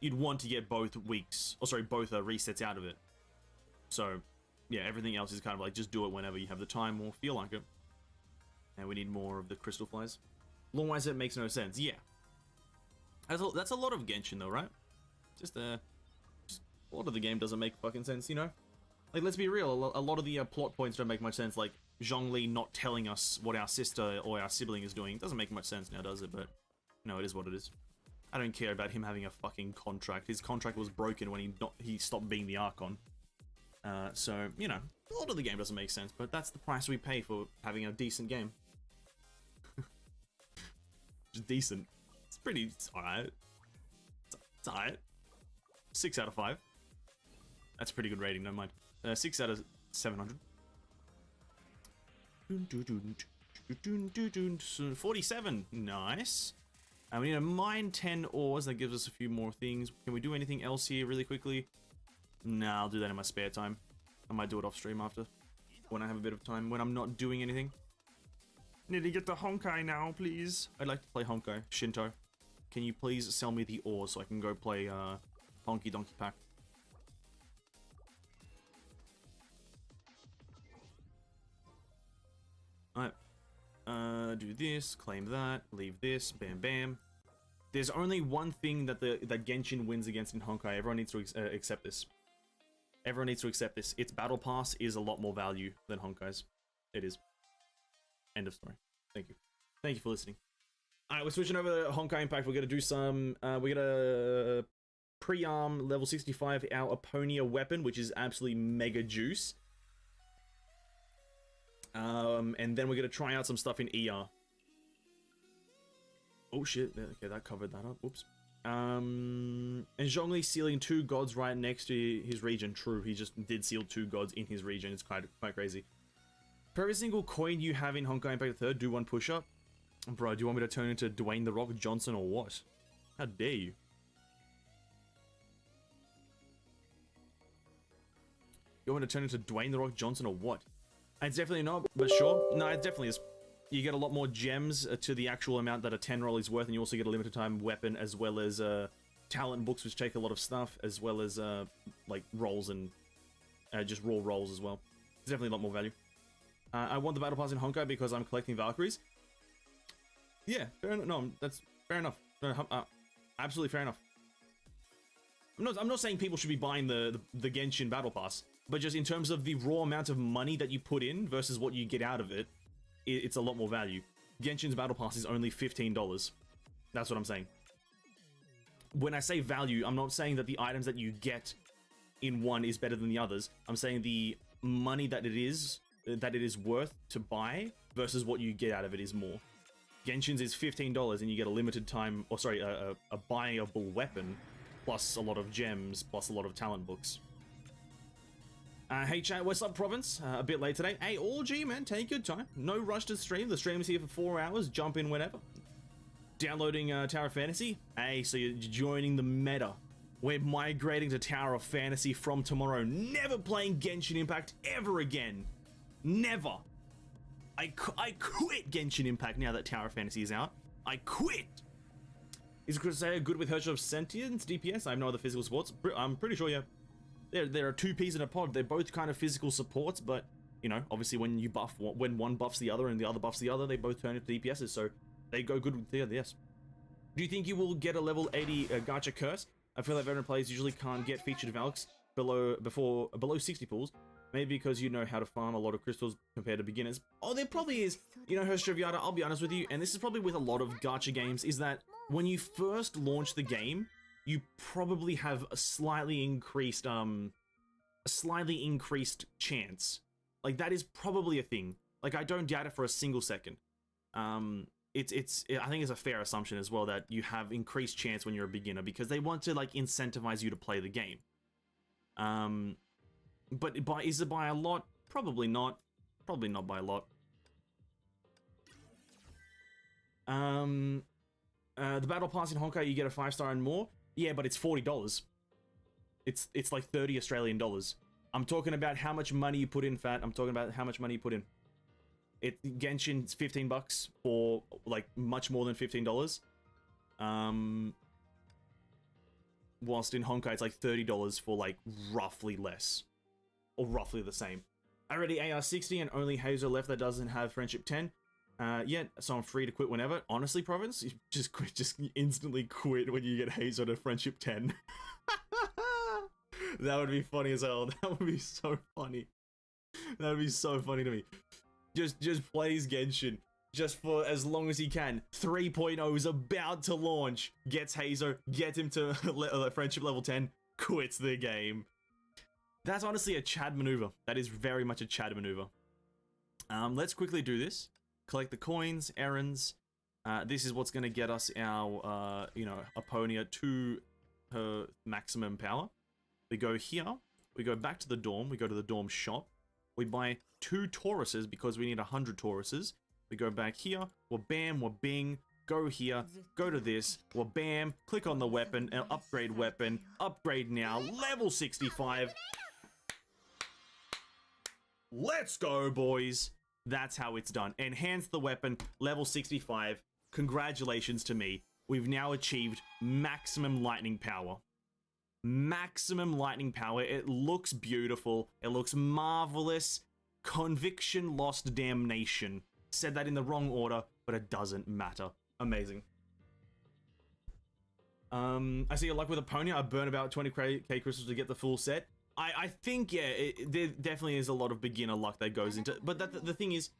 you'd want to get both resets out of it. So yeah, everything else is kind of like just do it whenever you have the time or feel like it. And we need more of the crystal flies. Long-wise, it makes no sense. Yeah, that's a lot of Genshin though, right? Just a lot of the game doesn't make fucking sense, you know? Like, let's be real, a lot of the plot points don't make much sense, like Zhongli not telling us what our sister or our sibling is doing. It doesn't make much sense now, does it? But, no, it is what it is. I don't care about him having a fucking contract. His contract was broken when he stopped being the Archon. So, you know, a lot of the game doesn't make sense, but that's the price we pay for having a decent game. Just decent. It's alright. It's alright. 6 out of 5. That's a pretty good rating, don't mind. 6 out of 700. 47. Nice. And we need to mine 10 ores. That gives us a few more things. Can we do anything else here really quickly? Nah, I'll do that in my spare time. I might do it off stream after, when I have a bit of time, when I'm not doing anything. Need to get the Honkai now, please. I'd like to play Honkai. Shinto, can you please sell me the ores so I can go play Honky Donkey Pack? Alright. Do this, claim that, leave this, bam bam. There's only one thing that that Genshin wins against in Honkai. Everyone needs to accept this. Everyone needs to accept this. Its battle pass is a lot more value than Honkai's. It is. End of story. Thank you. Thank you for listening. Alright, we're switching over to Honkai Impact. We're gonna do some we're gonna pre-arm level 65 our Aponia weapon, which is absolutely mega juice. And then we're gonna try out some stuff in ER. Oh shit, okay, that covered that up. Oops. And Zhongli sealing 2 gods right next to his region. True, he just did seal 2 gods in his region. It's quite crazy. For every single coin you have in Honkai Impact 3rd, do 1 push-up. Bro, do you want me to turn into Dwayne The Rock Johnson or what? How dare you? You want me to turn into Dwayne The Rock Johnson or what? It's definitely not, but sure. No, it definitely is. You get a lot more gems to the actual amount that a 10 roll is worth, and you also get a limited time weapon, as well as talent books, which take a lot of stuff, as well as like rolls and just raw rolls as well. It's definitely a lot more value. I want the battle pass in Honkai because I'm collecting Valkyries. Yeah, fair enough. No, that's fair enough. Absolutely fair enough. I'm not saying people should be buying the Genshin battle pass, but just in terms of the raw amount of money that you put in versus what you get out of it, it's a lot more value. Genshin's battle pass is only $15. That's what I'm saying. When I say value, I'm not saying that the items that you get in one is better than the others. I'm saying the money that it is worth to buy versus what you get out of it is more. Genshin's is $15 and you get a limited time, or sorry, a buyable weapon, plus a lot of gems, plus a lot of talent books. Hey chat, what's up Province? A bit late today. Hey, all G man, take your time. No rush to stream. The stream's here for 4 hours. Jump in whenever. Downloading Tower of Fantasy. Hey, so you're joining the meta. We're migrating to Tower of Fantasy from tomorrow. Never playing Genshin Impact ever again. Never. I quit Genshin Impact now that Tower of Fantasy is out. I quit. Is Crusader good with Herzog of Sentience DPS? I have no other physical supports. I'm pretty sure, yeah. There are 2 peas in a pod. They're both kind of physical supports, but, you know, obviously when you buff, when one buffs the other and the other buffs the other, they both turn into DPSs, so they go good with the other, yes. Do you think you will get a level 80 gacha curse? I feel like veteran players usually can't get featured Valks below 60 pools. Maybe because you know how to farm a lot of crystals compared to beginners. Oh, there probably is. You know, Herstriviata, I'll be honest with you, and this is probably with a lot of gacha games, is that when you first launch the game, you probably have a slightly increased chance. Like, that is probably a thing. Like, I don't doubt it for a single second. I think it's a fair assumption as well that you have increased chance when you're a beginner because they want to, like, incentivize you to play the game. But is it by a lot? Probably not. Probably not by a lot. The battle pass in Honkai, you get a 5-star and more. Yeah, but it's $40. It's like 30 Australian dollars. I'm talking about how much money you put in, Fat. I'm talking about how much money you put in. Genshin's $15 for like much more than $15. Whilst in Honkai it's like $30 for like roughly less. Or roughly the same. I already AR60 and only Heizou left that doesn't have Friendship 10. Yeah, so I'm free to quit whenever. Honestly, Province, you just quit, just instantly quit when you get Heizou to Friendship 10. That would be funny as hell. That would be so funny. That would be so funny to me. Just plays Genshin. Just for as long as he can. 3.0 is about to launch. Gets Heizou, gets him to Friendship level 10, quits the game. That's honestly a Chad maneuver. That is very much a Chad maneuver. Let's quickly do this. Collect the coins, errands. This is what's going to get us our, Aponia to her maximum power. We go here. We go back to the dorm. We go to the dorm shop. We buy 2 Tauruses because we need 100 Tauruses. We go back here, we'll bam, we'll bing, go here, go to this, we'll bam, click on the weapon, weapon, upgrade now, level 65. Let's go, boys. That's how it's done. Enhance the weapon, level 65. Congratulations to me. We've now achieved maximum lightning power. Maximum lightning power. It looks beautiful. It looks marvelous. Conviction lost damnation. Said that in the wrong order, but it doesn't matter. Amazing. I see a luck with Aponia. I burn about 20k crystals to get the full set. I think, yeah, there definitely is a lot of beginner luck that goes into it. But the thing is,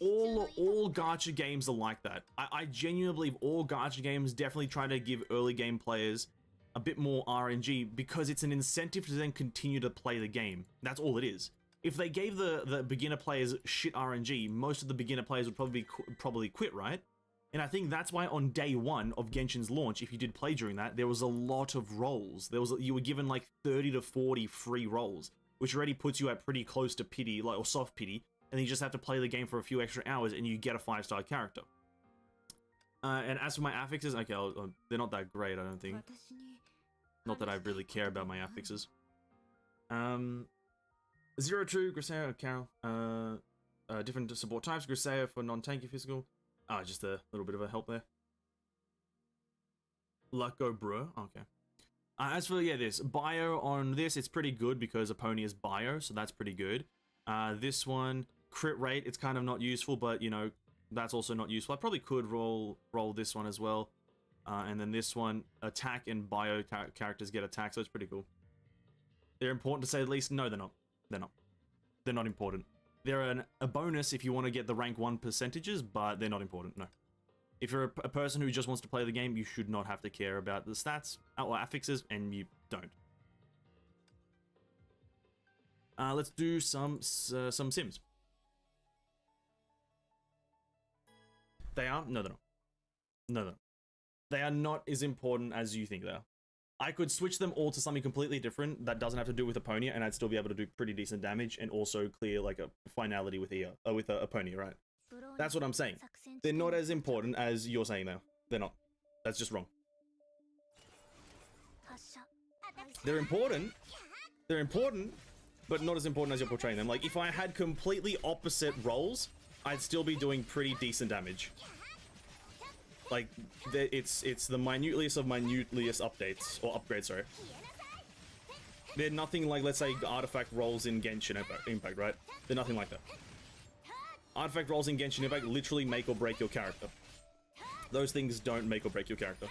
all gacha games are like that. I genuinely believe all gacha games definitely try to give early game players a bit more RNG because it's an incentive to then continue to play the game. That's all it is. If they gave the beginner players shit RNG, most of the beginner players would probably quit, right? And I think that's why on day 1 of Genshin's launch, if you did play during that, there was a lot of rolls. You were given like 30 to 40 free rolls, which already puts you at pretty close to pity, or soft pity, and you just have to play the game for a few extra hours and you get a 5-star character. And as for my affixes, okay, they're not that great, I don't think. Not that I really care about my affixes. 02, Griseo, Carol. Different support types, Griseo for non-tanky physical. Just a little bit of a help there. Luck go bro. Okay. As for, yeah, this bio on this, it's pretty good because Aponia's bio, so that's pretty good. This one, crit rate, it's kind of not useful, but, you know, that's also not useful. I probably could roll this one as well. And then this one, attack and bio characters get attack, so it's pretty cool. They're important to say the least. No, they're not. They're not. They're not important. They're a bonus if you want to get the rank 1 percentages, but they're not important, no. If you're a person who just wants to play the game, you should not have to care about the stats or affixes, and you don't. Let's do some sims. They are? No, they're not. No, they're not. They are not as important as you think they are. I could switch them all to something completely different that doesn't have to do with Aponia, and I'd still be able to do pretty decent damage and also clear like a finality with Aponia, right? That's what I'm saying. They're not as important as you're saying though. They're not. That's just wrong. They're important. They're important, but not as important as you're portraying them. Like if I had completely opposite roles, I'd still be doing pretty decent damage. Like, it's the minutest of minutest updates, or upgrades, sorry. They're nothing like, let's say, artifact rolls in Genshin Impact, right? They're nothing like that. Artifact rolls in Genshin Impact literally make or break your character. Those things don't make or break your character.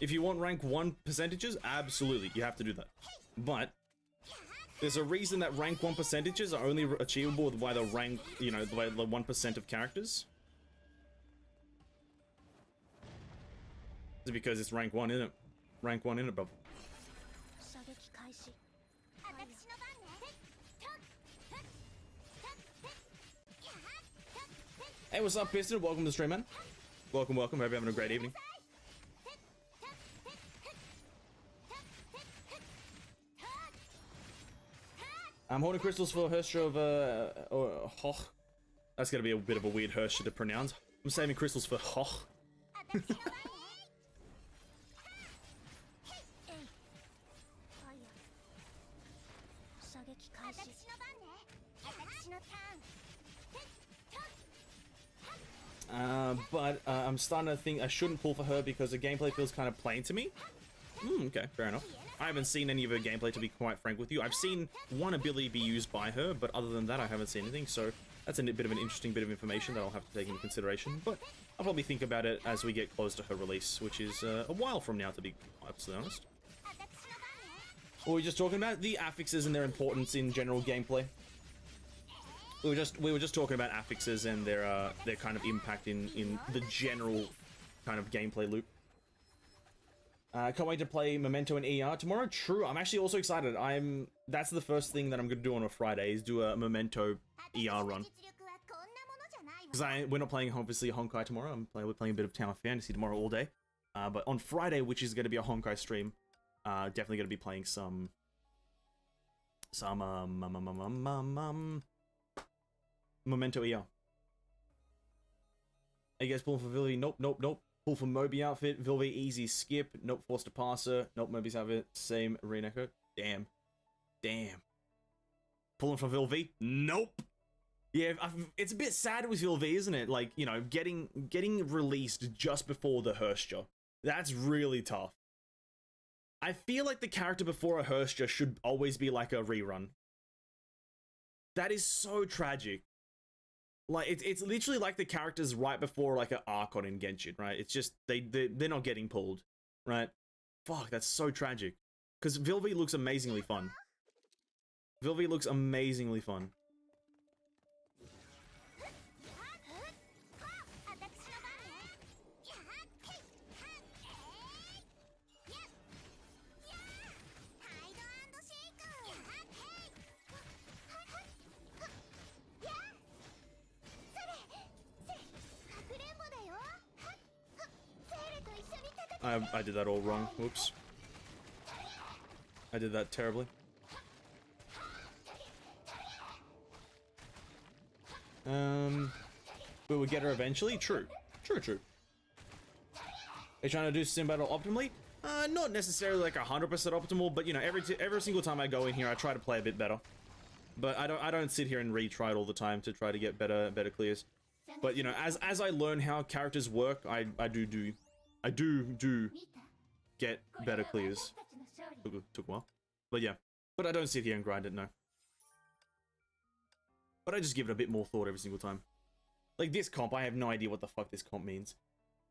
If you want rank 1 percentages, absolutely, you have to do that. But there's a reason that rank 1 percentages are only achievable by the rank, you know, by the 1% of characters. It's because it's rank 1 in it. Rank 1 in it, bro. Hey, what's up, Piston? Welcome to the stream, man. Welcome, welcome. Hope you're having a great evening. I'm holding crystals for Herstra of, Hoch. That's gonna be a bit of a weird Herstra to pronounce. I'm saving crystals for Hoch. But I'm starting to think I shouldn't pull for her because the gameplay feels kind of plain to me. Okay, fair enough. I haven't seen any of her gameplay, to be quite frank with you. I've seen one ability be used by her, but other than that, I haven't seen anything, so that's a bit of an interesting bit of information that I'll have to take into consideration, but I'll probably think about it as we get close to her release, which is a while from now, to be absolutely honest. What were we just talking about? The affixes and their importance in general gameplay. We were just talking about affixes and their kind of impact in the general kind of gameplay loop. Can't wait to play Memento and ER tomorrow. True, I'm actually also excited. That's the first thing that I'm gonna do on a Friday is do a Memento ER run. Because we're not playing obviously Honkai tomorrow. We're playing a bit of Tower Fantasy tomorrow all day. But on Friday, which is gonna be a Honkai stream, Definitely going to be playing some Memento ER. I guess pulling for Vilvi. Nope, nope, nope. Pull for Moby outfit. Vilvi easy skip. Nope, forced to passer. Nope, Moby's outfit. Same arena code. Damn. Damn. Pulling for Vilvi. Nope. Yeah, it's a bit sad with Vilvi, isn't it? Like, you know, getting released just before the Hersture. That's really tough. I feel like the character before a Hersture should always be like a rerun. That is so tragic. Like, it's literally like the characters right before like an Archon in Genshin, right? It's just, they're not getting pulled, right? Fuck, that's so tragic. Because Vilvi looks amazingly fun. Vilvi looks amazingly fun. I did that all wrong. Whoops. I did that terribly. We will get her eventually. True. True, true. Are you trying to do sim battle optimally? Not necessarily like 100% optimal, but you know, every single time I go in here, I try to play a bit better. But I don't sit here and retry it all the time to try to get better clears. But you know, as I learn how characters work, I do get better clears. Took a while. But yeah. But I don't sit here and grind it, no. But I just give it a bit more thought every single time. Like this comp, I have no idea what the fuck this comp means.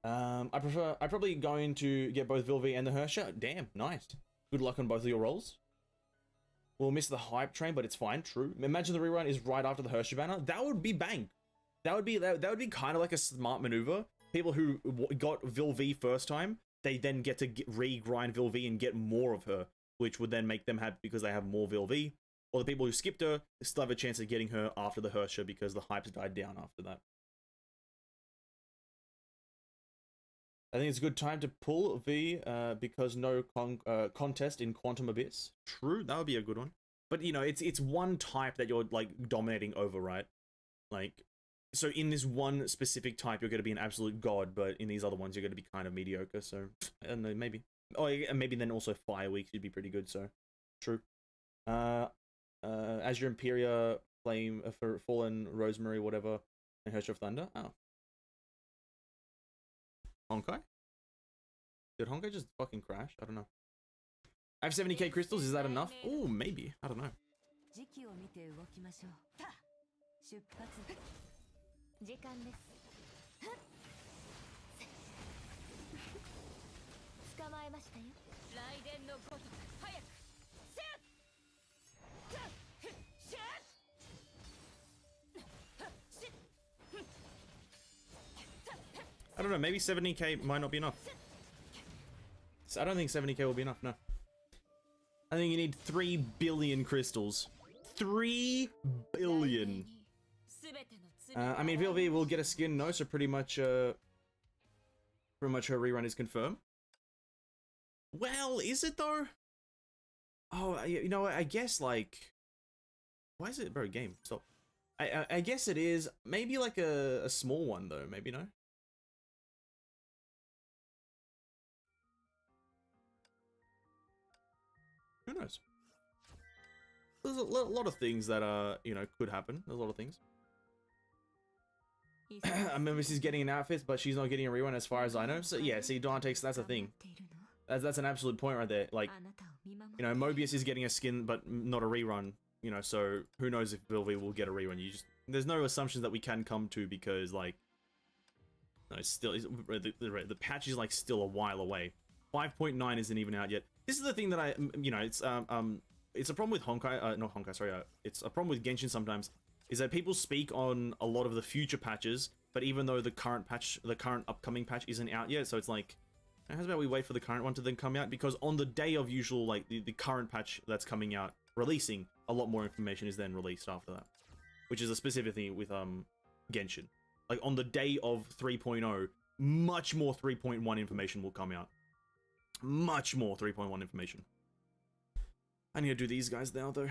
I'm probably going to get both Vilvi and the Hersher. Damn, nice. Good luck on both of your rolls. We'll miss the hype train, but it's fine, true. Imagine the rerun is right after the Hersher banner. That would be bang. That would be kind of like a smart maneuver. People who got Vilvi first time, they then get to re-grind Vilvi and get more of her, which would then make them happy because they have more Vilvi. Or the people who skipped her still have a chance of getting her after the Hersher because the hype's died down after that. I think it's a good time to pull V because no contest in Quantum Abyss. True, that would be a good one. But you know, it's one type that you're like dominating over, right? Like, so in this one specific type, you're going to be an absolute god, but in these other ones, you're going to be kind of mediocre. So I don't know, maybe. Oh, and maybe then also Fire Week should be pretty good. So true. Azure Imperia, Flame for Fallen, Rosemary, whatever, and Hersher of Thunder. Oh. Honkai? Did Honkai just fucking crash? I don't know. I have 70k crystals, is that enough? Oh, maybe. I don't know. I don't know, maybe 70k might not be enough. I don't think 70k will be enough, no. I think you need 3 billion crystals. 3 billion! I mean, VLV will get a skin, no, so pretty much her rerun is confirmed. Well, is it though? Oh, you know what, I guess like... Why is it, bro, game, stop. I guess it is, maybe like a small one though, maybe no? Who knows? There's a lot of things that you know, could happen. There's a lot of things. I remember she's getting an outfit, but she's not getting a rerun as far as I know. So yeah, see, Dante's, that's a thing. That's an absolute point right there. Like, you know, Mobius is getting a skin, but not a rerun. You know, so who knows if Vilvi will get a rerun? There's no assumptions that we can come to because like, no, it's still the patch is like still a while away. 5.9 isn't even out yet. This is the thing that you know, it's a problem with Honkai, not Honkai, sorry, it's a problem with Genshin sometimes, is that people speak on a lot of the future patches, but even though the current upcoming patch isn't out yet, so it's like, how about we wait for the current one to then come out, because on the day of usual, like, the current patch that's coming out, releasing, a lot more information is then released after that, which is a specific thing with, Genshin. Like, on the day of 3.0, much more 3.1 information will come out. Much more 3.1 information. I need to do these guys now, though.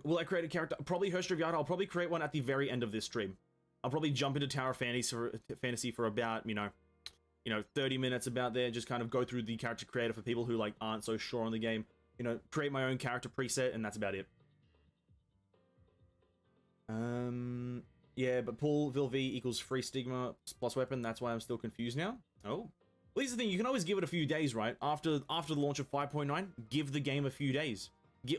Will I create a character? Probably Herstrom Yard. I'll probably create one at the very end of this stream. I'll probably jump into Tower of Fantasy for about, you know, 30 minutes about there. Just kind of go through the character creator for people who, like, aren't so sure on the game. You know, create my own character preset, and that's about it. Yeah, but pull Vilv equals free stigma plus weapon. That's why I'm still confused now. Oh. Well, here's the thing. You can always give it a few days, right? After the launch of 5.9, give the game a few days.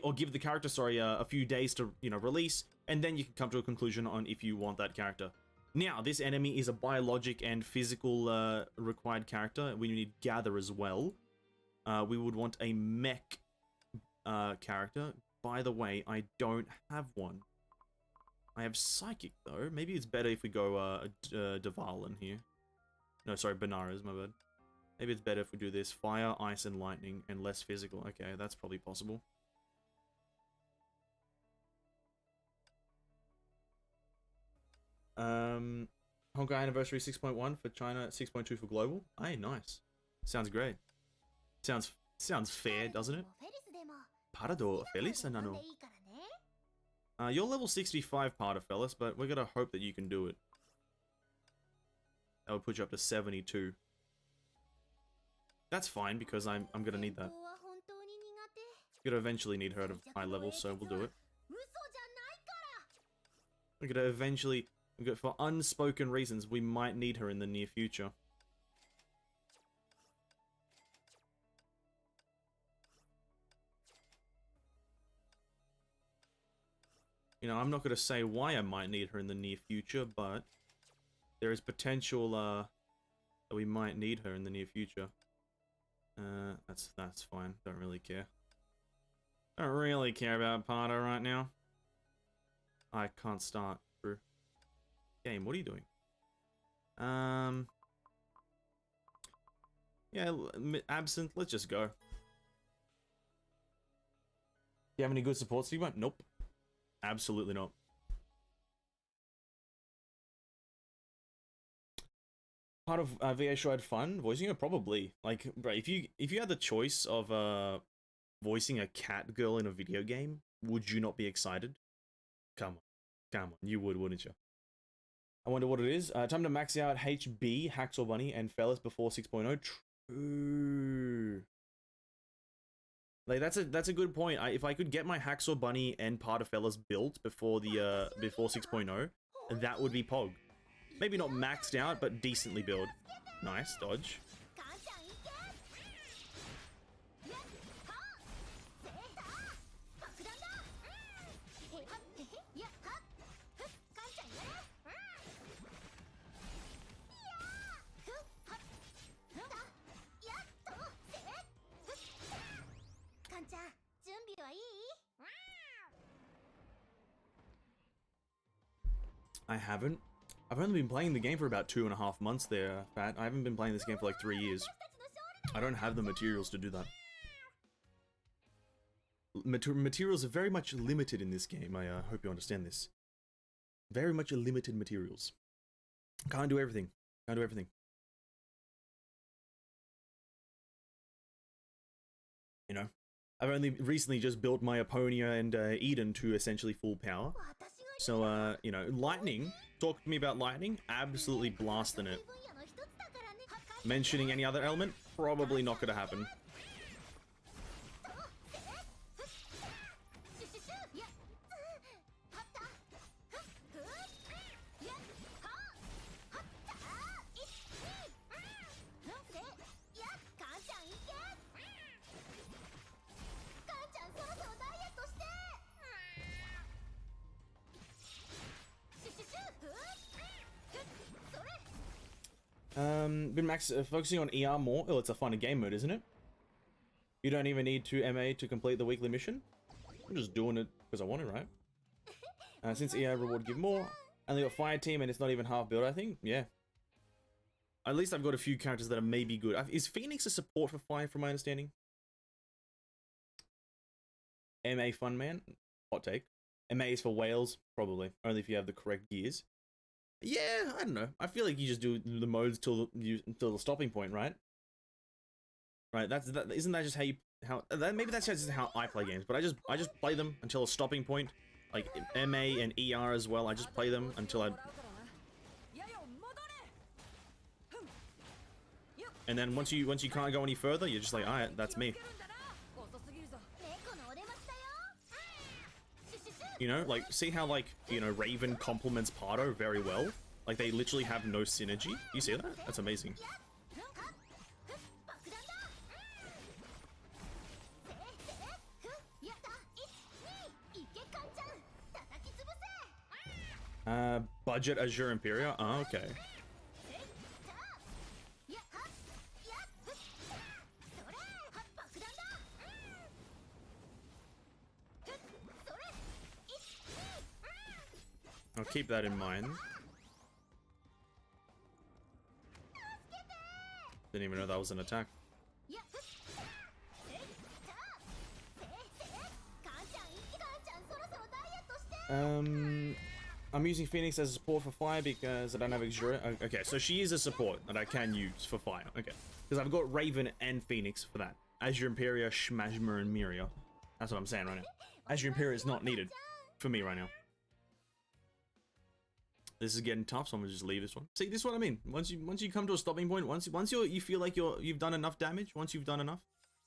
Or give the character, sorry, a few days to, you know, release. And then you can come to a conclusion on if you want that character. Now, this enemy is a biologic and physical required character. We need Gather as well. We would want a mech character. By the way, I don't have one. I have Psychic, though. Maybe it's better if we go Deval in here. No, sorry, Benares, my bad. Maybe it's better if we do this. Fire, Ice, and Lightning, and less physical. Okay, that's probably possible. Honkai Anniversary 6.1 for China, 6.2 for global. Hey, nice. Sounds great. Sounds fair, doesn't it? Parador, Feliz, Nano. You're level 65, Parter, fellas, but we're gonna hope that you can do it. That would put you up to 72. That's fine, because I'm gonna need that. Gonna eventually need her at a high level, so we'll do it. We're gonna eventually, for unspoken reasons, we might need her in the near future. You know, I'm not going to say why I might need her in the near future, but there is potential that we might need her in the near future. That's fine. Don't really care. Don't really care about Pardo right now. I can't start through. Game, what are you doing? Yeah, Absinthe, let's just go. Do you have any good support, Steve? Nope. Absolutely not. Part of VA show had fun voicing it, probably. Like, bro, if you had the choice of voicing a cat girl in a video game, would you not be excited? Come on, you would, wouldn't you? I wonder what it is. Time to max out HB, Hacksaw Bunny, and Fellas before 6.0. True. Like that's a good point. If I could get my Hacksaw Bunny and part of Fellas built before the before 6.0, that would be Pog. Maybe not maxed out, but decently built. Nice dodge. I've only been playing the game for about 2.5 months there, Fat. I haven't been playing this game for like 3 years. I don't have the materials to do that. Materials are very much limited in this game. I hope you understand this. Very much limited materials. Can't do everything. Can't do everything. You know, I've only recently just built my Aponia and Eden to essentially full power. So, you know, Lightning, talk to me about Lightning, absolutely blasting it. Mentioning any other element, probably not going to happen. Been focusing on ER more. Oh, it's a fun game mode, isn't it? You don't even need 2 MA to complete the weekly mission. I'm just doing it because I want it, right? Since ER reward give more, and they got Fire Team and it's not even half built, I think. Yeah. At least I've got a few characters that are maybe good. Is Phoenix a support for Fire, from my understanding? MA Fun Man? Hot take. MA is for Whales? Probably. Only if you have the correct gears. Yeah, I don't know. I feel like you just do the modes till the stopping point, right? right? Isn't that just maybe that's just how I play games, but I just play them until a stopping point, like MA and ER as well. I just play them until and then once you can't go any further, you're just like, alright, that's me. You know, like, see how, like, you know, Raven complements Pardo very well? Like, they literally have no synergy. You see that? That's amazing. Budget Azure Imperia? Oh, okay. I'll keep that in mind. Didn't even know that was an attack. I'm using Phoenix as a support for fire because I don't have Azure. Okay, so she is a support that I can use for fire. Okay, because I've got Raven and Phoenix for that. Azure Imperia, Shmashma, and Miria. That's what I'm saying right now. Azure Imperia is not needed for me right now. This is getting tough, so I'm gonna just leave this one. See, this is what I mean. Once you come to a stopping point, once you feel like you've done enough damage, once you've done enough,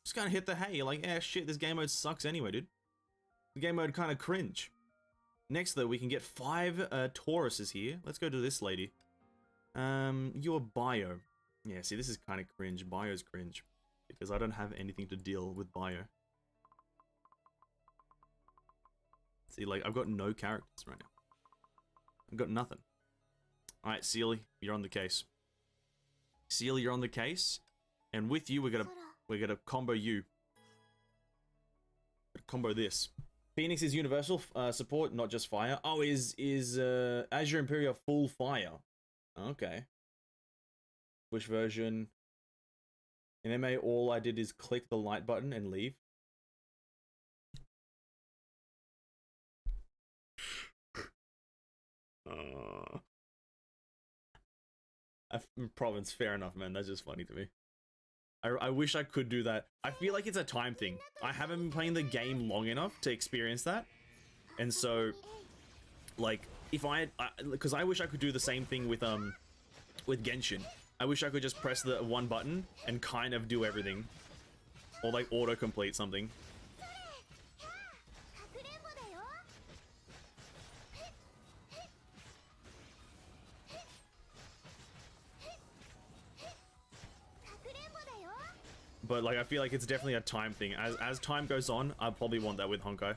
just kind of hit the hay. You're like, eh, shit, this game mode sucks anyway, dude. The game mode kind of cringe. Next, though, we can get 5 Tauruses here. Let's go to this lady. Your bio. Yeah, see, this is kind of cringe. Bio's cringe because I don't have anything to deal with bio. See, like, I've got no characters right now. I've got nothing. Alright, Sealy, you're on the case. Sealy, you're on the case. And with you, we're gonna combo you. Combo this. Phoenix is universal support, not just fire. Oh, is Azure Imperia full fire? Okay. Which version? In MA, all I did is click the light button and leave. Province, fair enough, man. That's just funny to me. I wish I could do that. I feel like it's a time thing. I haven't been playing the game long enough to experience that. And so, like, if because I wish I could do the same thing with Genshin. I wish I could just press the one button and kind of do everything. Or, like, auto-complete something. But, like, I feel like it's definitely a time thing. As time goes on, I'll probably want that with Honkai.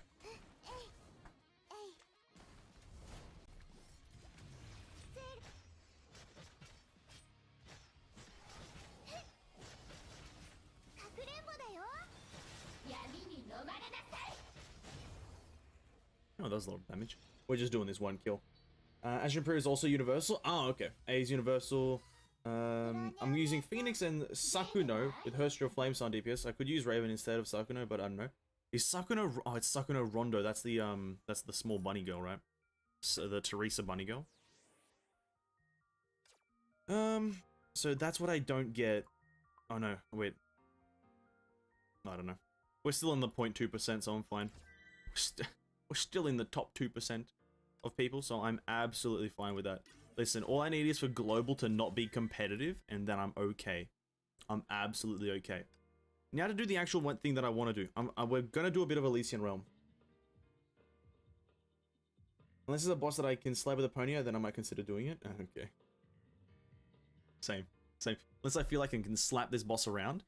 Oh, that was a lot of damage. We're just doing this one kill. Azure Imperia is also universal. Oh, okay. A is universal. I'm using Phoenix and Sakuno with Herstro Flame on DPS. I could use Raven instead of Sakuno, but I don't know. Is Sakuno? Oh, it's Sakuno Rondo. That's the small bunny girl, right? So the Teresa bunny girl. So that's what I don't get. Oh no, wait. I don't know. We're still in the 0.2%, so I'm fine. We're still in the top 2% of people, so I'm absolutely fine with that. Listen, all I need is for global to not be competitive, and then I'm okay. I'm absolutely okay. Now to do the actual one thing that I want to do. We're going to do a bit of Elysian Realm. Unless it's a boss that I can slay with Aponia, then I might consider doing it. Okay. Same. Unless I feel like I can slap this boss around.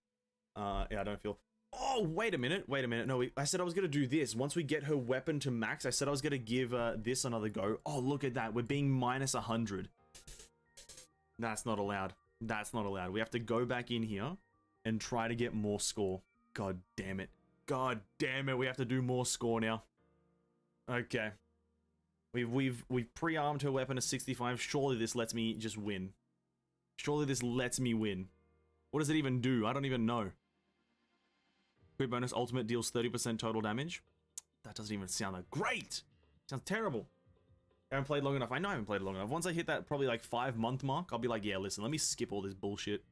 Yeah, I don't feel... Oh, wait a minute. No, I said I was going to do this. Once we get her weapon to max, I said I was going to give this another go. Oh, look at that. We're being minus 100. That's not allowed. That's not allowed. We have to go back in here and try to get more score. God damn it. God damn it. We have to do more score now. Okay. We've pre-armed her weapon to 65. Surely this lets me just win. Surely this lets me win. What does it even do? I don't even know. Crit bonus ultimate deals 30% total damage. That doesn't even sound that great. Sounds terrible. I haven't played long enough. I know I haven't played long enough. Once I hit that probably like 5-month mark, I'll be like, yeah, listen, let me skip all this bullshit.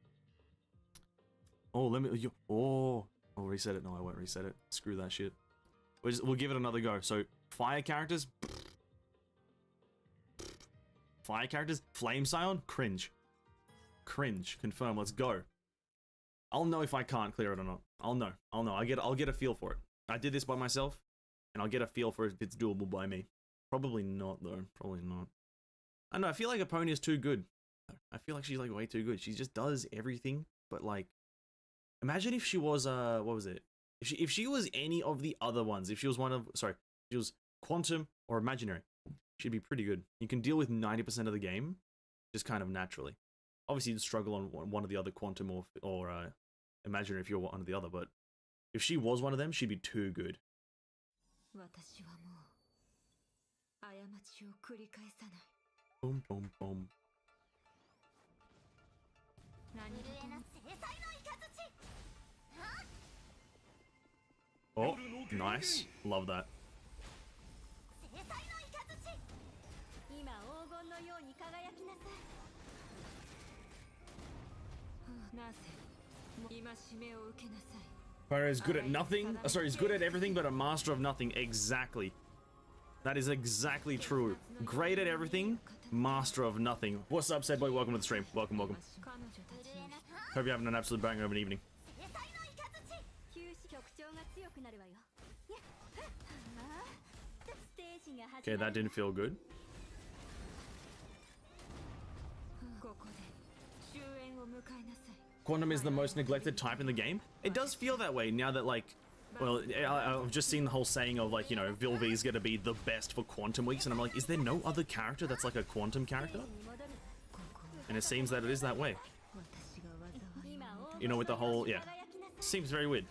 Oh, let me. Oh, I'll reset it. No, I won't reset it. Screw that shit. We'll give it another go. So, fire characters. Fire characters. Flame Scion. Cringe. Cringe. Confirm. Let's go. I'll know if I can't clear it or not. I'll know. I'll know. I'll get a feel for it. I did this by myself, and I'll get a feel for if it's doable by me. Probably not, though. Probably not. I don't know. I feel like Aponia is too good. I feel like she's like way too good. She just does everything, but like, imagine if she was what was it? If she was any of the other ones, if she was one of, sorry, if she was Quantum or Imaginary, she'd be pretty good. You can deal with 90% of the game, just kind of naturally. Obviously, you'd struggle on one of the other Quantum or Imaginary if you're one of the other, but if she was one of them, she'd be too good. Boom, boom, boom. Oh, nice. Love that. Pyro is good at nothing. Sorry, he's good at everything but a master of nothing. Exactly. That is exactly true. Great at everything, master of nothing. What's up, Sad Boy? Welcome to the stream. Welcome, welcome. Hope you're having an absolute banger of an evening. Okay, that didn't feel good. Quantum is the most neglected type in the game. It does feel that way now that, like, well, I've just seen the whole saying of, like, you know, Vilvi is going to be the best for Quantum weeks, and I'm like, is there no other character that's like a Quantum character? And it seems that it is that way. You know, with the whole, yeah. Seems very weird.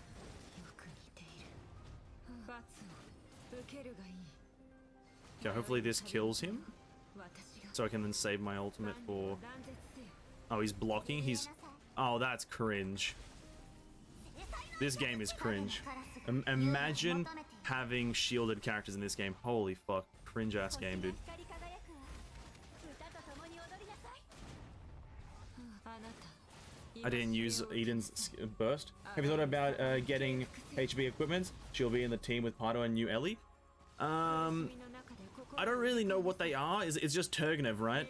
Okay, hopefully this kills him. So I can then save my ultimate for... Oh, he's blocking? He's... Oh, that's cringe. This game is cringe. Imagine having shielded characters in this game. Holy fuck. Cringe-ass game, dude. I didn't use Eden's burst. Have you thought about getting HB equipment? She'll be in the team with Pardo and New Ellie. I don't really know what they are. It's just Turgenev, right?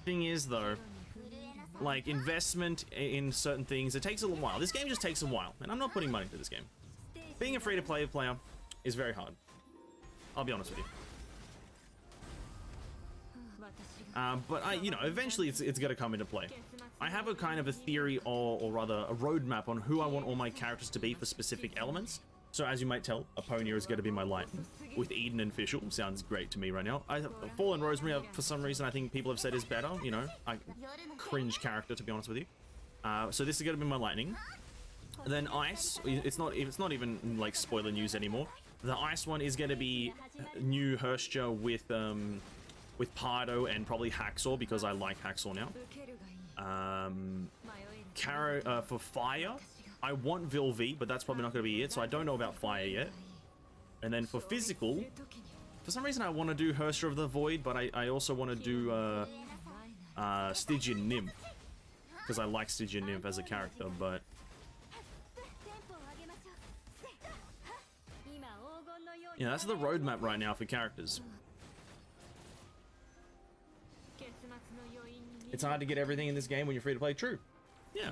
Thing is, though, like, investment in certain things, it takes a little while. This game just takes a while, and I'm not putting money into this game. Being a free-to-play player is very hard. I'll be honest with you. But you know, eventually it's gonna come into play. I have a kind of a theory, or rather a roadmap on who I want all my characters to be for specific elements. So as you might tell, Aponia is going to be my light. With Eden and Fischl, sounds great to me right now. Fallen Rosemary, for some reason, I think people have said is better. You know, cringe character, to be honest with you. So this is going to be my lightning. And then Ice, it's not even like spoiler news anymore. The Ice one is going to be new Herstia with Pardo and probably Hacksaw, because I like Hacksaw now. For Fire, I want Vilvi, but that's probably not going to be it, so I don't know about Fire yet. And then for Physical, for some reason I want to do Herstia of the Void, but I also want to do Stygian Nymph, because I like Stygian Nymph as a character, but... Yeah, that's the roadmap right now for characters. It's hard to get everything in this game when you're free to play. True. Yeah.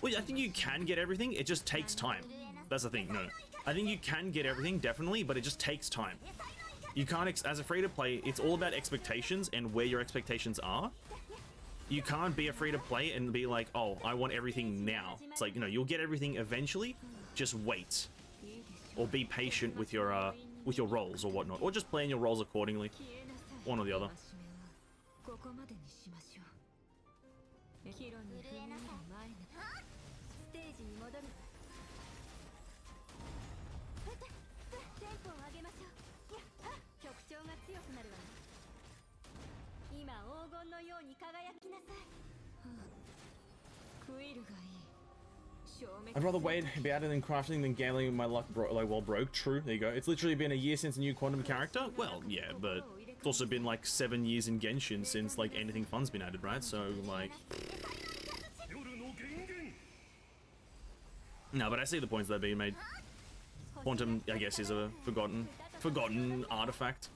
Well, I think you can get everything. It just takes time. That's the thing. No. I think you can get everything, definitely, but it just takes time. You can't, as a free to play, it's all about expectations and where your expectations are. You can't be a free to play and be like, oh, I want everything now. It's like, you know, you'll get everything eventually. Just wait. Or be patient with your roles or whatnot. Or just plan your roles accordingly. One or the other. I'd rather wait and be better than crafting than gambling with my luck broke. True, there you go. It's literally been a year since a new Quantum character. Well, yeah, but it's also been like 7 years in Genshin since like anything fun's been added, right? So like... No, but I see the points that are being made. Quantum, I guess, is a forgotten artifact.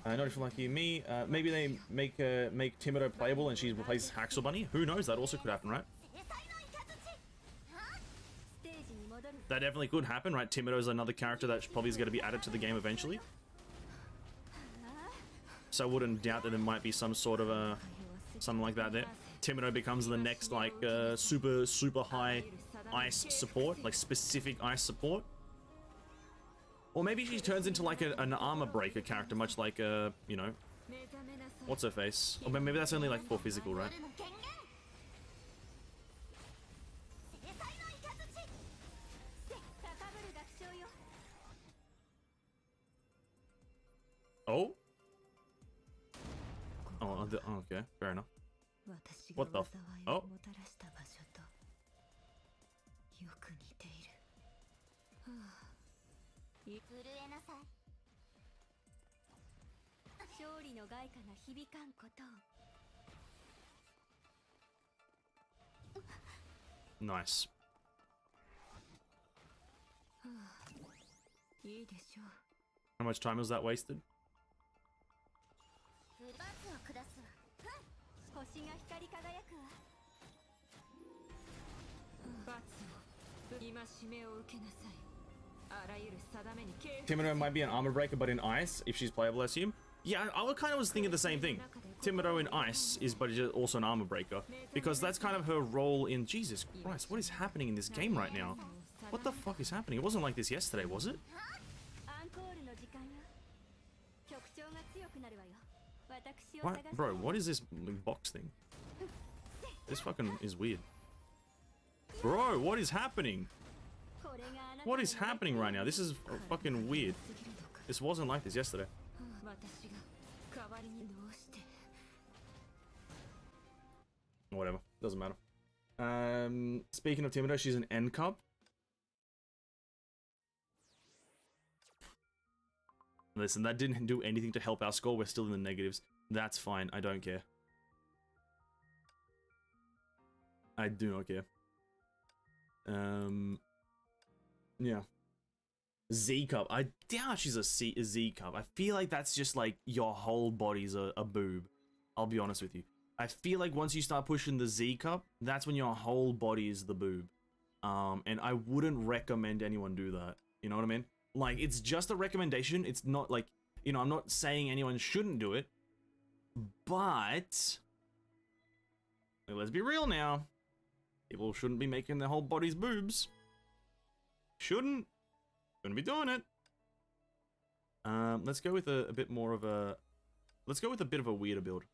Not if like you, me. Maybe they make Timido playable and she replaces Haxel Bunny. Who knows? That also could happen, right? That definitely could happen, right? Timido's another character that probably is going to be added to the game eventually. So I wouldn't doubt that there might be some sort of a something like that there. Timido becomes the next like super high ice support, like specific ice support. Or maybe she turns into like an armor breaker character, much like you know, what's her face? Or maybe that's only like for physical, right? Oh? Oh, okay, fair enough. What the oh? Nice. How much time was that wasted? Timido might be an armor breaker, but in ice, if she's playable, I assume. Yeah, I kind of was thinking the same thing. Timido in ice is, but also an armor breaker, because that's kind of her role in. Jesus Christ, what is happening in this game right now? What the fuck is happening? It wasn't like this yesterday, was it? What, bro? What is this box thing? This fucking is weird. Bro, what is happening? What is happening right now? This is fucking weird. This wasn't like this yesterday. Whatever, doesn't matter. Speaking of Timido, she's an N cup. Listen, that didn't do anything to help our score. We're still in the negatives. That's fine. I don't care. I do not care. Yeah. Z cup. I doubt she's a Z cup. I feel like that's just like your whole body's a boob. I'll be honest with you. I feel like once you start pushing the Z cup, that's when your whole body is the boob. And I wouldn't recommend anyone do that. You know what I mean? Like, it's just a recommendation. It's not like, you know, I'm not saying anyone shouldn't do it. But let's be real now. People shouldn't be making their whole bodies boobs. Shouldn't be doing it. Let's go with a bit more of a. Let's go with a bit of a weirder build.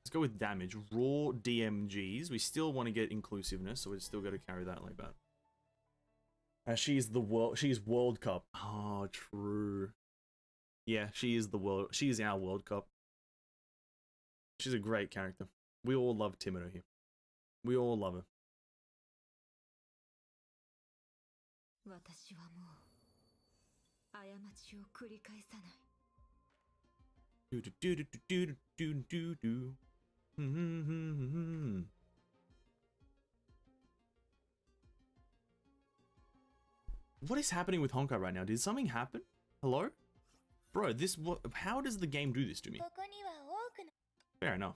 Let's go with damage. Raw DMGs. We still want to get inclusiveness, so we still got to carry that like that. She's World Cup. Oh, true. Yeah, she is our World Cup. She's a great character. We all love Timido here. We all love her. What is happening with Honkai right now? Did something happen? Hello? Bro, how does the game do this to me? Fair enough.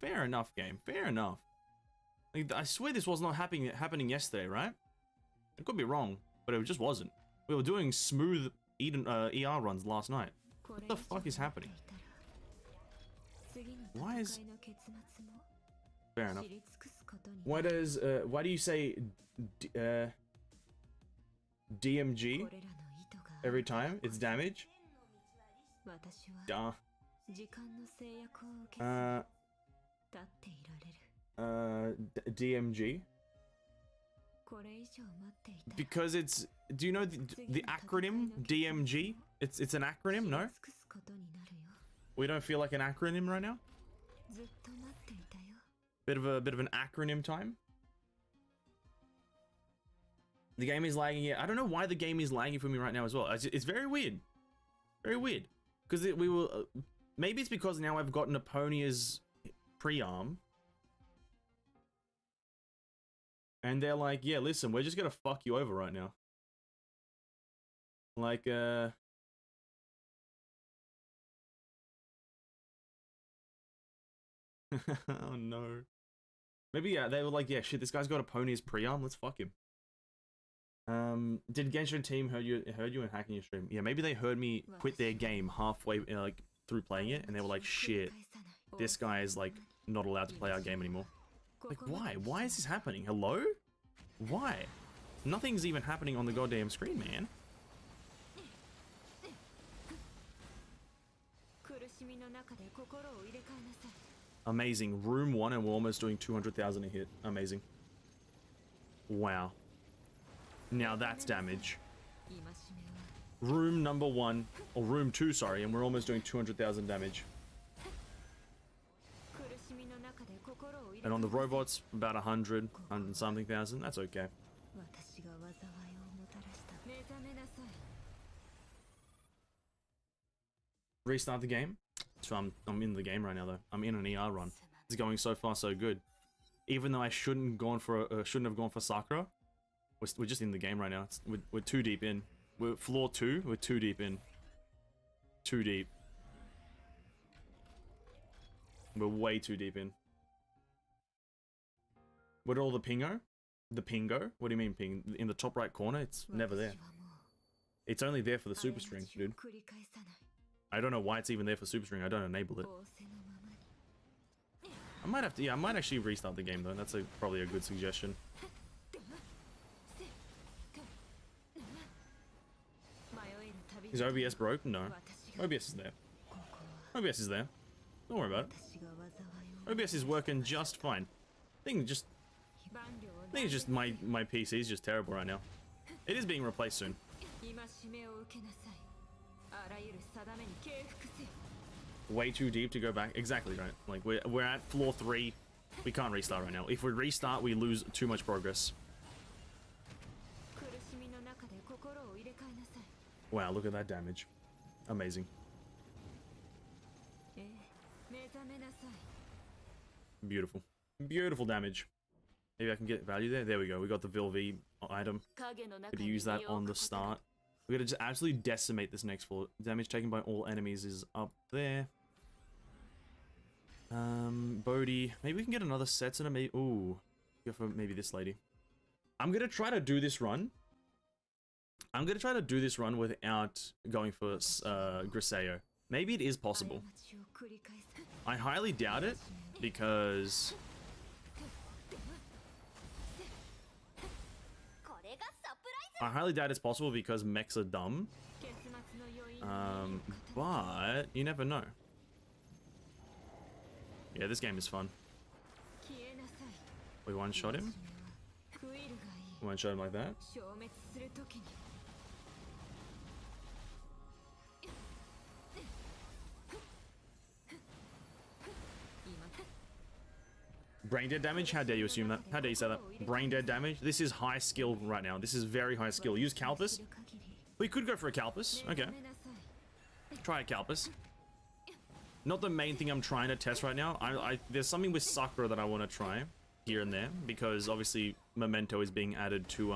Fair enough, game. Fair enough. Like, I swear this was not happening yesterday, right? I could be wrong, but it just wasn't. We were doing smooth ER runs last night. What the fuck is happening? Why is... Fair enough. Why do you say DMG every time? It's damage? Duh. DMG? Because it's... Do you know the acronym DMG? It's an acronym, no? We don't feel like an acronym right now? Bit of an acronym time? The game is lagging here. I don't know why the game is lagging for me right now as well. It's very weird. Very weird. Because we were... maybe it's because now I've gotten Aponia's pre-arm. And they're like, yeah, listen, we're just gonna fuck you over right now. Like, oh no. Maybe, yeah, they were like, yeah, shit, this guy's got Aponia's pre-arm, let's fuck him. Did Genshin team heard you and hacking your stream? Yeah, maybe they heard me quit their game halfway, like, through playing it, and they were like, shit, this guy is, like, not allowed to play our game anymore. Like, why? Why is this happening? Hello? Why? Nothing's even happening on the goddamn screen, man. Amazing. Room 1 and we're almost doing 200,000 a hit. Amazing. Wow. Now that's damage. Room number 1, or room 2, sorry, and we're almost doing 200,000 damage. And on the robots, about 100 something thousand. That's okay. Restart the game. So I'm in the game right now though. I'm in an ER run. It's going so far so good. Even though I shouldn't have gone for Sakura, we're just in the game right now. We're too deep in. We're floor 2. We're too deep in. Too deep. We're way too deep in. What all the pingo? The pingo? What do you mean ping? In the top right corner? It's never there. It's only there for the super string, dude. I don't know why it's even there for super string. I don't enable it. I might have to, yeah, I might actually restart the game though. That's probably a good suggestion. Is OBS broke? No. OBS is there. OBS is there. Don't worry about it. OBS is working just fine. I think it's just my PC is just terrible right now. It is being replaced soon. Way too deep to go back. Exactly right. Like we're at floor 3. We can't restart right now. If we restart, we lose too much progress. Wow, look at that damage. Amazing. Beautiful. Beautiful damage. Maybe I can get value there. There we go. We got the Vilv item. Could use that on the start. We gotta just absolutely decimate this next floor. Damage taken by all enemies is up there. Bodhi. Maybe we can get another Setsuna. Maybe. Ooh. Go for maybe this lady. I'm gonna try to do this run. Without going for Griseo. Maybe it is possible. I highly doubt it because it's possible because mechs are dumb. But you never know. Yeah, this game is fun. We one-shot him. One-shot him like that. Brain dead damage? How dare you assume that? How dare you say that? Brain dead damage? This is high skill right now. This is very high skill. Use Calpus. We could go for a Calpus. Okay. Try a Calpus. Not the main thing I'm trying to test right now. There's something with Sakura that I want to try here and there because obviously Memento is being added to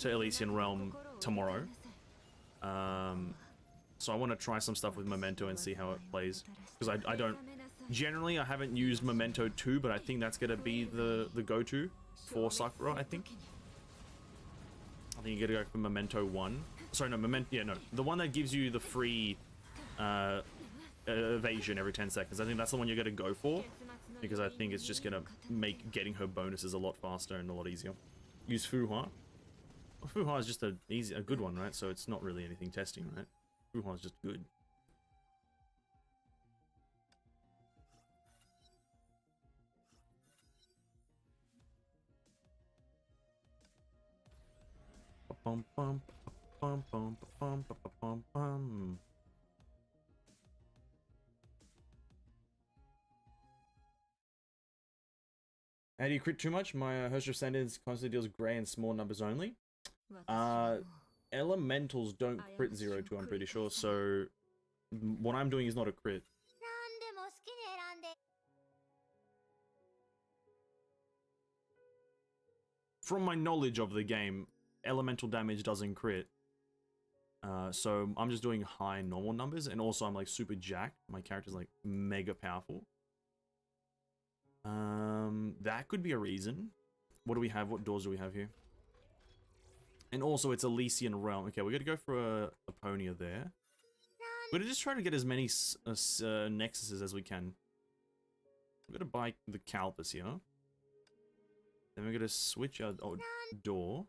Elysian Realm tomorrow. So I want to try some stuff with Memento and see how it plays because I don't. Generally, I haven't used Memento 2, but I think that's gonna be the go-to for Sakura. I think you gotta go for Memento 1. Sorry, no, the one that gives you the free evasion every 10 seconds. I think that's the one you're gonna go for because I think it's just gonna make getting her bonuses a lot faster and a lot easier. Use Fuhua. Well, Fuhua is just a good one, right? So it's not really anything testing, right? Fuhua is just good. Bum, bum, bum, bum, bum, bum, bum, bum. How do you crit too much? My Host of Sentence constantly deals grey and small numbers only. Elementals don't crit 0-2, I'm pretty sure, so what I'm doing is not a crit. from my knowledge of the game, elemental damage doesn't crit. So I'm just doing high normal numbers, and also I'm like super jacked. My character's like mega powerful. That could be a reason. What do we have? What doors do we have here? And also it's Elysian Realm. Okay, we're gonna go for a Aponia there. We're gonna just try to get as many nexuses as we can. We're gonna buy the Calpus here. Then we're gonna switch our door.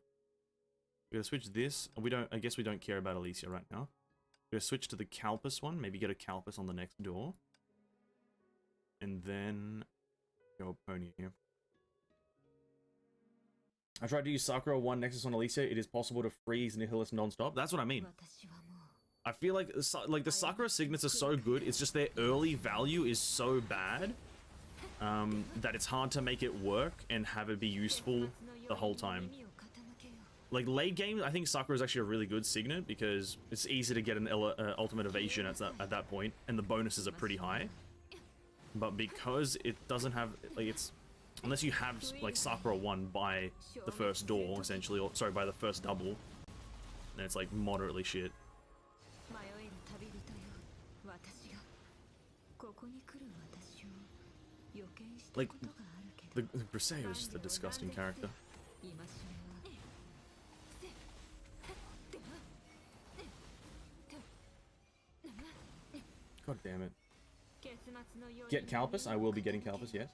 We're gonna switch this. I guess we don't care about Elysia right now. We're gonna switch to the Calpus one. Maybe get a Calpus on the next door. And then go Aponia here. I tried to use Sakura 1 Nexus on Elysia. It is possible to freeze Nihilus non-stop. That's what I mean. I feel like the Sakura signets are so good. It's just their early value is so bad that it's hard to make it work and have it be useful the whole time. Like late game, I think Sakura is actually a really good signet because it's easy to get an ultimate evasion at that point, and the bonuses are pretty high. But because it doesn't have like unless you have like Sakura 1 by the first door essentially, or sorry, by the first double, then it's like moderately shit. Like the Grisaille is just a disgusting character. God damn it. Get Calpus? I will be getting Calpus, yes.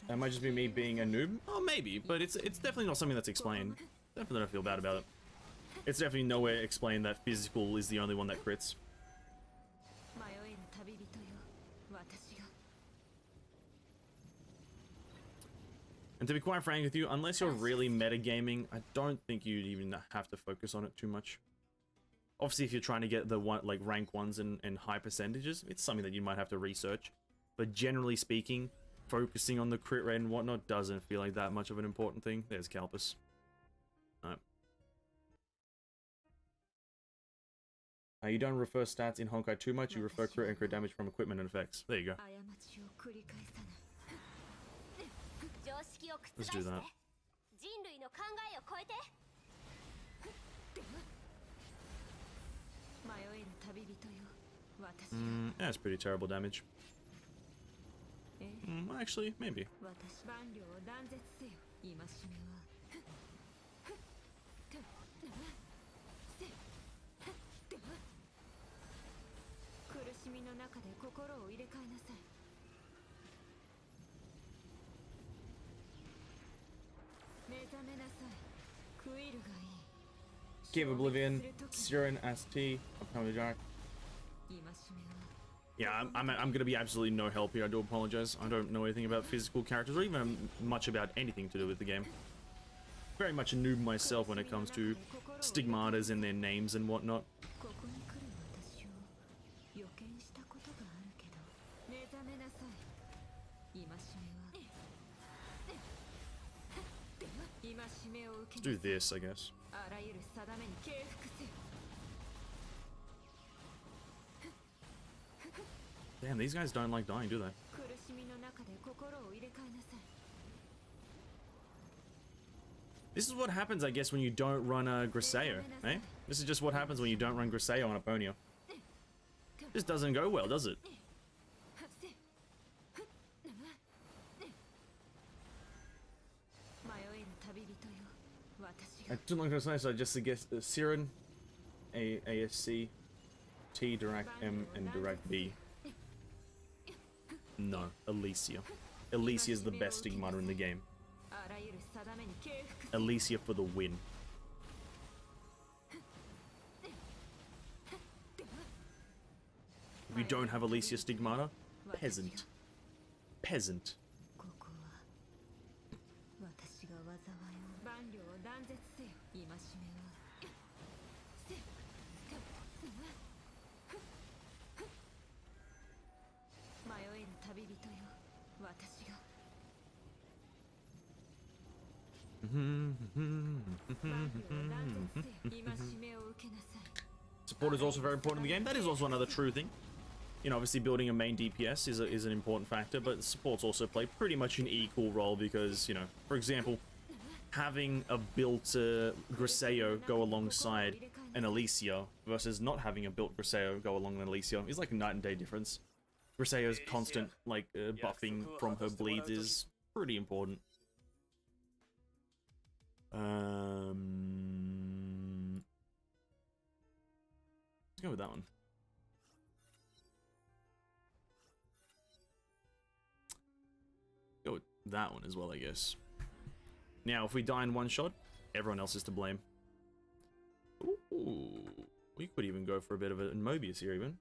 That might just be me being a noob. Oh, maybe, but it's definitely not something that's explained. Definitely don't feel bad about it. It's definitely nowhere explained that physical is the only one that crits. And to be quite frank with you, unless you're really metagaming, I don't think you'd even have to focus on it too much. Obviously, if you're trying to get the rank 1s and high percentages, it's something that you might have to research. But generally speaking, focusing on the crit rate and whatnot doesn't feel like that much of an important thing. There's Calpus. Alright. You don't refer stats in Honkai too much, you refer crit and crit damage from equipment and effects. There you go. Let's do that. That's pretty terrible damage. Actually, maybe. Give Oblivion, Siren, ST, Jack. Yeah, I'm gonna be absolutely no help here. I do apologize. I don't know anything about physical characters or even much about anything to do with the game. Very much a noob myself when it comes to stigmatas and their names and whatnot. Let's do this, I guess. Damn, these guys don't like dying, do they? This is what happens, I guess, when you don't run a Grisaille, eh? This is just what happens when you don't run Grisaille on Aponia. This doesn't go well, does it? I don't like Grisaille, so I just suggest Siren, ASC, T, Direct M, and Direct B. No, Elysia. Elysia is the best stigmata in the game. Elysia for the win. If you don't have Elysia stigmata, peasant. Peasant. Support is also very important in the game. That is also another true thing. you know, obviously building a main DPS is an important factor, but supports also play pretty much an equal role because, you know, for example, having a built Griseo go alongside an Alicia versus not having a built Griseo go along an Alicia is like a night and day difference. Griseo's constant, like, buffing from her bleeds is pretty important. Let's go with that one. Go with that one as well, I guess. Now, if we die in one shot, everyone else is to blame. Ooh, we could even go for a bit of a Mobius here, even.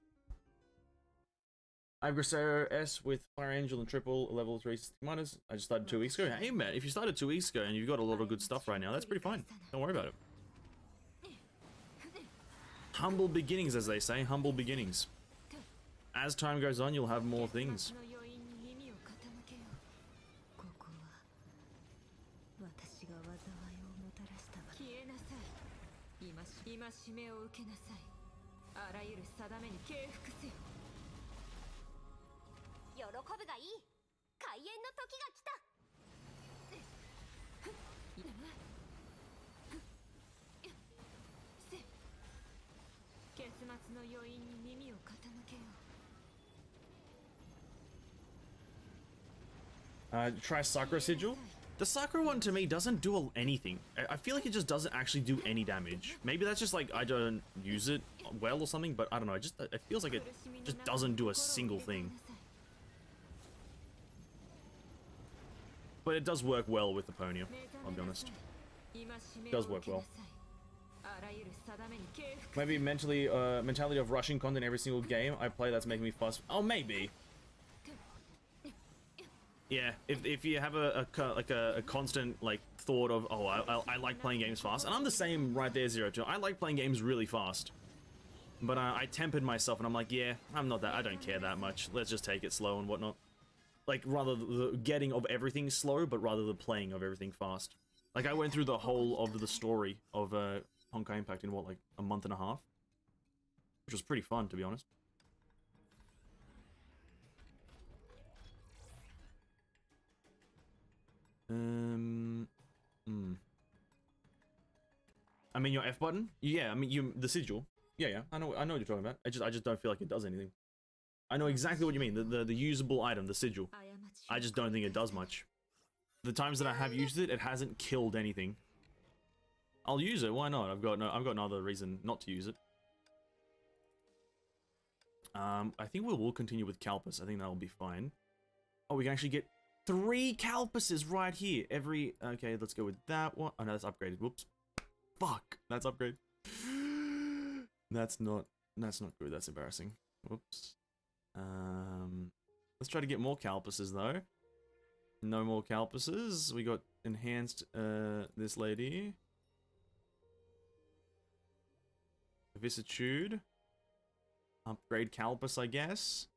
I have Griseo S with Fire Angel and triple level 3 minus. I just started 2 weeks ago. Hey, man, if you started 2 weeks ago and you've got a lot of good stuff right now, that's pretty fine. Don't worry about it. Humble beginnings, as they say. Humble beginnings. As time goes on, you'll have more things. Try Sakura Sigil. The Sakura one to me doesn't do anything. I feel like it just doesn't actually do any damage. Maybe that's just like I don't use it well or something, but I don't know. It feels like it just doesn't do a single thing. But it does work well with Aponia, I'll be honest. It does work well. Maybe mentality of rushing content every single game I play that's making me fuss. Oh, maybe. Yeah, if you have a constant like thought of, oh, I like playing games fast, and I'm the same right there, Zero. I like playing games really fast, but I tempered myself and I'm like, yeah, I'm not that, I don't care that much. Let's just take it slow and whatnot. Like rather the getting of everything slow, but rather the playing of everything fast. Like I went through the whole of the story of Honkai Impact in what, like a month and a half, which was pretty fun, to be honest. I mean, your F button? Yeah, I mean, the sigil. Yeah, I know what you're talking about. I just don't feel like it does anything. I know exactly what you mean. The usable item, the sigil. I just don't think it does much. The times that I have used it, it hasn't killed anything. I'll use it. Why not? I've got no other reason not to use it. I think we will continue with Calpus. I think that'll be fine. Oh, we can actually get 3 Calpuses right here. Okay, let's go with that one. Oh no, that's upgraded. Whoops. Fuck. That's upgrade. That's not good. That's embarrassing. Whoops. Let's try to get more Calpuses though. No more Calpuses. We got enhanced this lady. Vicissitude. Upgrade Calpus, I guess.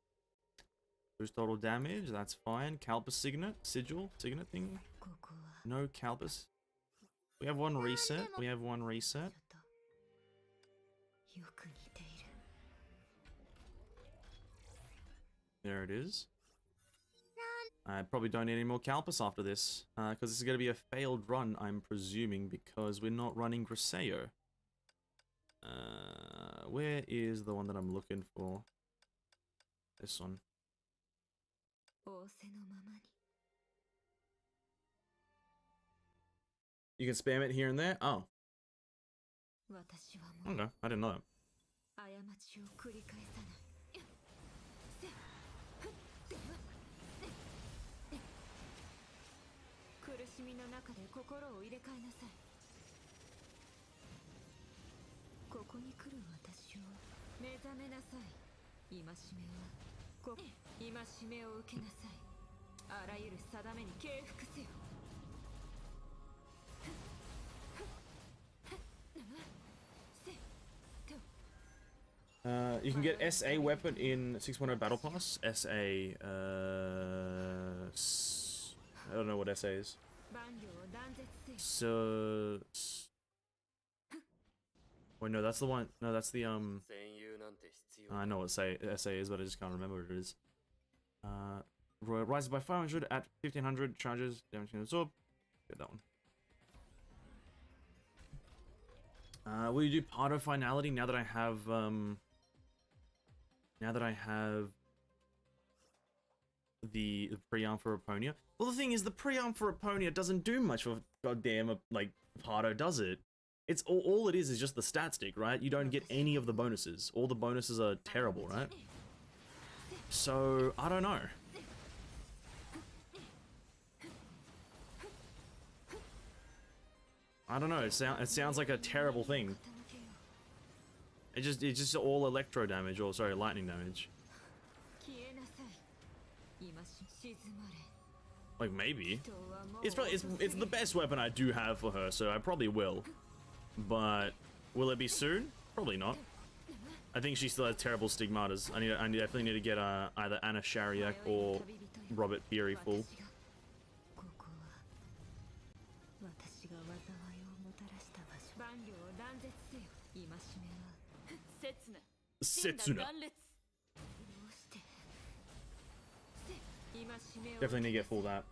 Boost total damage, that's fine. Calpus sigil thing. No Calpus. We have one reset. There it is. I probably don't need any more Calpus after this, because this is going to be a failed run, I'm presuming, because we're not running Griseo. Where is the one that I'm looking for? This one. You can spam it here and there? Oh. Okay, I didn't know that. You can get SA weapon in 6.0 Battle Pass. SA, I don't know what SA is. So... Wait, no, that's the one. No, that's the, I know what SA is, but I just can't remember what it is. Rises by 500 at 1500 charges, damage can absorb. Get that one. Will you do Pardo finality now that I have the pre-arm for Aponia? Well, the thing is, the pre-arm for Aponia doesn't do much for goddamn like Pardo, does it? It's all it is just the stat stick, right? You don't get any of the bonuses. All the bonuses are terrible, right? So I don't know. I don't know. It sounds like a terrible thing. It's just all electro damage, or sorry, lightning damage. Like maybe. It's the best weapon I do have for her, so I probably will. But will it be soon? Probably not. I think she still has terrible stigmatas. I definitely need to get either Anna Shariak or Robert Peary full. Setsuna. Definitely need to get full that.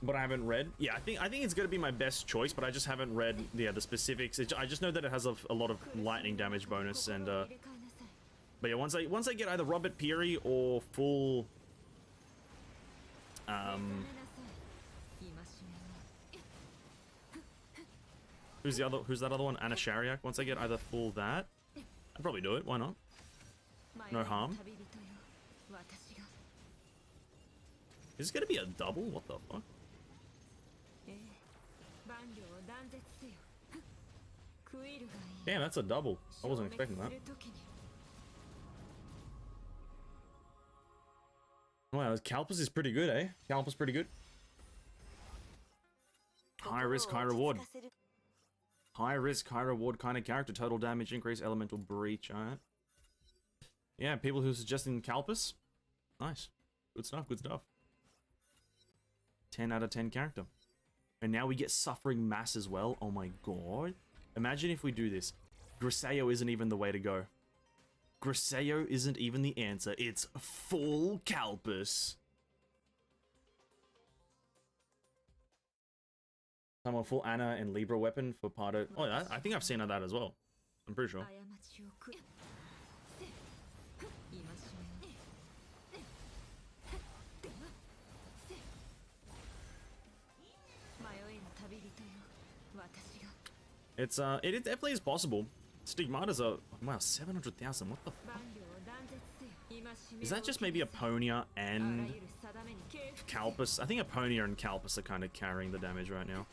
But I haven't read. Yeah, I think it's gonna be my best choice, but I just haven't read the specifics. I just know that it has a lot of lightning damage bonus, and but yeah, once I get either Robert Peary or full who's that other one? Anna Shariak. Once I get either full that, I'd probably do it. Why not? No harm. Is this gonna be a double? What the fuck? Damn, that's a double. I wasn't expecting that. Wow, Calpus is pretty good, eh? Calpus pretty good. High risk, high reward. High risk, high reward kind of character. Total damage increase, elemental breach. Alright. Yeah, people who are suggesting Calpus. Nice. Good stuff, good stuff. 10 out of 10 character. And now we get Suffering Mass as well. Oh my god. Imagine if we do this. Griseo isn't even the way to go. Griseo isn't even the answer. It's full Calpus. Someone full Anna and Libra weapon for Pardo. Oh, I think I've seen that as well. I'm pretty sure. It definitely is possible. Stigmatas are, wow, 700,000. What the fuck? Is that just maybe Aponia and Calpus? I think Aponia and Calpus are kind of carrying the damage right now.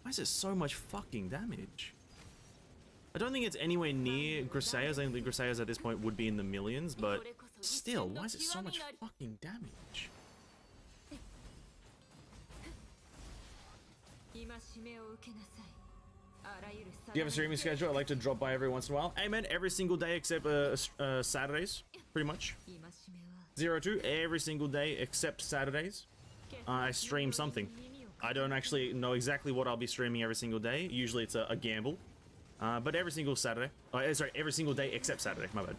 Why is there so much fucking damage? I don't think it's anywhere near Grisea's. I think Grisea's at this point would be in the millions, but still, why is it so much fucking damage? Do you have a streaming schedule? I like to drop by every once in a while. Hey man, every single day except Saturdays, pretty much. 02, every single day except Saturdays. I stream something. I don't actually know exactly what I'll be streaming every single day. Usually it's a gamble. But every single Saturday. Sorry, every single day except Saturday. My bad.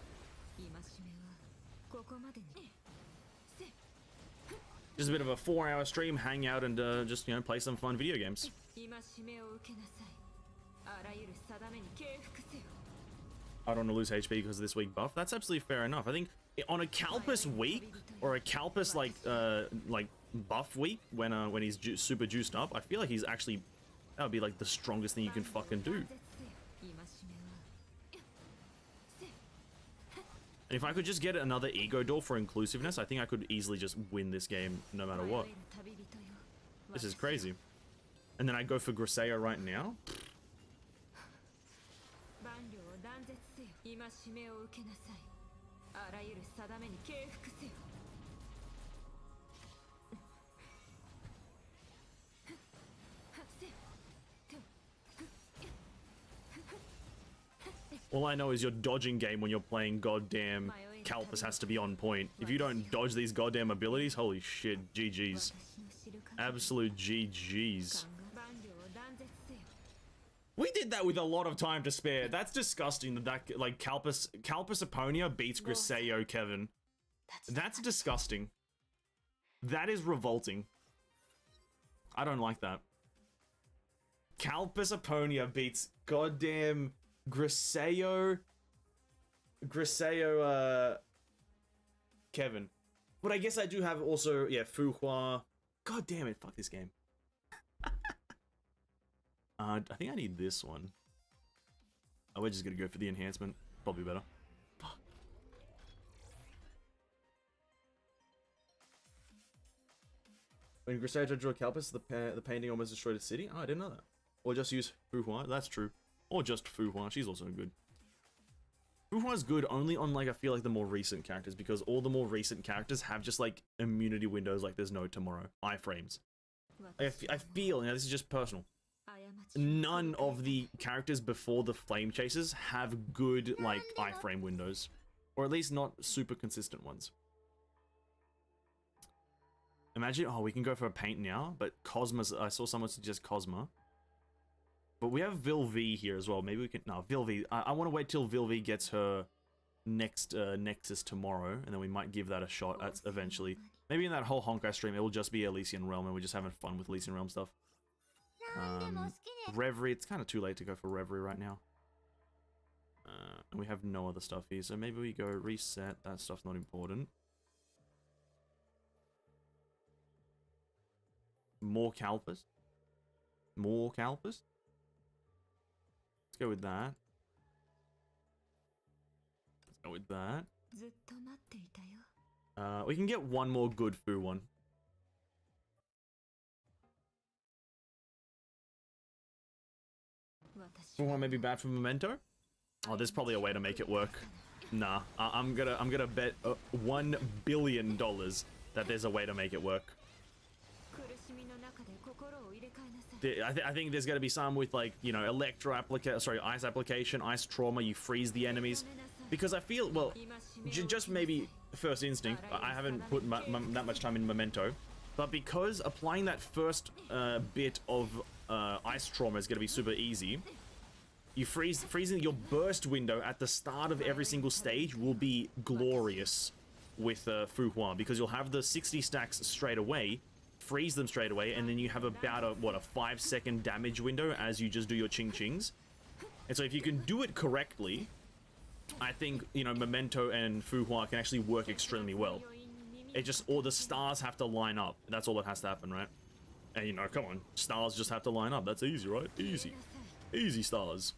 Just a bit of a 4-hour stream, hang out, and just, you know, play some fun video games. I don't want to lose HP because of this week buff. That's absolutely fair enough. I think on a Calpus week or a Calpus like buff week when he's super juiced up, I feel like he's actually, that would be like the strongest thing you can fucking do. And if I could just get another ego door for inclusiveness, I think I could easily just win this game no matter what. This is crazy. And then I go for Griseo right now. All I know is your dodging game when you're playing goddamn Calpus has to be on point. If you don't dodge these goddamn abilities, holy shit, GG's. Absolute GG's. We did that with a lot of time to spare. That's disgusting that like Calpus Aponia beats Griseo, Kevin. That's disgusting. That is revolting. I don't like that. Calpus Aponia beats goddamn Griseo, Kevin. But I guess I do have also, yeah, Fuhua. God damn it, fuck this game. I think I need this one. Oh, we're just gonna go for the enhancement. Probably better. Fuck. When Griseo drew a Calpus, the painting almost destroyed a city? Oh, I didn't know that. Or just use Fuhua, that's true. Or just Fuhua, she's also good. Fuhua's good only on, like, I feel like the more recent characters, because all the more recent characters have just, like, immunity windows like there's no tomorrow. Iframes. I feel, you know, this is just personal. None of the characters before the Flame Chasers have good, like, iframe windows. Or at least not super consistent ones. Imagine, oh, we can go for a paint now, but Cosma's, I saw someone suggest Cosma. But we have Vilvi here as well. Maybe we can, no, Vilvi, I want to wait till Vilvi gets her next Nexus tomorrow, and then we might give that a shot at eventually. Maybe in that whole Honkai stream, it will just be Elysian Realm, and we're just having fun with Elysian Realm stuff. Reverie, it's kind of too late to go for Reverie right now. And we have no other stuff here, so maybe we go reset. That stuff's not important. More Calpus. More Calpus. Let's go with that. Let's go with that. We can get one more good Fu one. Fu one may be bad for Memento. Oh, there's probably a way to make it work. Nah, I'm gonna bet $1 billion that there's a way to make it work. I think there's gonna be some with, like, you know, ice application, ice trauma. You freeze the enemies, because I feel, well, just maybe first instinct. I haven't put that much time in Memento, but because applying that first bit of ice trauma is gonna be super easy. You freezing your burst window at the start of every single stage will be glorious with Fuhua, because you'll have the 60 stacks straight away, freeze them straight away, and then you have about a 5-second damage window as you just do your ching-chings. And so if you can do it correctly, I think, you know, Memento and Fuhua can actually work extremely well. It just, all the stars have to line up. That's all that has to happen, right? And, you know, come on, stars just have to line up. That's easy, right? Easy. Easy stars.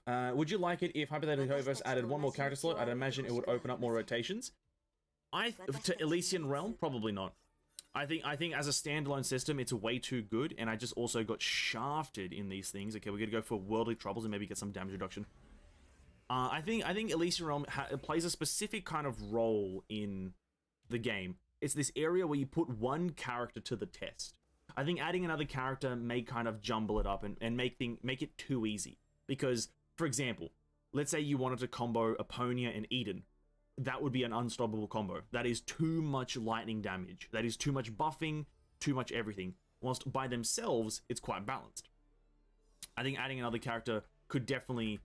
Would you like it if Hypothetical Hoverse added one more character slot? I'd imagine it would open up more rotations. To Elysian Realm, probably not. I think as a standalone system, it's way too good, and I just also got shafted in these things. Okay, we're gonna go for Worldly Troubles and maybe get some damage reduction. I think Elysian Realm plays a specific kind of role in the game. It's this area where you put one character to the test. I think adding another character may kind of jumble it up and make it too easy. Because, for example, let's say you wanted to combo Aponia and Eden. That would be an unstoppable combo. That is too much lightning damage. That is too much buffing, too much everything. Whilst by themselves, it's quite balanced. I think adding another character could definitely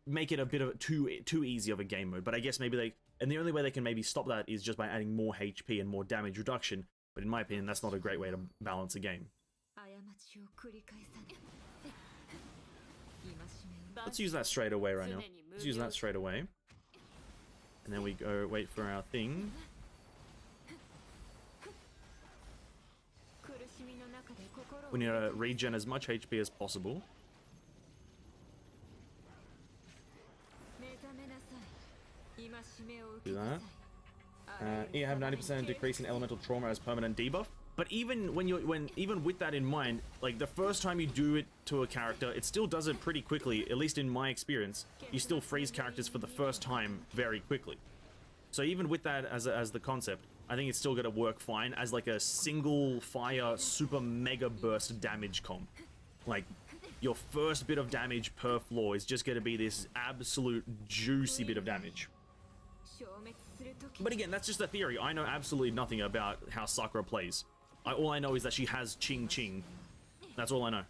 make it a bit of too easy of a game mode. But I guess maybe and the only way they can maybe stop that is just by adding more HP and more damage reduction. But in my opinion, that's not a great way to balance a game. Let's use that straight away right now. Let's use that straight away. And then we go wait for our thing. We need to regen as much HP as possible. Do that. You have 90% decrease in elemental trauma as permanent debuff. But even even with that in mind, like the first time you do it to a character, it still does it pretty quickly. At least in my experience, you still freeze characters for the first time very quickly. So even with that as the concept, I think it's still gonna work fine as like a single fire super mega burst damage comp. Like your first bit of damage per floor is just going to be this absolute juicy bit of damage. But again, that's just a theory. I know absolutely nothing about how Sakura plays. All I know is that she has Ching Ching. That's all I know.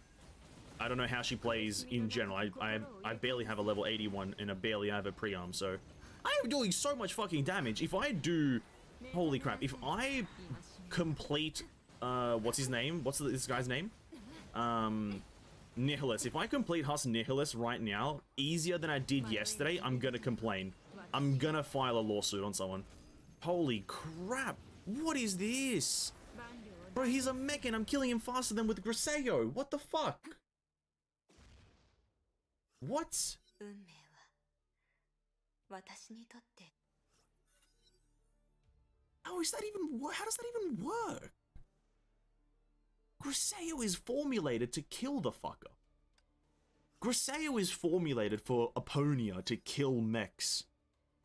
I don't know how she plays in general. I barely have a level 81 and I barely have a pre-arm, so I am doing so much fucking damage. If I do, holy crap, if I complete, what's his name? What's this guy's name? Nihilus. If I complete Hus Nihilus right now, easier than I did yesterday, I'm gonna complain. I'm gonna file a lawsuit on someone. Holy crap. What is this? Bro, he's a mech and I'm killing him faster than with Griseo. What the fuck? What? How is that even? How does that even work? Griseo is formulated to kill the fucker. Griseo is formulated for Aponia to kill mechs.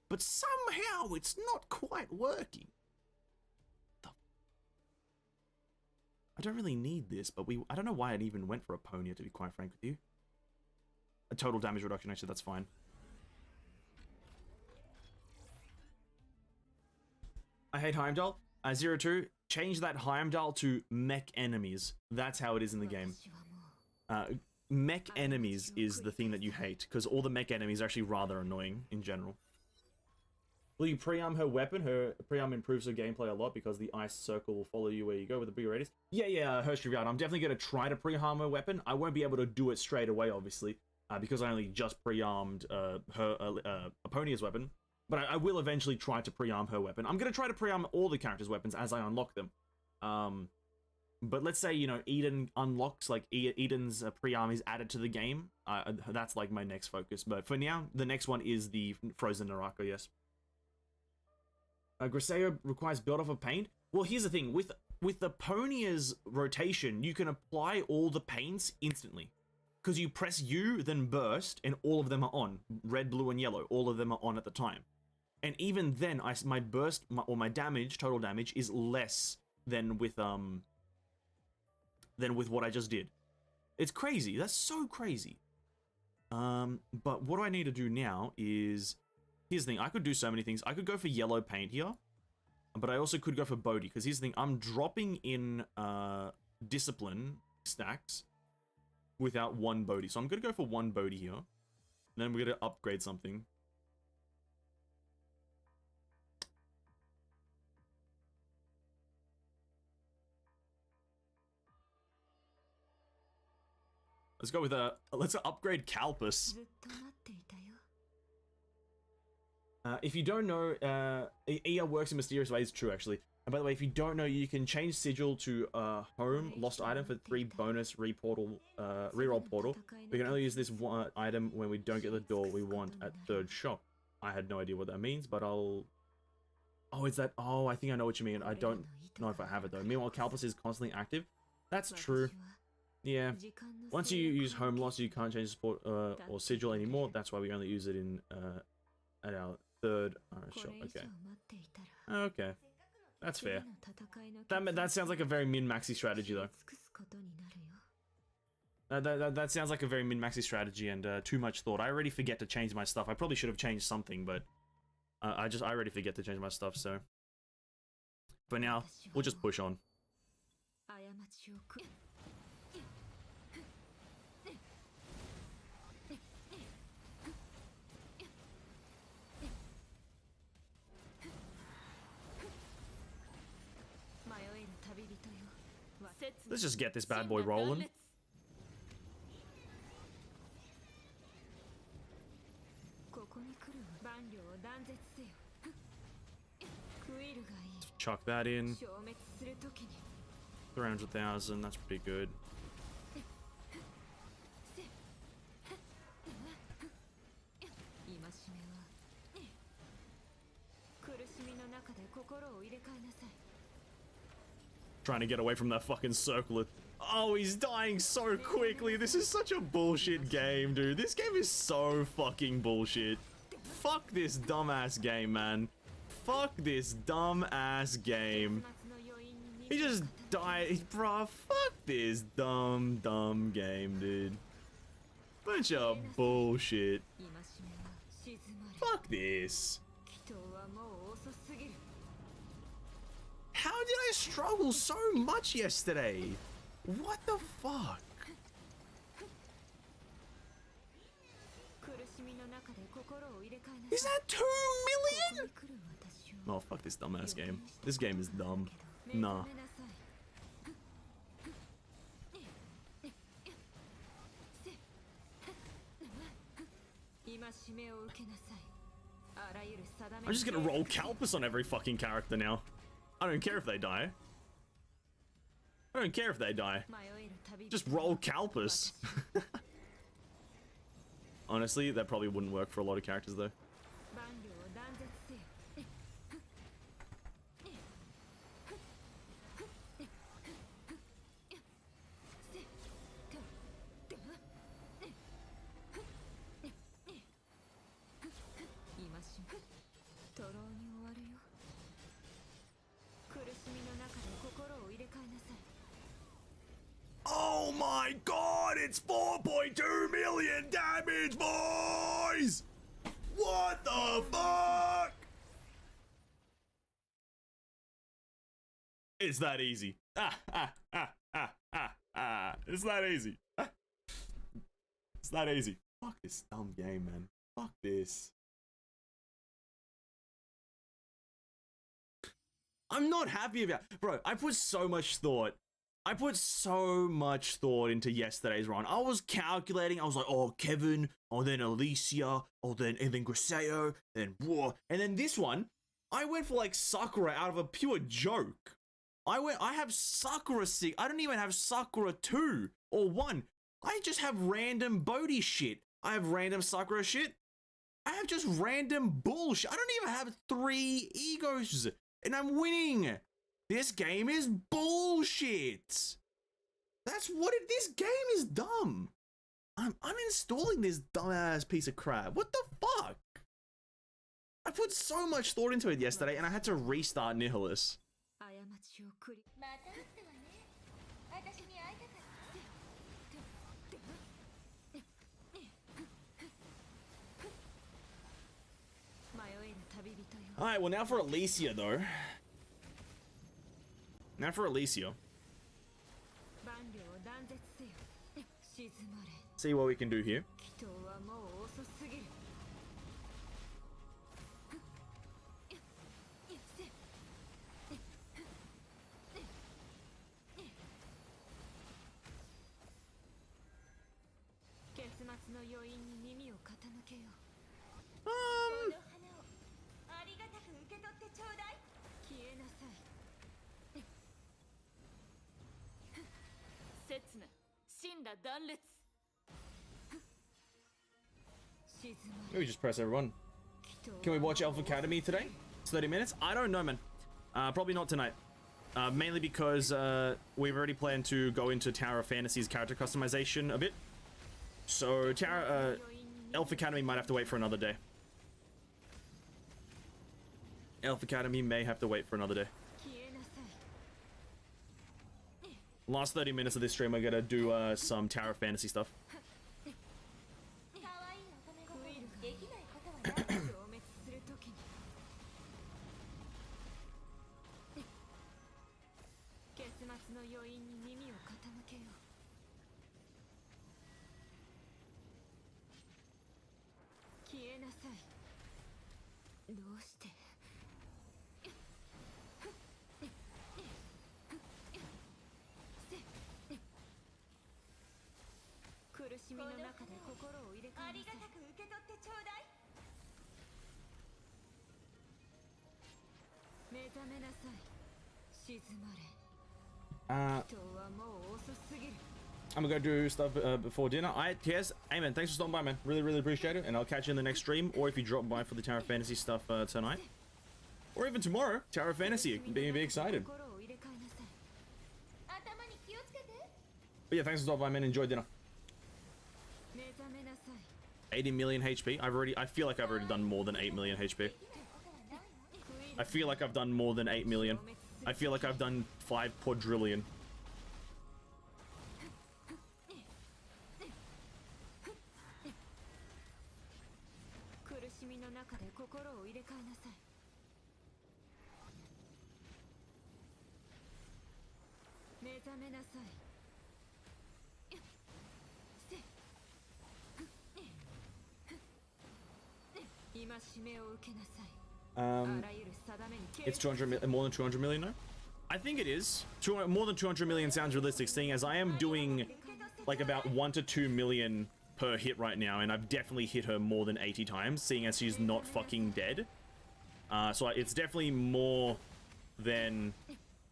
But somehow it's not quite working. I don't really need this, but I don't know why it even went for Aponia, to be quite frank with you. A total damage reduction, actually, that's fine. I hate Heimdall. 02, change that Heimdall to mech enemies. That's how it is in the game. Mech enemies is the thing that you hate, because all the mech enemies are actually rather annoying in general. Will you pre-arm her weapon? Her pre-arm improves her gameplay a lot because the ice circle will follow you where you go with the bigger radius. Yeah, Hershriviard, I'm definitely going to try to pre-arm her weapon. I won't be able to do it straight away, obviously, because I only just pre-armed her Aponia's weapon. But I will eventually try to pre-arm her weapon. I'm going to try to pre-arm all the characters' weapons as I unlock them. But let's say, you know, Eden unlocks, like, Eden's pre-arm is added to the game. That's, like, my next focus. But for now, the next one is the Frozen Naraka, yes. Griseo requires build-off of paint. Well, here's the thing. With Aponia's rotation, you can apply all the paints instantly. Because you press U, then burst, and all of them are on. Red, blue, and yellow. All of them are on at the time. And even then, my burst, or my damage, total damage, is less than with what I just did. It's crazy. That's so crazy. But what do I need to do now is... Here's the thing. I could do so many things. I could go for yellow paint here. But I also could go for Bodhi. Because here's the thing. I'm dropping in discipline stacks without one Bodhi. So I'm going to go for one Bodhi here. And then we're going to upgrade something. Let's go with let's upgrade Calpus. If you don't know, EA works in mysterious ways. True, actually. And by the way, if you don't know, you can change Sigil to Home, Lost Item for 3 bonus reroll portal. We can only use this one item when we don't get the door we want at 3rd shop. I had no idea what that means, but I'll... Oh, is that... Oh, I think I know what you mean. I don't know if I have it, though. Meanwhile, Calpus is constantly active. That's true. Yeah. Once you use Home Loss, you can't change support or Sigil anymore. That's why we only use it in at our 3rd shop. Okay. Okay. That's fair. That sounds like a very min-maxy strategy, though. That sounds like a very min-maxy strategy and too much thought. I already forget to change my stuff. I probably should have changed something, but I already forget to change my stuff, so... For now, we'll just push on. Let's just get this bad boy rolling. Chuck that in. 300,000, that's pretty good. Trying to get away from that fucking circlet. Oh, he's dying so quickly. This is such a bullshit game, dude. This game is so fucking bullshit. Fuck this dumbass game, man. Fuck this dumbass game. He just died. Bruh, fuck this dumb game, dude. Bunch of bullshit. Fuck this. How did I struggle so much yesterday? What the fuck? Is that 2 million? Oh, fuck this dumbass game. This game is dumb. Nah. I'm just gonna roll Calpus on every fucking character now. I don't care if they die. I don't care if they die. Just roll Calpus. Honestly, that probably wouldn't work for a lot of characters though. Oh my god, it's 4.2 million damage, boys! What the fuck? It's that easy. It's that easy. It's that easy. Fuck this dumb game, man. Fuck this. I'm not happy about, bro, I put so much thought into yesterday's run. I was calculating. I was like, oh, Kevin, oh, then Alicia, oh, then Griseo, then War. And then this one, I went for like Sakura out of a pure joke. I have Sakura 6. I don't even have Sakura 2 or 1. I just have random Bodhi shit. I have random Sakura shit. I have just random bullshit. I don't even have 3 egos. And I'm winning. This game is bullshit. That's what it, this game is dumb. I'm uninstalling this dumbass piece of crap. What the fuck? I put so much thought into it yesterday and I had to restart Nihilus. Alright, well now for Alicia though. Now for Alicia. See what we can do here. Maybe just press everyone. Can we watch Elf Academy today? It's 30 minutes? I don't know, man. Probably not tonight. Mainly because we've already planned to go into Tower of Fantasy's character customization a bit. So Elf Academy might have to wait for another day. Elf Academy may have to wait for another day. Last 30 minutes of this stream, I gotta do some Tower of Fantasy stuff. I'm gonna go do stuff before dinner. Yes, Amen. Thanks for stopping by, man. Really appreciate it. And I'll catch you in the next stream, or if you drop by for the Tower of Fantasy stuff tonight, or even tomorrow, Tower of Fantasy. Be excited. But yeah, thanks for stopping by, man. Enjoy dinner. 80 million HP. I feel like I've already done more than 8 million HP. I feel like I've done more than 8 million. I feel like I've done 5 quadrillion. It's 200 more than 200 million, no? I think it is. More than 200 million sounds realistic, seeing as I am doing like about 1 to 2 million per hit right now, and I've definitely hit her more than 80 times, seeing as she's not fucking dead. So it's definitely more than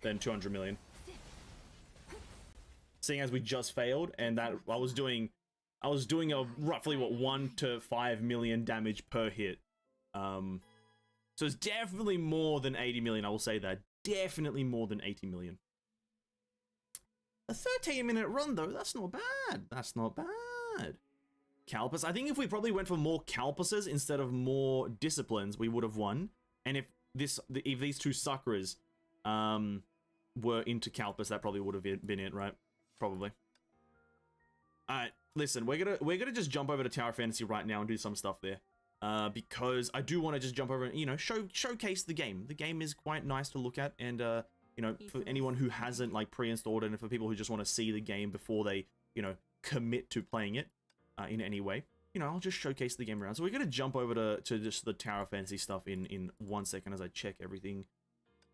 200 million. Seeing as we just failed, and that I was doing a roughly what 1 to 5 million damage per hit. So it's definitely more than 80 million. I will say that. Definitely more than 80 million. A 13-minute run though, that's not bad. That's not bad. Calpus. I think if we probably went for more Calpuses instead of more disciplines, we would have won. And if these two Sakuras were into Calpus, that probably would have been it, right? Probably. Alright, listen, we're gonna just jump over to Tower Fantasy right now and do some stuff there. Because I do want to just jump over and, you know, showcase the game. The game is quite nice to look at, and you know, for anyone who hasn't like pre-installed it, and for people who just want to see the game before they, you know, commit to playing it in any way, you know, I'll just showcase the game around. So we're gonna jump over to just the Tower Fantasy stuff in 1 second as I check everything.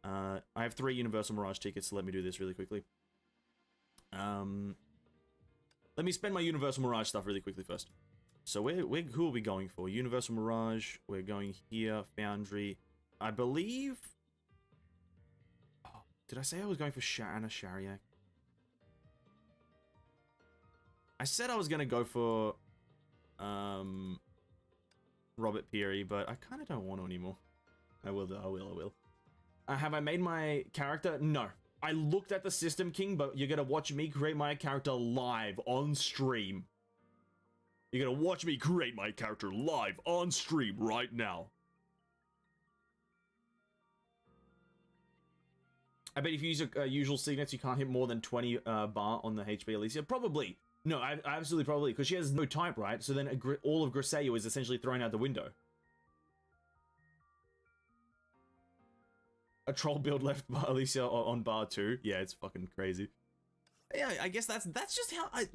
I have 3 Universal Mirage tickets, so let me do this really quickly. Let me spend my Universal Mirage stuff really quickly first. So who are we going for? Universal Mirage. We're going here. Foundry. I believe. Oh, did I say I was going for Anna Shariak? I said I was gonna go for Robert Peary, but I kind of don't want to anymore. I will though. I will. Have I made my character? No. I looked at the System King, but you're gonna watch me create my character live on stream. You're gonna watch me create my character live on stream right now. I bet if you use a usual signets, you can't hit more than 20 bar on the HP Alicia. Probably. No, I absolutely probably, because she has no type, right? So then all of Griseio is essentially thrown out the window. A troll build left by Alicia on bar 2. Yeah, it's fucking crazy. Yeah, I guess that's just how I.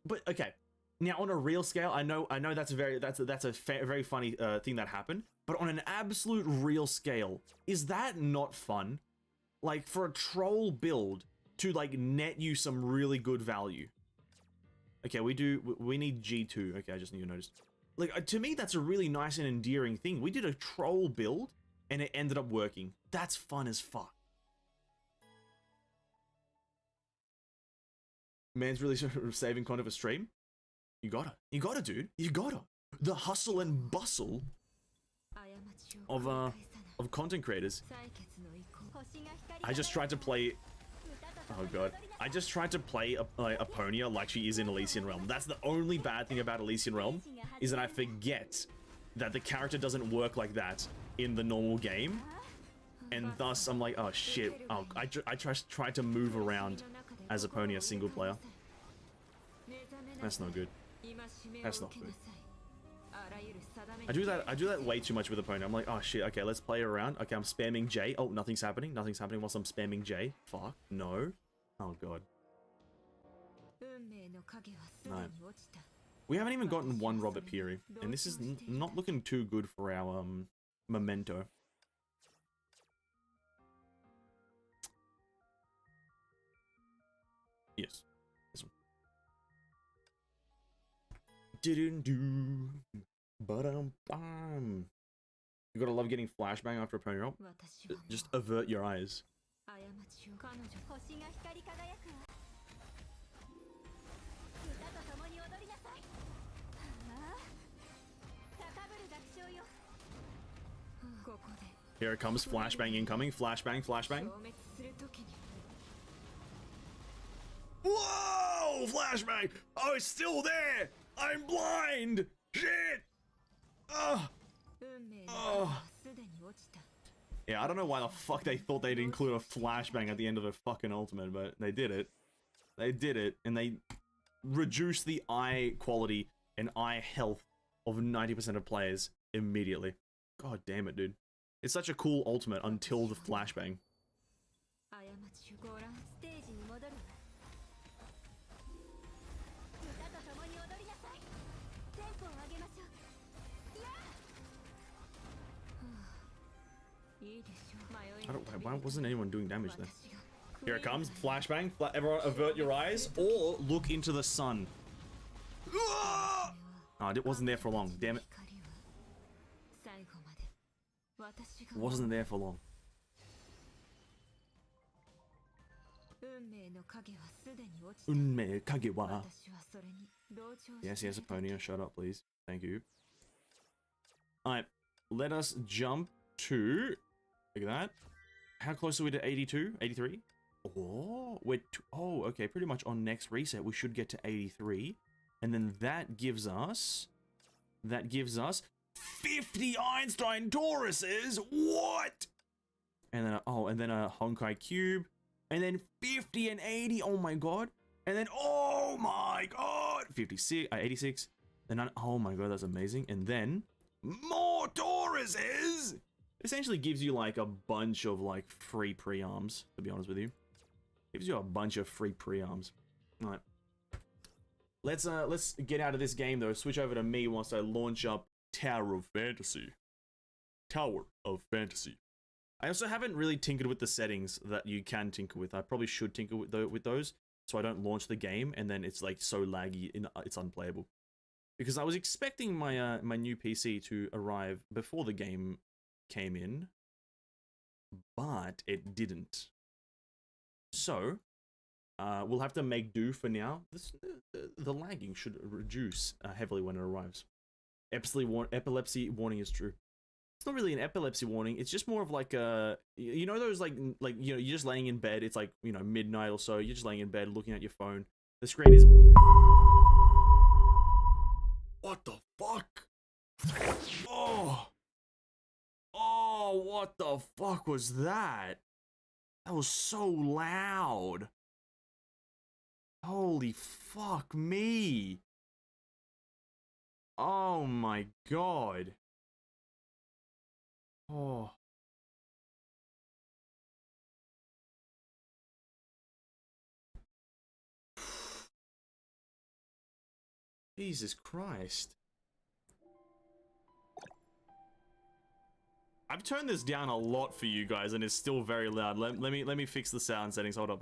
But okay. Now on a real scale, I know that's a very funny thing that happened. But on an absolute real scale, is that not fun? Like for a troll build to like net you some really good value. Okay, we need G2. Okay, I just need to notice. Like to me, that's a really nice and endearing thing. We did a troll build. And it ended up working. That's fun as fuck. Man's really saving content for stream. You gotta, dude. You gotta. The hustle and bustle of content creators. I just tried to play. Oh god. I just tried to play Aponia like she is in Elysian Realm. That's the only bad thing about Elysian Realm, is that I forget that the character doesn't work like that in the normal game, and thus I'm like, oh shit. Oh, I tried to move around as Aponia single player. That's not good. That's not good. I do that way too much with Aponia. I'm like, oh shit, okay, let's play around. Okay, I'm spamming J. Oh, nothing's happening whilst I'm spamming J. Fuck, no. Oh god. No. We haven't even gotten one Robert Peary, and this is not looking too good for our memento. Yes. This one. Didn't do. Ba-dum-bum. You gotta love getting flashbang after a pony roll. Just avert your eyes. Here it comes, flashbang incoming, flashbang, flashbang. Whoa! Flashbang! Oh, it's still there! I'm blind! Shit! Yeah, I don't know why the fuck they thought they'd include a flashbang at the end of a fucking ultimate, but they did it. They did it, and they reduced the eye quality and eye health of 90% of players immediately. God damn it, dude. It's such a cool ultimate until the flashbang. Why wasn't anyone doing damage then? Here it comes, flashbang. Everyone avert your eyes or look into the sun. Oh, it wasn't there for long, damn it. Wasn't there for long. Unme Kagewa. Yes, yes, Aponia, shut up, please. Thank you. Alright, let us jump to... Look at that. How close are we to 82? 83? Oh, oh, okay, pretty much on next reset, we should get to 83. And then that gives us 50 Einstein Tauruses. What? And then and then a Honkai cube, and then 50 and 80. Oh my god. And then oh my god, 56, 86. And oh my god, that's amazing. And then more Tauruses. Essentially gives you like a bunch of like free PRI-ARMs, to be honest with you. Gives you a bunch of free PRI-ARMs. All right. Let's get out of this game though. Switch over to me whilst I launch up Tower of Fantasy. Tower of Fantasy. I also haven't really tinkered with the settings that you can tinker with. I probably should tinker with those so I don't launch the game and then it's like so laggy it's unplayable. Because I was expecting my my new PC to arrive before the game came in, but it didn't. So we'll have to make do for now. The lagging should reduce heavily when it arrives. Epilepsy warning is true. It's not really an epilepsy warning. It's just more of like a, you know, those like you know, you're just laying in bed. It's like, you know, midnight or so. You're just laying in bed looking at your phone. The screen is. What the fuck? Oh, what the fuck was that? That was so loud. Holy fuck me. Oh my god. Oh. Jesus Christ. I've turned this down a lot for you guys and it's still very loud. Let me fix the sound settings. Hold up.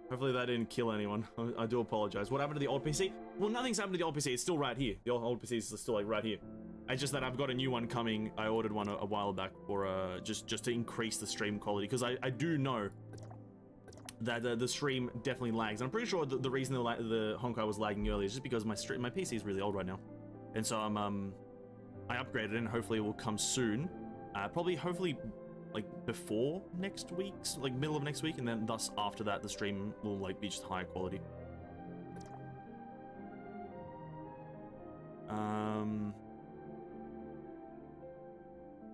Hopefully that didn't kill anyone. I do apologize. What happened to the old PC? Well, nothing's happened to the old PC. It's still right here. The old PC is still like right here. It's just that I've got a new one coming. I ordered one a while back for just to increase the stream quality, because I do know that the stream definitely lags. And I'm pretty sure the reason the Honkai was lagging earlier is just because my PC is really old right now, and so I upgraded it and hopefully it will come soon. Hopefully like before next week's, like middle of next week, and then thus after that the stream will like be just higher quality.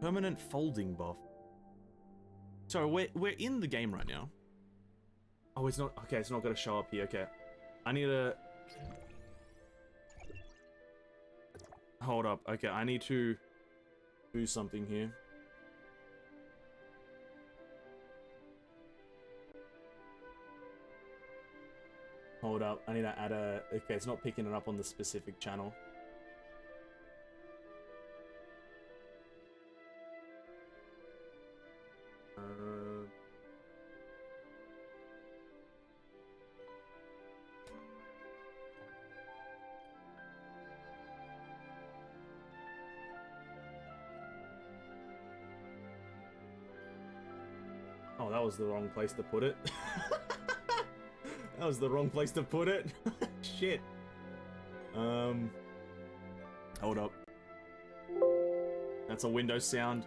Permanent folding buff. So we're in the game right now. Oh, it's not, okay, it's not gonna show up here. Okay, I need to hold up. Okay, I need to do something here. Hold up, I need to add a... Okay, it's not picking it up on the specific channel. Oh, that was the wrong place to put it. That was the wrong place to put it. Shit. Hold up. That's a Windows sound.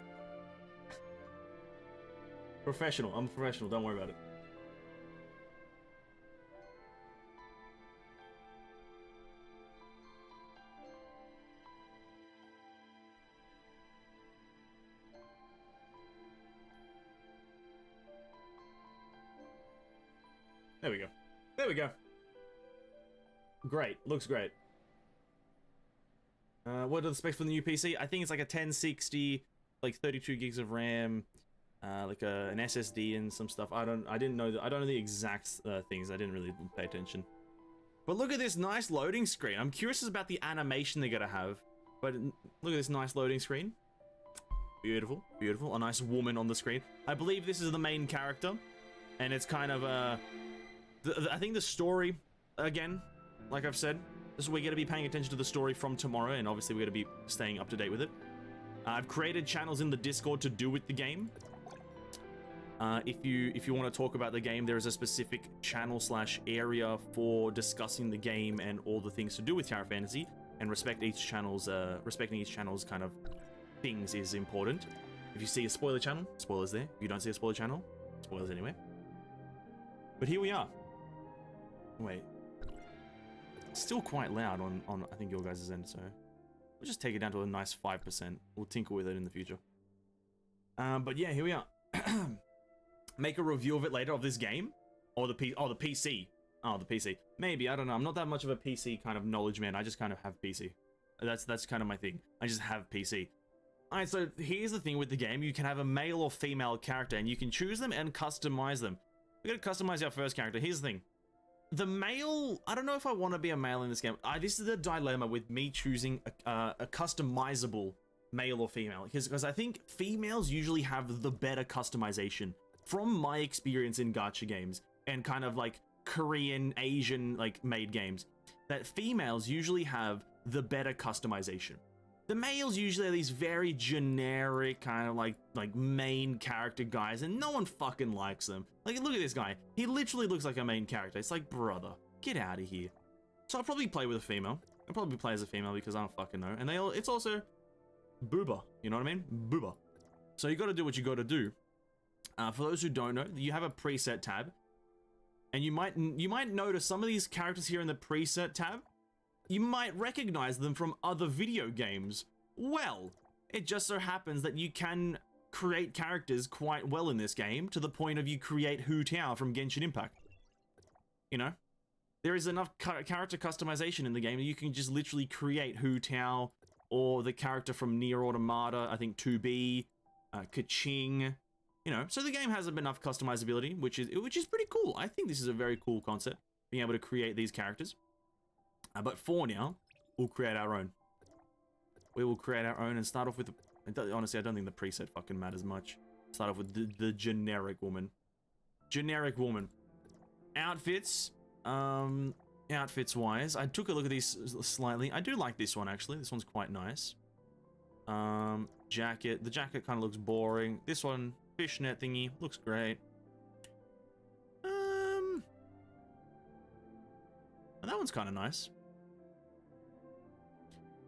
Professional. I'm professional. Don't worry about it. There we go. There we go. great. Looks great. What are the specs for the new PC? I think it's like a 1060, like 32 gigs of RAM, like an SSD and some stuff. I don't know the exact things. I didn't really pay attention. But look at this nice loading screen. I'm curious about the animation they're gonna have. But look at this nice loading screen. Beautiful, beautiful. A nice woman on the screen. I believe this is the main character, and it's kind of I think the story, again, like I've said, we're going to be paying attention to the story from tomorrow, and obviously we're going to be staying up to date with it. I've created channels in the Discord to do with the game. If you want to talk about the game, there is a specific channel / area for discussing the game and all the things to do with Tower Fantasy, and respecting each channel's kind of things is important. If you see a spoiler channel, spoilers there. If you don't see a spoiler channel, spoilers anyway. But here we are. Wait. Still quite loud on I think your guys' end, so we'll just take it down to a nice 5%. We'll tinker with it in the future. But yeah, here we are. Make a review of it later, of this game, or the PC. Oh, the PC. Maybe, I don't know. I'm not that much of a PC kind of knowledge man. I just kind of have PC. That's kind of my thing. I just have PC. Alright, so here's the thing with the game. You can have a male or female character, and you can choose them and customize them. We're gonna customize our first character. Here's the thing. The male, I don't know if I want to be a male in this game. This is the dilemma with me choosing a customizable male or female, because I think females usually have the better customization from my experience in gacha games and kind of like Korean, Asian like made games, that females usually have the better customization. The males usually are these very generic kind of like main character guys, and no one fucking likes them. Like, look at this guy. He literally looks like a main character. It's like, brother, get out of here. So I'll probably play with a female. I'll probably play as a female because I don't fucking know. And it's also booba, you know what I mean? Booba. So you gotta do what you gotta do. For those who don't know, you have a preset tab. And you might notice some of these characters here in the preset tab, you might recognize them from other video games. Well, it just so happens that you can create characters quite well in this game, to the point of you create Hu Tao from Genshin Impact. You know? There is enough character customization in the game that you can just literally create Hu Tao, or the character from Nier Automata, I think 2B, Kaching. You know, so the game has enough customizability, which is pretty cool. I think this is a very cool concept, being able to create these characters. But for now, we'll create our own. We will create our own and start off with... honestly, I don't think the preset fucking matters much. Start off with the generic woman. Generic woman. Outfits. Outfits-wise, I took a look at these slightly. I do like this one, actually. This one's quite nice. Jacket. The jacket kind of looks boring. This one, fishnet thingy, looks great. That one's kind of nice.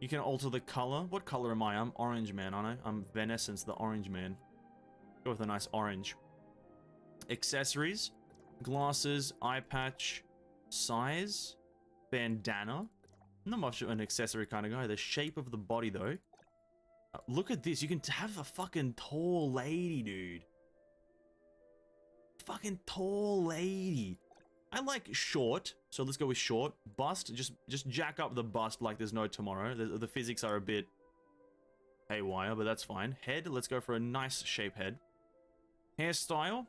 You can alter the color. What color am I? I'm orange man, aren't I? I'm Venessence, the orange man. Go with a nice orange. Accessories. Glasses, eye patch, size, bandana. I'm not much of an accessory kind of guy. The shape of the body, though. Look at this. You can have a fucking tall lady, dude. Fucking tall lady. I like short, so let's go with short. Bust, just jack up the bust like there's no tomorrow. The physics are a bit haywire, but that's fine. Head, let's go for a nice shape head. Hairstyle,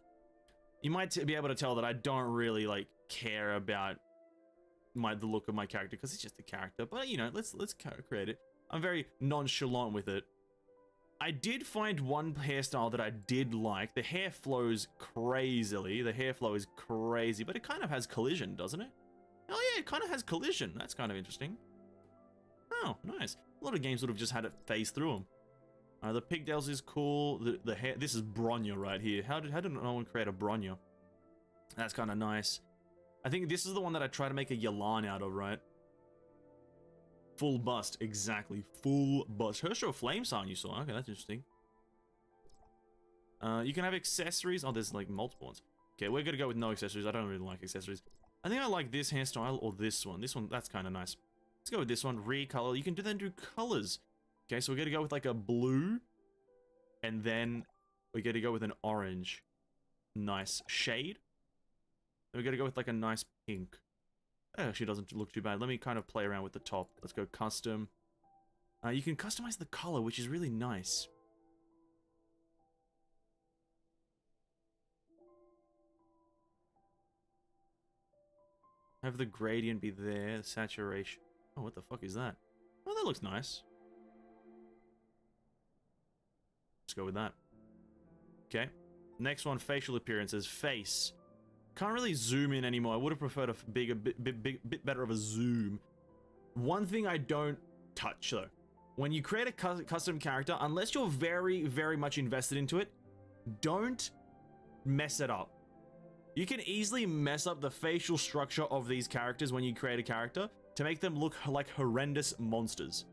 you might be able to tell that I don't really like care about the look of my character, because it's just a character. But you know, let's create it. I'm very nonchalant with it. I did find one hairstyle that I did like. The hair flows crazily. The hair flow is crazy, but it kind of has collision, doesn't it? Oh yeah, it kind of has collision. That's kind of interesting. Oh, nice. A lot of games would have just had it phase through them. The pigtails is cool. The hair. This is Bronya right here. How did no one create a Bronya? That's kind of nice. I think this is the one that I try to make a Yelan out of, right? Full bust, exactly. Full bust. Herschel Flame Sign you saw. Okay, that's interesting. You can have accessories. Oh, there's like multiple ones. Okay, we're gonna go with no accessories. I don't really like accessories. I think I like this hairstyle or this one. This one, that's kind of nice. Let's go with this one. Recolor. You can then do colors. Okay, so we're gonna go with like a blue. And then we're gonna go with an orange. Nice shade. Then we're gonna go with like a nice pink. That actually doesn't look too bad. Let me kind of play around with the top. Let's go custom. You can customize the color, which is really nice. Have the gradient be there, the saturation. Oh, what the fuck is that? Oh, that looks nice. Let's go with that. Okay. Next one, facial appearances. Face. Can't really zoom in anymore. I would have preferred a bit better of a zoom. One thing I don't touch, though. When you create a custom character, unless you're very, very much invested into it, don't mess it up. You can easily mess up the facial structure of these characters when you create a character to make them look like horrendous monsters.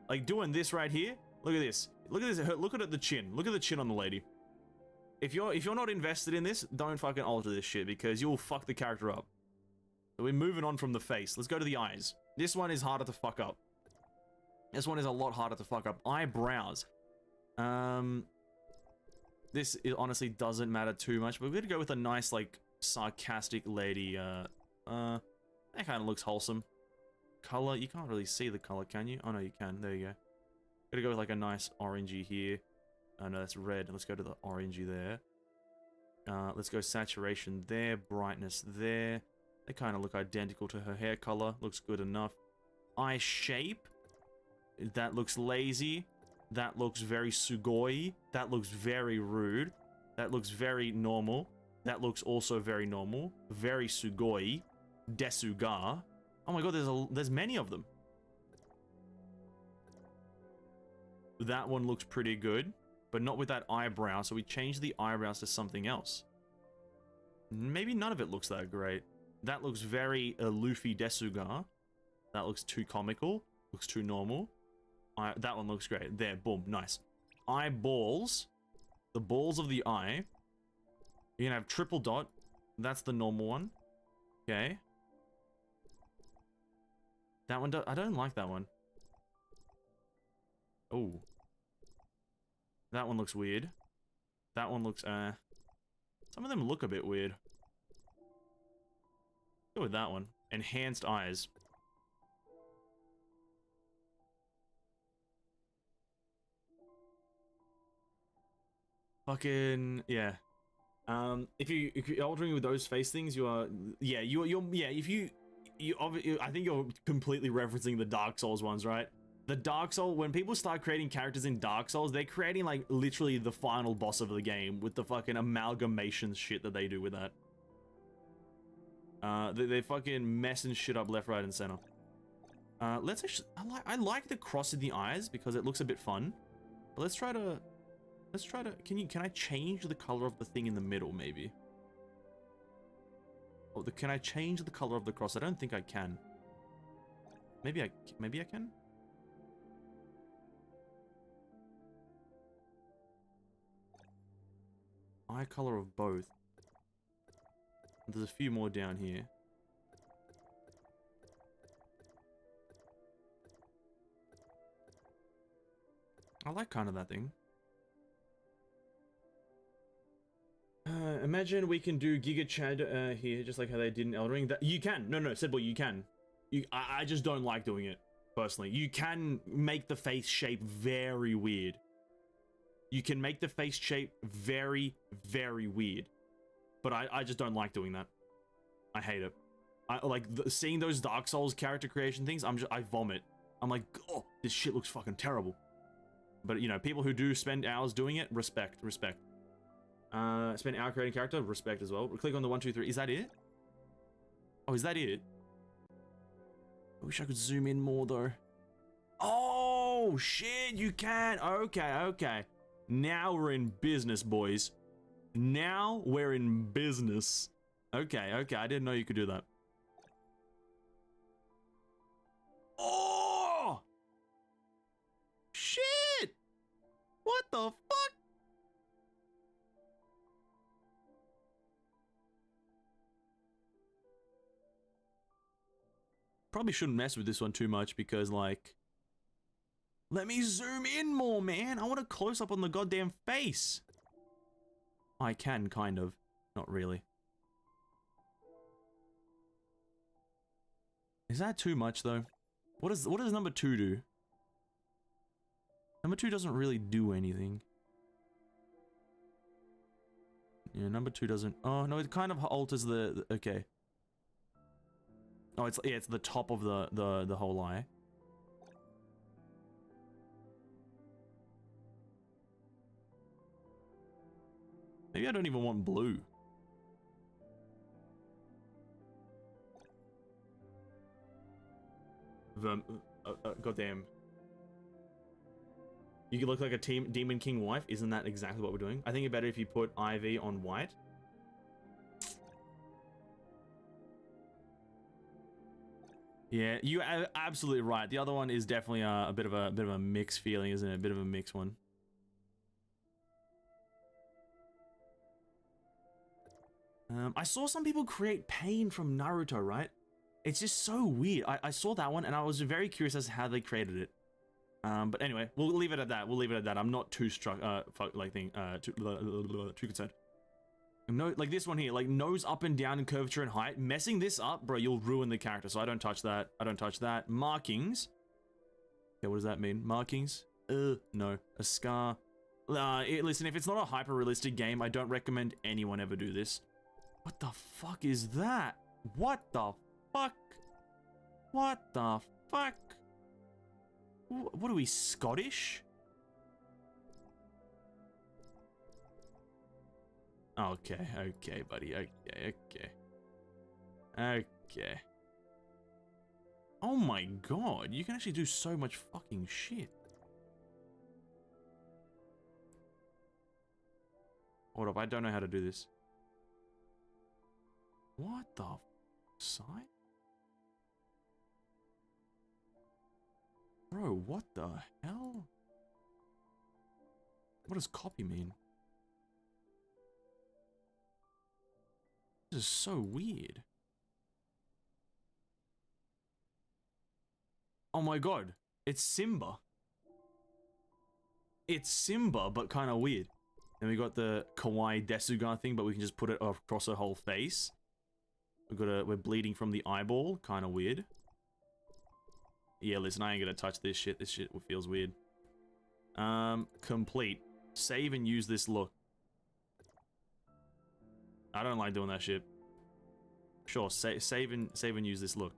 Like doing this right here. Look at this. Look at this. Look at the chin. Look at the chin on the lady. If you're not invested in this, don't fucking alter this shit because you'll fuck the character up. So we're moving on from the face. Let's go to the eyes. This one is harder to fuck up. This one is a lot harder to fuck up. Eyebrows. This honestly doesn't matter too much, but we're gonna go with a nice, like, sarcastic lady. That kind of looks wholesome. Color, you can't really see the color, can you? Oh no, you can. There you go. Gonna go with like a nice orangey here. Oh no, that's red. Let's go to the orangey there. Let's go saturation there, brightness there. They kind of look identical to her hair color. Looks good enough. Eye shape. That looks lazy. That looks very sugoi. That looks very rude. That looks very normal. That looks also very normal. Very sugoi. Desuga. Oh my god, there's many of them. That one looks pretty good, but not with that eyebrow, so we changed the eyebrows to something else. Maybe none of it looks that great. That looks very Luffy Desuga. That looks too comical. Looks too normal. That one looks great. There, boom, nice. Eyeballs. The balls of the eye. You're gonna have triple dot. That's the normal one. Okay. That one, I don't like that one. Oh. That one looks weird. That one looks, some of them look a bit weird. Go with that one. Enhanced eyes. Fucking, yeah. If you're altering with those face things, you are, yeah, I think you're completely referencing the Dark Souls ones, right? The Dark Souls, when people start creating characters in Dark Souls, they're creating, like, literally the final boss of the game with the fucking amalgamation shit that they do with that. They're fucking messing shit up left, right, and center. Let's actually, I like the cross in the eyes because it looks a bit fun. But let's try to, can I change the color of the thing in the middle, maybe? Oh, can I change the color of the cross? I don't think I can. Maybe I can? Eye color of both. There's a few more down here. I like kind of that thing. Imagine we can do Giga Chad here, just like how they did in Elden Ring. That you can. No, Sedboy, you can. I just don't like doing it, personally. You can make the face shape very weird. You can make the face shape very, very weird. But I just don't like doing that. I hate it. Seeing those Dark Souls character creation things, I vomit. I'm like, oh, this shit looks fucking terrible. But, you know, people who do spend hours doing it, respect. Spend hour creating character, respect as well. Click on the 1, 2, 3. Is that it? Oh, is that it? I wish I could zoom in more, though. Oh, shit, you can. Okay. Now we're in business, boys. Now we're in business. Okay. I didn't know you could do that. Oh! Shit! What the fuck? Probably shouldn't mess with this one too much because, like... Let me zoom in more, man! I want a close-up on the goddamn face! I can, kind of. Not really. Is that too much though? What does number 2 do? Number 2 doesn't really do anything. Yeah, number 2 doesn't. Oh no, it kind of alters the okay. Oh, it's yeah, it's the top of the whole eye. Maybe I don't even want blue. Goddamn. You could look like a Demon King wife. Isn't that exactly what we're doing? I think it's better if you put Ivy on white. Yeah, you are absolutely right. The other one is definitely a bit of a mixed feeling, isn't it? A bit of a mixed one. I saw some people create pain from Naruto, right? It's just so weird. I saw that one and I was very curious as to how they created it. But anyway, we'll leave it at that. We'll leave it at that. I'm not too too concerned. No, like this one here, like nose up and down in curvature and height. Messing this up, bro, you'll ruin the character. So I don't touch that. I don't touch that. Markings. Okay, what does that mean? Markings? No. A scar. Listen, if it's not a hyper-realistic game, I don't recommend anyone ever do this. What the fuck is that? What the fuck? What the fuck? What are we, Scottish? Okay, okay, buddy. Okay. Oh my god, you can actually do so much fucking shit. Hold up, I don't know how to do this. What the side? Bro, what the hell? What does copy mean? This is so weird. Oh my god, it's Simba. It's Simba, but kind of weird. Then we got the Kawaii Desuga thing, but we can just put it across her whole face. We're bleeding from the eyeball, kind of weird. Yeah, listen, I ain't gonna touch this shit. This shit feels weird. Complete. Save and use this look. I don't like doing that shit. Sure, save and use this look.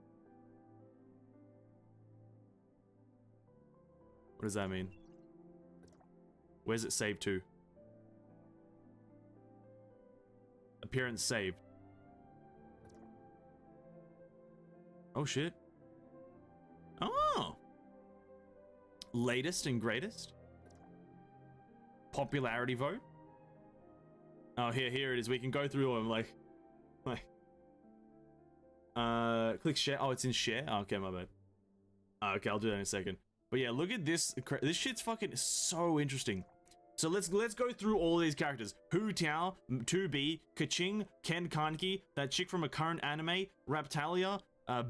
What does that mean? Where's it saved to? Appearance saved. Oh shit. Oh. Latest and greatest. Popularity vote. Oh, here it is. We can go through them like. Click share. Oh, it's in share. Oh, okay, my bad. Okay, I'll do that in a second. But yeah, look at this. This shit's fucking so interesting. So let's go through all these characters. Hu Tao, 2B, Kaching, Ken Kaneki, that chick from a current anime, Raptalia,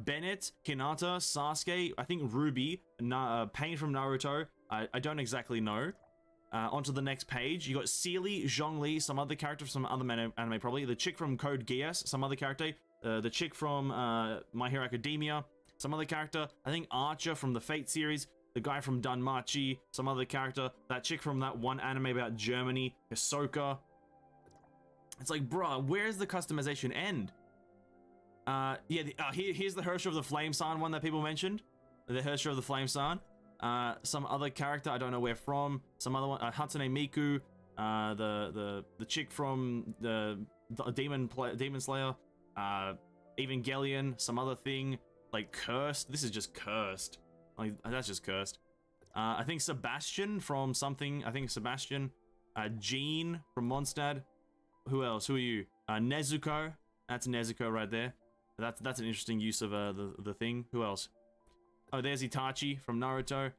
Bennett, Hinata, Sasuke, I think Ruby, Pain from Naruto. I don't exactly know. Onto the next page, you got Sealy, Zhongli, some other character from some other anime probably. The chick from Code Geass, some other character. The chick from My Hero Academia, some other character. I think Archer from the Fate series. The guy from Danmachi, some other character. That chick from that one anime about Germany, Hisoka. It's like, bruh, where's the customization end? Yeah, here's the Hersher of the Flame San one that people mentioned. The Hersher of the Flame San. Some other character, I don't know where from. Some other one, Hatsune Miku. The chick from the Demon Slayer. Evangelion, some other thing. Like, Cursed. This is just Cursed. Like, that's just Cursed. I think Sebastian from something. I think Sebastian. Jean from Mondstadt. Who else? Who are you? Nezuko. That's Nezuko right there. That's an interesting use of the thing. Who else? Oh, there's Itachi from Naruto.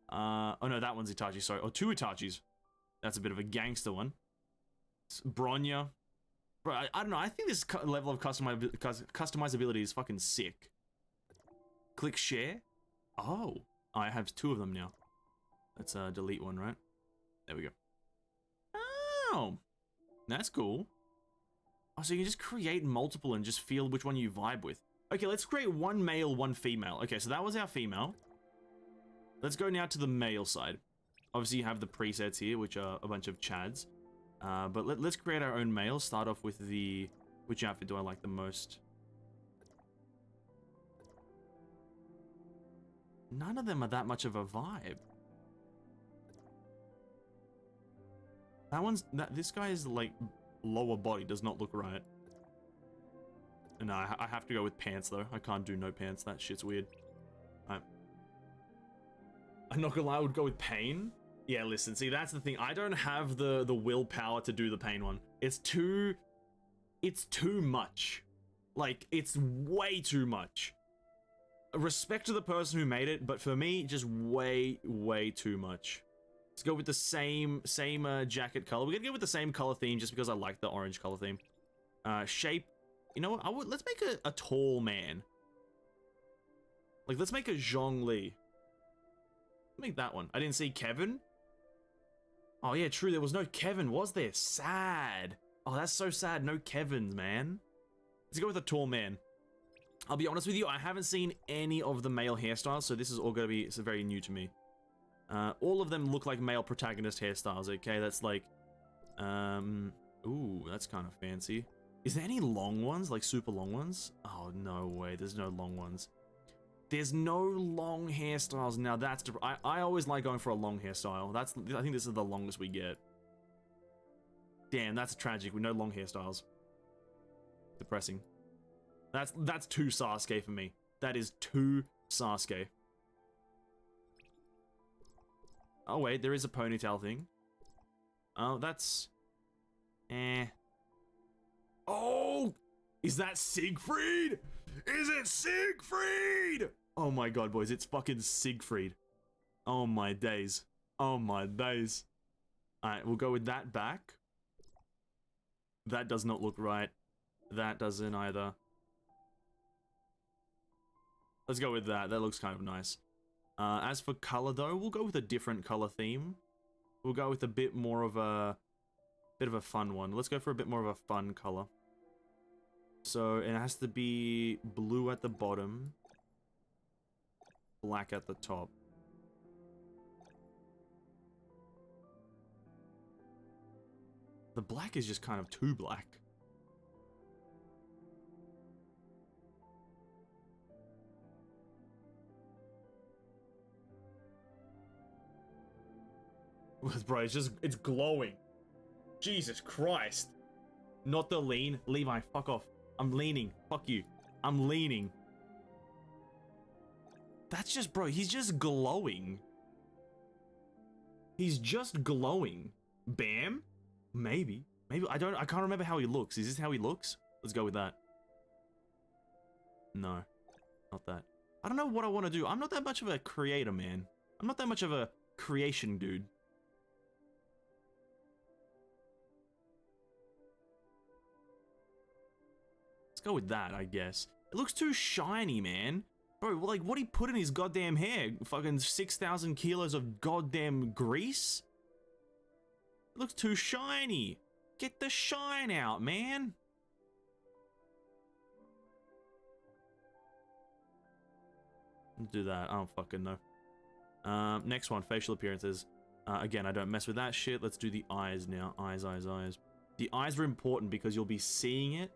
Oh no, that one's Itachi. Sorry. Oh, two Itachis. That's a bit of a gangster one. It's Bronya. Bro, I don't know. I think this level of customizability is fucking sick. Click share. Oh, I have two of them now. Let's delete one, right? There we go. Oh, that's cool. Oh, so you can just create multiple and just feel which one you vibe with. Okay, let's create one male, one female. Okay, so that was our female. Let's go now to the male side. Obviously, you have the presets here, which are a bunch of chads. But let's create our own male. Start off with the... Which outfit do I like the most? None of them are that much of a vibe. This guy is like lower body does not look right. No, I have to go with pants though. I can't do no pants. That shit's weird. I'm not gonna lie, I would go with pain. Yeah, listen, see, that's the thing. I don't have the willpower to do the pain one. It's too much. Like, it's way too much. Respect to the person who made it, but for me, just way too much. Let's go with the same jacket color. We're gonna go with the same color theme just because I like the orange color theme. Shape. You know what? Let's make a tall man. Like, let's make a Zhongli. Make that one. I didn't see Kevin. Oh yeah, true. There was no Kevin, was there? Sad. Oh, that's so sad. No Kevins, man. Let's go with a tall man. I'll be honest with you. I haven't seen any of the male hairstyles, so this is all gonna be very new to me. All of them look like male protagonist hairstyles. Okay, that's like, ooh, that's kind of fancy. Is there any long ones, like super long ones? Oh, no way. There's no long ones. There's no long hairstyles. Now that's... I always like going for a long hairstyle. I think this is the longest we get. Damn, that's tragic with no long hairstyles. Depressing. That's too Sasuke for me. That is too Sasuke. Oh, wait. There is a ponytail thing. Oh, that's... Eh... Oh! Is that Siegfried? Is it Siegfried? Oh my god, boys, it's fucking Siegfried. Oh my days. Oh my days. Alright, we'll go with that back. That does not look right. That doesn't either. Let's go with that. That looks kind of nice. As for color, though, we'll go with a different color theme. We'll go with a bit more of a... bit of a fun one. Let's go for a bit more of a fun color. So it has to be blue at the bottom, black at the top. The black is just kind of too black. Bro, it's glowing. Jesus Christ. Not the lean. Levi, fuck off. I'm leaning. Fuck you. I'm leaning. That's just, bro, he's just glowing. He's just glowing. Bam? Maybe. Maybe, I can't remember how he looks. Is this how he looks? Let's go with that. No. Not that. I don't know what I want to do. I'm not that much of a creator, man. I'm not that much of a creation dude. Go with that, I guess. It looks too shiny, man. Bro, like, what he put in his goddamn hair? Fucking 6,000 kilos of goddamn grease? It looks too shiny. Get the shine out, man. Do that. I don't fucking know. Next one, facial appearances. Again, I don't mess with that shit. Let's do the eyes now. Eyes. The eyes are important because you'll be seeing it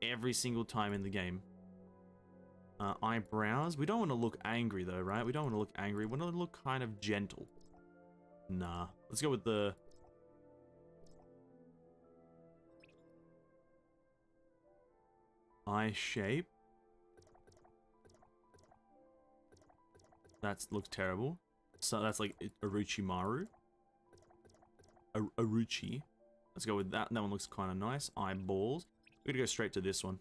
every single time in the game. Eyebrows. We don't want to look angry though, right? We don't want to look angry. We want to look kind of gentle. Nah. Let's go with the... eye shape. That looks terrible. So that's like Orochimaru. Orochi. Let's go with that. That one looks kind of nice. Eyeballs. We're gonna go straight to this one.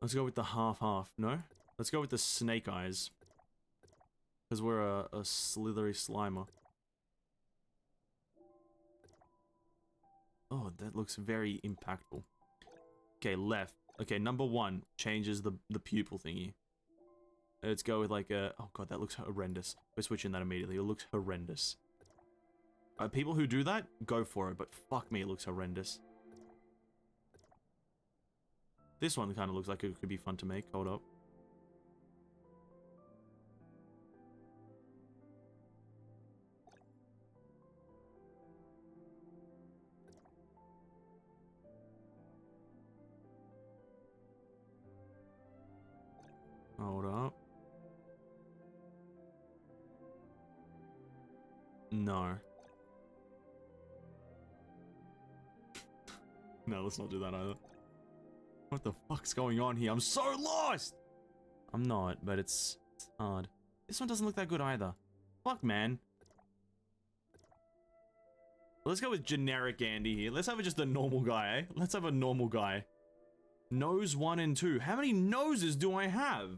Let's go with the half-half. No? Let's go with the snake eyes. Because we're a slithery slimer. Oh, that looks very impactful. Okay, left. Okay, number one changes the pupil thingy. Let's go with like a... oh god, that looks horrendous. We're switching that immediately. It looks horrendous. People who do that, go for it. But fuck me, it looks horrendous. This one kind of looks like it could be fun to make. Hold up. Hold up. No. No, let's not do that either. What the fuck's going on here? I'm so lost! I'm not, but it's hard. This one doesn't look that good either. Fuck, man. Let's go with generic Andy here. Let's have just a normal guy, eh? Let's have a normal guy. Nose 1 and 2. How many noses do I have?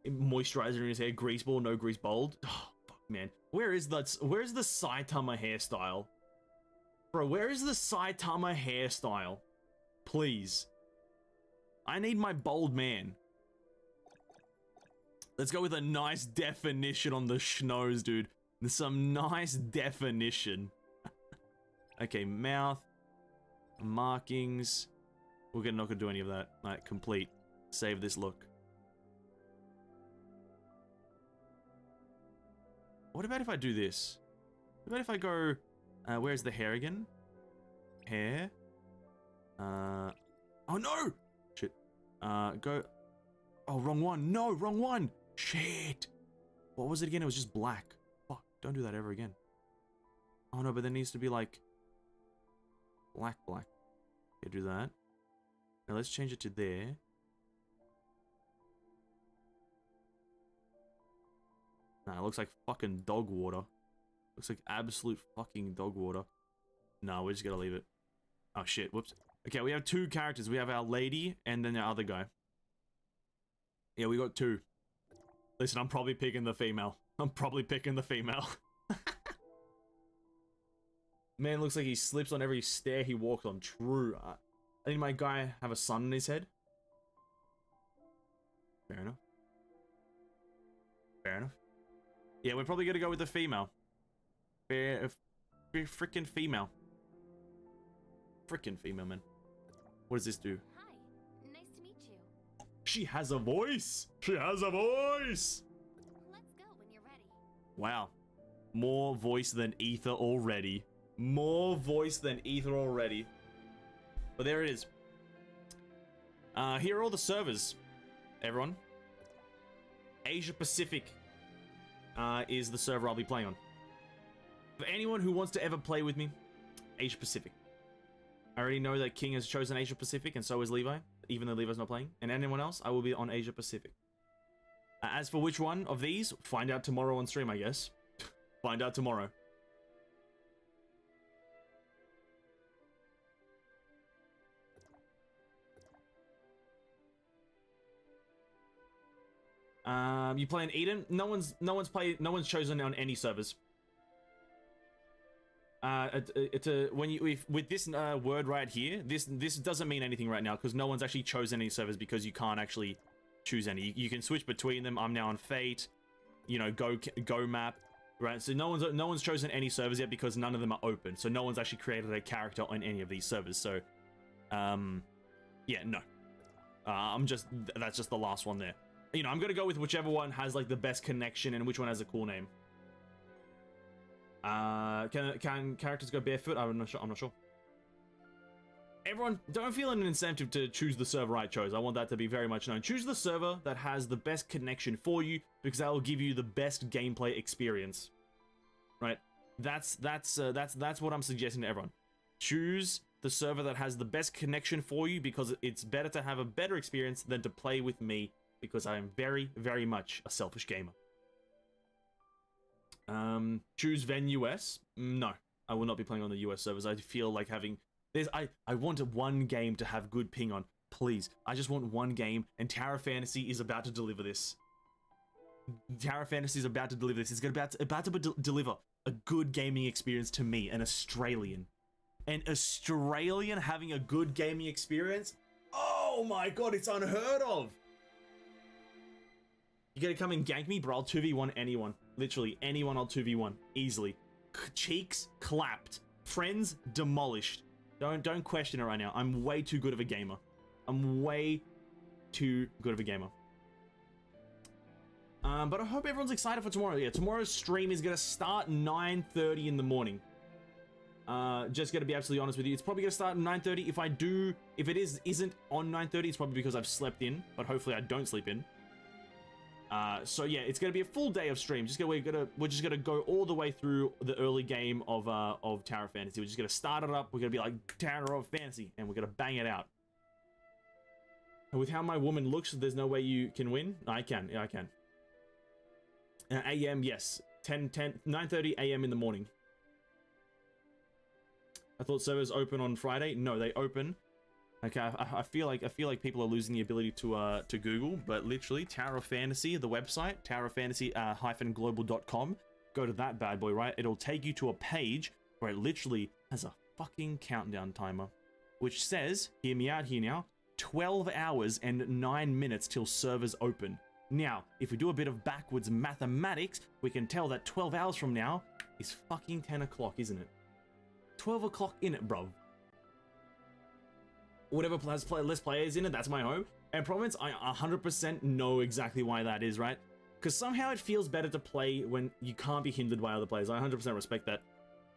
Moisturizer in his hair, grease ball, no grease bold. Oh, fuck, man. Where's the Saitama hairstyle? Bro, where is the Saitama hairstyle? Please. I need my bold man. Let's go with a nice definition on the schnoz, dude. Some nice definition. Okay, mouth. Markings. We're not gonna do any of that. Alright, complete. Save this look. What about if I do this? What about if I go... where's the hair again? Hair. Oh no! Shit. Go... Oh, wrong one. No, wrong one! Shit! What was it again? It was just black. Fuck, don't do that ever again. Oh no, but there needs to be like... Black. Okay, do that. Now let's change it to there. Nah, it looks like fucking dog water. Looks like absolute fucking dog water. No, we're just gonna leave it. Oh shit, whoops. Okay, we have two characters. We have our lady and then the other guy. Yeah, we got two. Listen, I'm probably picking the female. I'm probably picking the female. Man, looks like he slips on every stair he walks on. True. I think my guy have a sun in his head. Fair enough. Fair enough. Yeah, we're probably gonna go with the female. Frickin' female. Frickin' female, man. What does this do? Hi, nice to meet you. She has a voice! She has a voice! Let's go when you're ready. Wow. More voice than ether already. More voice than ether already. But there it is. Here are all the servers, everyone. Asia Pacific is the server I'll be playing on. For anyone who wants to ever play with me, Asia Pacific. I already know that King has chosen Asia Pacific, and so is Levi, even though Levi's not playing. And anyone else, I will be on Asia Pacific. As for which one of these, find out tomorrow on stream, I guess. Find out tomorrow. You play in Eden? No one's chosen on any servers. With this word right here, this doesn't mean anything right now because no one's actually chosen any servers because you can't actually choose any. You can switch between them. I'm now on Fate, you know, Go map, right? So no one's chosen any servers yet because none of them are open. So no one's actually created a character on any of these servers. So, yeah, no. That's just the last one there. You know, I'm gonna go with whichever one has like the best connection and which one has a cool name. Can characters go barefoot? I'm not sure. Everyone, don't feel an incentive to choose the server I chose. I want that to be very much known. Choose the server that has the best connection for you because that will give you the best gameplay experience. Right? That's what I'm suggesting to everyone. Choose the server that has the best connection for you because it's better to have a better experience than to play with me because I am very, very much a selfish gamer. Choose Ven US. No, I will not be playing on the US servers. I feel like having... I want one game to have good ping on. Please. I just want one game, and Tower Fantasy is about to deliver this. Tower Fantasy is about to deliver this. It's about to deliver a good gaming experience to me, an Australian. An Australian having a good gaming experience? Oh my god, it's unheard of! You gotta come and gank me, bro. I'll 2v1 anyone. Literally, anyone I'll 2v1. Easily. Cheeks clapped. Friends demolished. Don't question it right now. I'm way too good of a gamer. I'm way too good of a gamer. But I hope everyone's excited for tomorrow. Yeah, tomorrow's stream is gonna start 9:30 in the morning. Just gonna be absolutely honest with you. It's probably gonna start at 9:30. If it isn't on 9:30, it's probably because I've slept in. But hopefully I don't sleep in. So yeah, it's gonna be a full day of stream. We're just gonna go all the way through the early game of Tower of Fantasy. We're just gonna start it up. We're gonna be like Tower of Fantasy, and we're gonna bang it out. And with how my woman looks, there's no way you can win. I can. Yeah, I can. AM, yes. 9:30 AM in the morning. I thought servers open on Friday. No, they open. Okay, I feel like people are losing the ability to Google, but literally Tower of Fantasy, the website, toweroffantasy-global.com. Go to that bad boy, right? It'll take you to a page where it literally has a fucking countdown timer, which says, hear me out here now, 12 hours and 9 minutes till servers open. Now, if we do a bit of backwards mathematics, we can tell that 12 hours from now is fucking 10 o'clock, isn't it? 12 o'clock in it, bro. Whatever has less players in it, that's my home. And province, I 100% know exactly why that is, right? Because somehow it feels better to play when you can't be hindered by other players. I 100% respect that.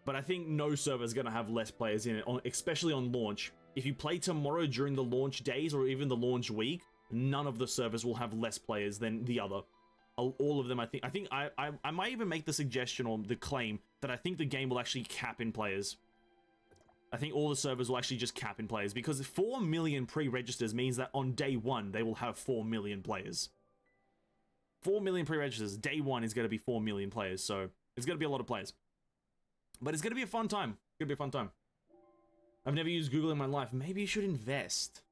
But I think no server is going to have less players in it, especially on launch. If you play tomorrow during the launch days or even the launch week, none of the servers will have less players than the other. All of them, I think I might even make the suggestion or the claim that I think the game will actually cap in players. I think all the servers will actually just cap in players because 4 million pre-registers means that on day one, they will have 4 million players. 4 million pre-registers, day one is going to be 4 million players, so it's going to be a lot of players. But it's going to be a fun time. It's going to be a fun time. I've never used Google in my life. Maybe you should invest.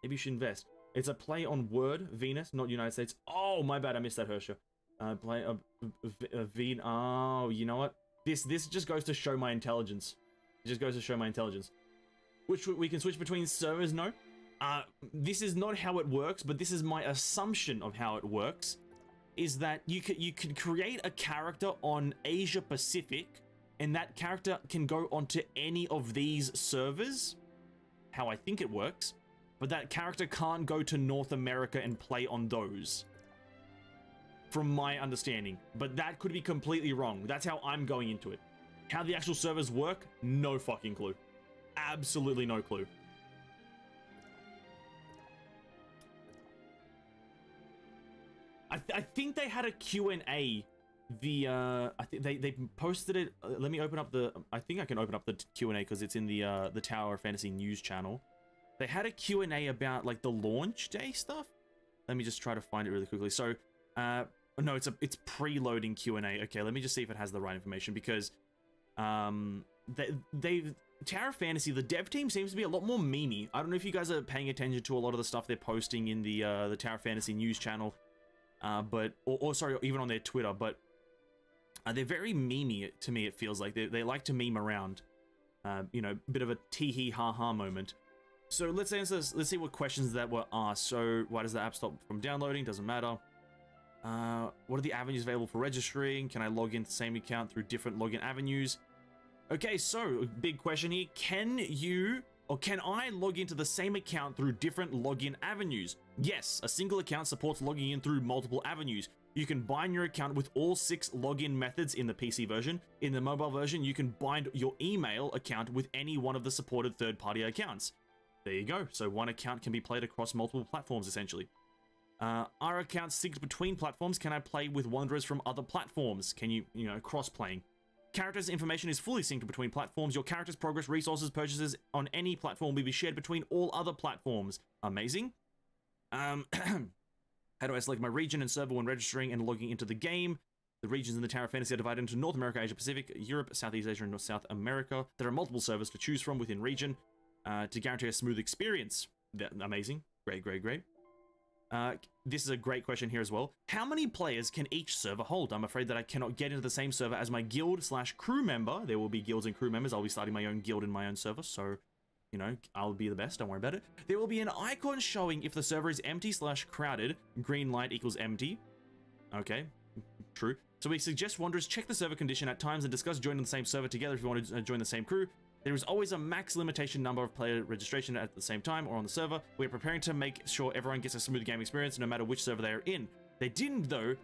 Maybe you should invest. It's a play on word, Venus, not United States. Oh, my bad, I missed that, Hersha. Play oh, you know what? This just goes to show my intelligence. It just goes to show my intelligence. Which we can switch between servers, no? This is not how it works, but this is my assumption of how it works. Is that you can create a character on Asia Pacific, and that character can go onto any of these servers. How I think it works. But that character can't go to North America and play on those. From my understanding. But that could be completely wrong. That's how I'm going into it. How the actual servers work, no fucking clue. Absolutely no clue. I think they had a Q&A. I think they posted it. Let me open up the. I think I can open up the Q&A because it's in the Tower of Fantasy news channel. They had a Q&A about like the launch day stuff. Let me just try to find it really quickly. So, no, it's preloading Q&A. Okay, let me just see if it has the right information because. Tower of Fantasy, the dev team seems to be a lot more memey. I don't know if you guys are paying attention to a lot of the stuff they're posting in the Tower of Fantasy news channel, sorry, even on their Twitter, but they're very memey to me. It feels like they like to meme around, you know, bit of a tee-hee ha-ha moment. So let's answer this. Let's see what questions that were asked. So why does the app stop from downloading? Doesn't matter. What are the avenues available for registering? Can I log into the same account through different login avenues? Okay, so big question here. Can I log into the same account through different login avenues? Yes, a single account supports logging in through multiple avenues. You can bind your account with all 6 login methods in the PC version. In the mobile version, you can bind your email account with any one of the supported third-party accounts. There you go. So one account can be played across multiple platforms, essentially. Are accounts synced between platforms? Can I play with wanderers from other platforms? Can you cross-playing? Characters information is fully synced between platforms. Your character's progress, resources, purchases on any platform will be shared between all other platforms. Amazing. How do I select my region and server when registering and logging into the game? The regions in the Tower of Fantasy are divided into North America, Asia Pacific, Europe, Southeast Asia, and South America. There are multiple servers to choose from within region to guarantee a smooth experience. Amazing. Great. This is a great question here as well. How many players can each server hold? I'm afraid that I cannot get into the same server as my guild/crew member. There will be guilds and crew members. I'll be starting my own guild in my own server, so, you know, I'll be the best. Don't worry about it. There will be an icon showing if the server is empty/crowded. Green light equals empty. Okay, true. So we suggest wanderers check the server condition at times and discuss joining the same server together if you want to join the same crew. There is always a max limitation number of player registration at the same time or on the server. We are preparing to make sure everyone gets a smooth game experience no matter which server they are in. They didn't though.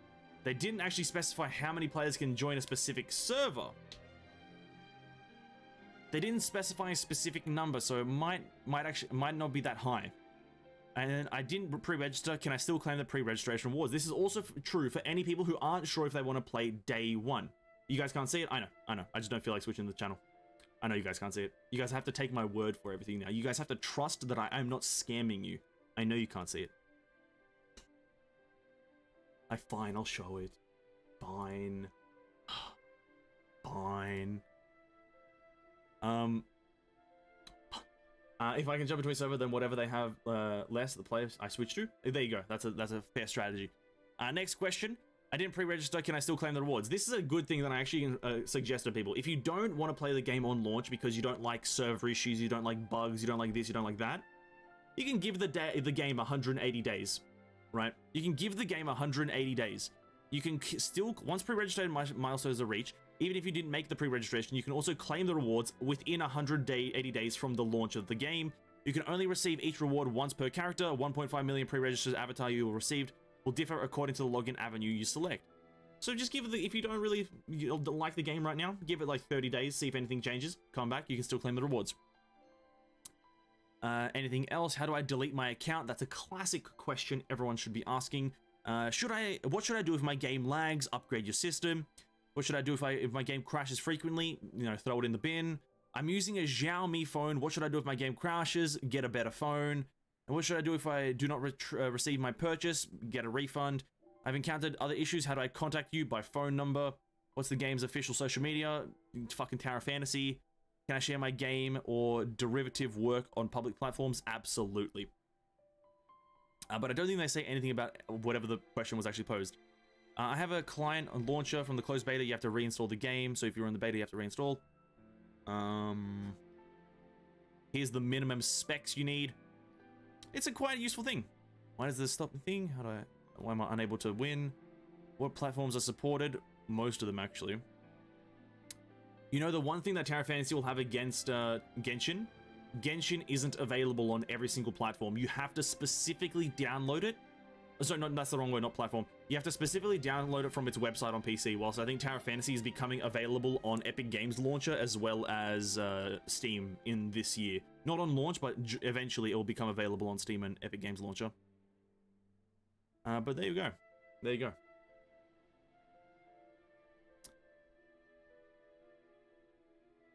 They didn't actually specify how many players can join a specific server. They didn't specify a specific number, so it might not be that high. And then I didn't pre-register. Can I still claim the pre-registration rewards? This is also true for any people who aren't sure if they want to play day one. You guys can't see it? I know. I just don't feel like switching the channel. I know you guys can't see it. You guys have to take my word for everything now. You guys have to trust that I'm not scamming you. I know you can't see it. Fine, I'll show it. Fine. Fine. If I can jump into a server, then whatever they have less, the players I switch to. There you go. That's a fair strategy. Next question. I didn't pre-register. Can I still claim the rewards? This is a good thing that I actually suggest to people. If you don't want to play the game on launch because you don't like server issues, you don't like bugs, you don't like this, you don't like that, you can give the game 180 days, right? You can give the game 180 days. You can still, once pre-registered milestones are reached, even if you didn't make the pre-registration, you can also claim the rewards within 180 days from the launch of the game. You can only receive each reward once per character. 1.5 million pre-registered avatar you received will differ according to the login avenue you select. So just give it if you don't really like the game right now, give it like 30 days, see if anything changes, come back, you can still claim the rewards. Anything else? How do I delete my account? That's a classic question everyone should be asking. What should I do if my game lags? Upgrade your system. What should I do if my game crashes frequently? You know, throw it in the bin. I'm using a Xiaomi phone. What should I do if my game crashes? Get a better phone. And what should I do if I do not receive my purchase? Get a refund. I've encountered other issues. How do I contact you? By phone number. What's the game's official social media? Fucking Tower Fantasy. Can I share my game or derivative work on public platforms? Absolutely. But I don't think they say anything about whatever the question was actually posed. I have a client launcher from the closed beta. You have to reinstall the game. So if you're in the beta, you have to reinstall. Here's the minimum specs you need. It's a quite useful thing. Why does this stop the thing? Why am I unable to win? What platforms are supported? Most of them, actually. You know, the one thing that Tower Fantasy will have against Genshin? Genshin isn't available on every single platform. You have to specifically download it. Sorry, that's the wrong word, not platform. You have to specifically download it from its website on PC, whilst I think Tower Fantasy is becoming available on Epic Games Launcher as well as Steam in this year. Not on launch, but eventually it will become available on Steam and Epic Games Launcher. But there you go. There you go.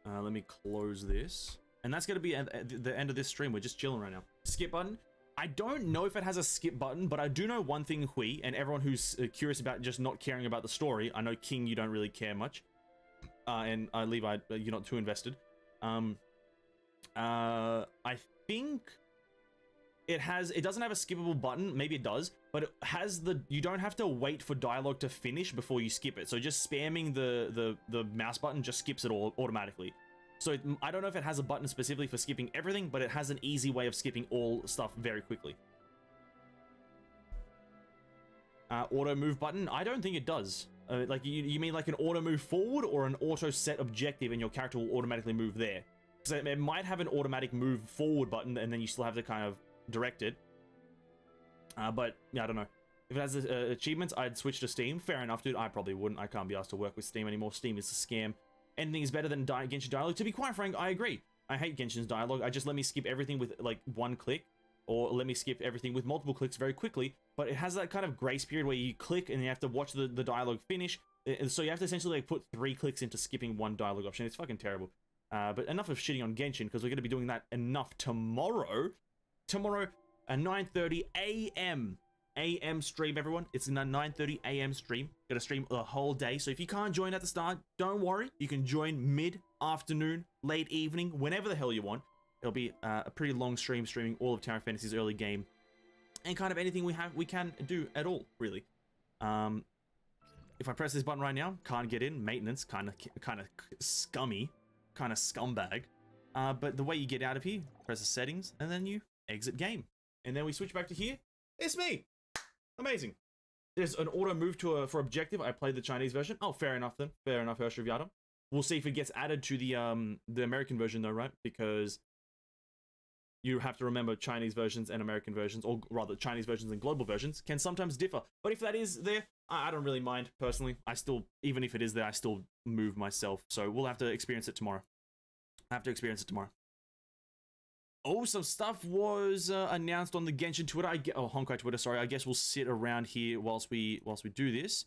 Let me close this. And that's going to be at the end of this stream. We're just chilling right now. Skip button. I don't know if it has a skip button, but I do know one thing, Hui, and everyone who's curious about just not caring about the story. I know, King, you don't really care much. And Levi, you're not too invested. I think it doesn't have a skippable button. Maybe it does, but it has you don't have to wait for dialogue to finish before you skip it. So just spamming the mouse button just skips it all automatically. So I don't know if it has a button specifically for skipping everything, but it has an easy way of skipping all stuff very quickly. Auto move button? I don't think it does. Like you mean like an auto move forward or an auto set objective and your character will automatically move there? So it might have an automatic move forward button and then you still have to kind of direct it. But yeah, I don't know. If it has achievements, I'd switch to Steam. Fair enough, dude. I probably wouldn't. I can't be asked to work with Steam anymore. Steam is a scam. Anything is better than Genshin dialogue. To be quite frank, I agree. I hate Genshin's dialogue. I just let me skip everything with like one click, or let me skip everything with multiple clicks very quickly. But it has that kind of grace period where you click and you have to watch the dialogue finish. So you have to essentially like put 3 clicks into skipping one dialogue option. It's fucking terrible. But enough of shitting on Genshin, because we're going to be doing that enough tomorrow. Tomorrow at 9:30 a.m. stream, everyone. It's a 9:30 a.m. stream. Gonna stream the whole day. So if you can't join at the start, don't worry. You can join mid-afternoon, late evening, whenever the hell you want. It'll be a pretty long stream, streaming all of Tower Fantasy's early game and kind of anything we can do at all, really. If I press this button right now, can't get in. Maintenance, kind of scummy, kind of scumbag. But the way you get out of here, press the settings, and then you exit game, and then we switch back to here. It's me. Amazing. There's an auto move for objective. I played the Chinese version. Oh, fair enough then. Fair enough, Hershrivyada. We'll see if it gets added to the American version though, right? Because you have to remember Chinese versions and American versions, or rather Chinese versions and global versions, can sometimes differ. But if that is there, I don't really mind personally. I still, even if it is there, I still move myself. So we'll have to experience it tomorrow. I have to experience it tomorrow. Oh, some stuff was announced on the Genshin Twitter. Honkai Twitter. Sorry, I guess we'll sit around here whilst we do this.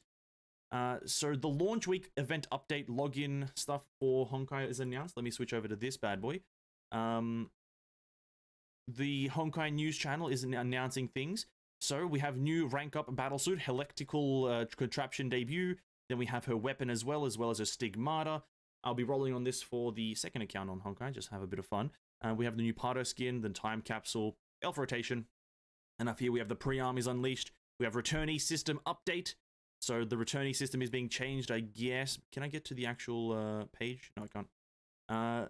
So the launch week event update login stuff for Honkai is announced. Let me switch over to this bad boy. The Honkai news channel is announcing things. So we have new rank up battlesuit, Helectical contraption debut. Then we have her weapon as well as her stigmata. I'll be rolling on this for the second account on Honkai, just have a bit of fun. We have the new Pardo skin, the time capsule, elf rotation. And up here we have the PRI-ARM is unleashed. We have returnee system update. So the returnee system is being changed, I guess. Can I get to the actual page? No, I can't.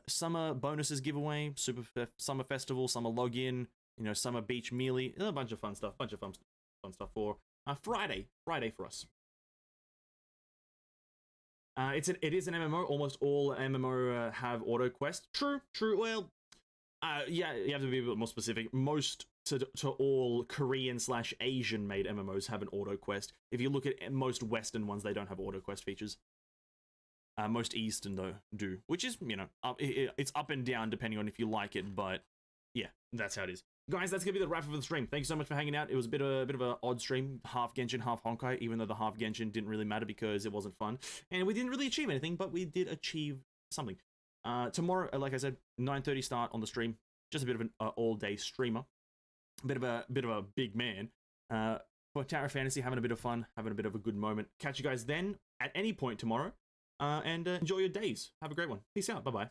Summer bonuses giveaway, summer festival, summer login, summer beach melee, a bunch of fun stuff, fun stuff for Friday for us. It is an MMO. Almost all MMO have auto quest. True. Well, yeah, you have to be a bit more specific. Most to all Korean/Asian made MMOs have an auto quest. If you look at most Western ones, they don't have auto quest features. Most Eastern though do, which is it's up and down depending on if you like it, but yeah, that's how it is. Guys, that's gonna be the wrap of the stream. Thank you so much for hanging out. It was a bit of an odd stream, half Genshin, half Honkai, even though the half Genshin didn't really matter because it wasn't fun, and we didn't really achieve anything, but we did achieve something. Tomorrow, like I said, 9:30 start on the stream. Just a bit of an all-day streamer, a bit of a big man. For Tower of Fantasy, having a bit of fun, having a bit of a good moment. Catch you guys then at any point tomorrow. And enjoy your days. Have a great one. Peace out. Bye-bye.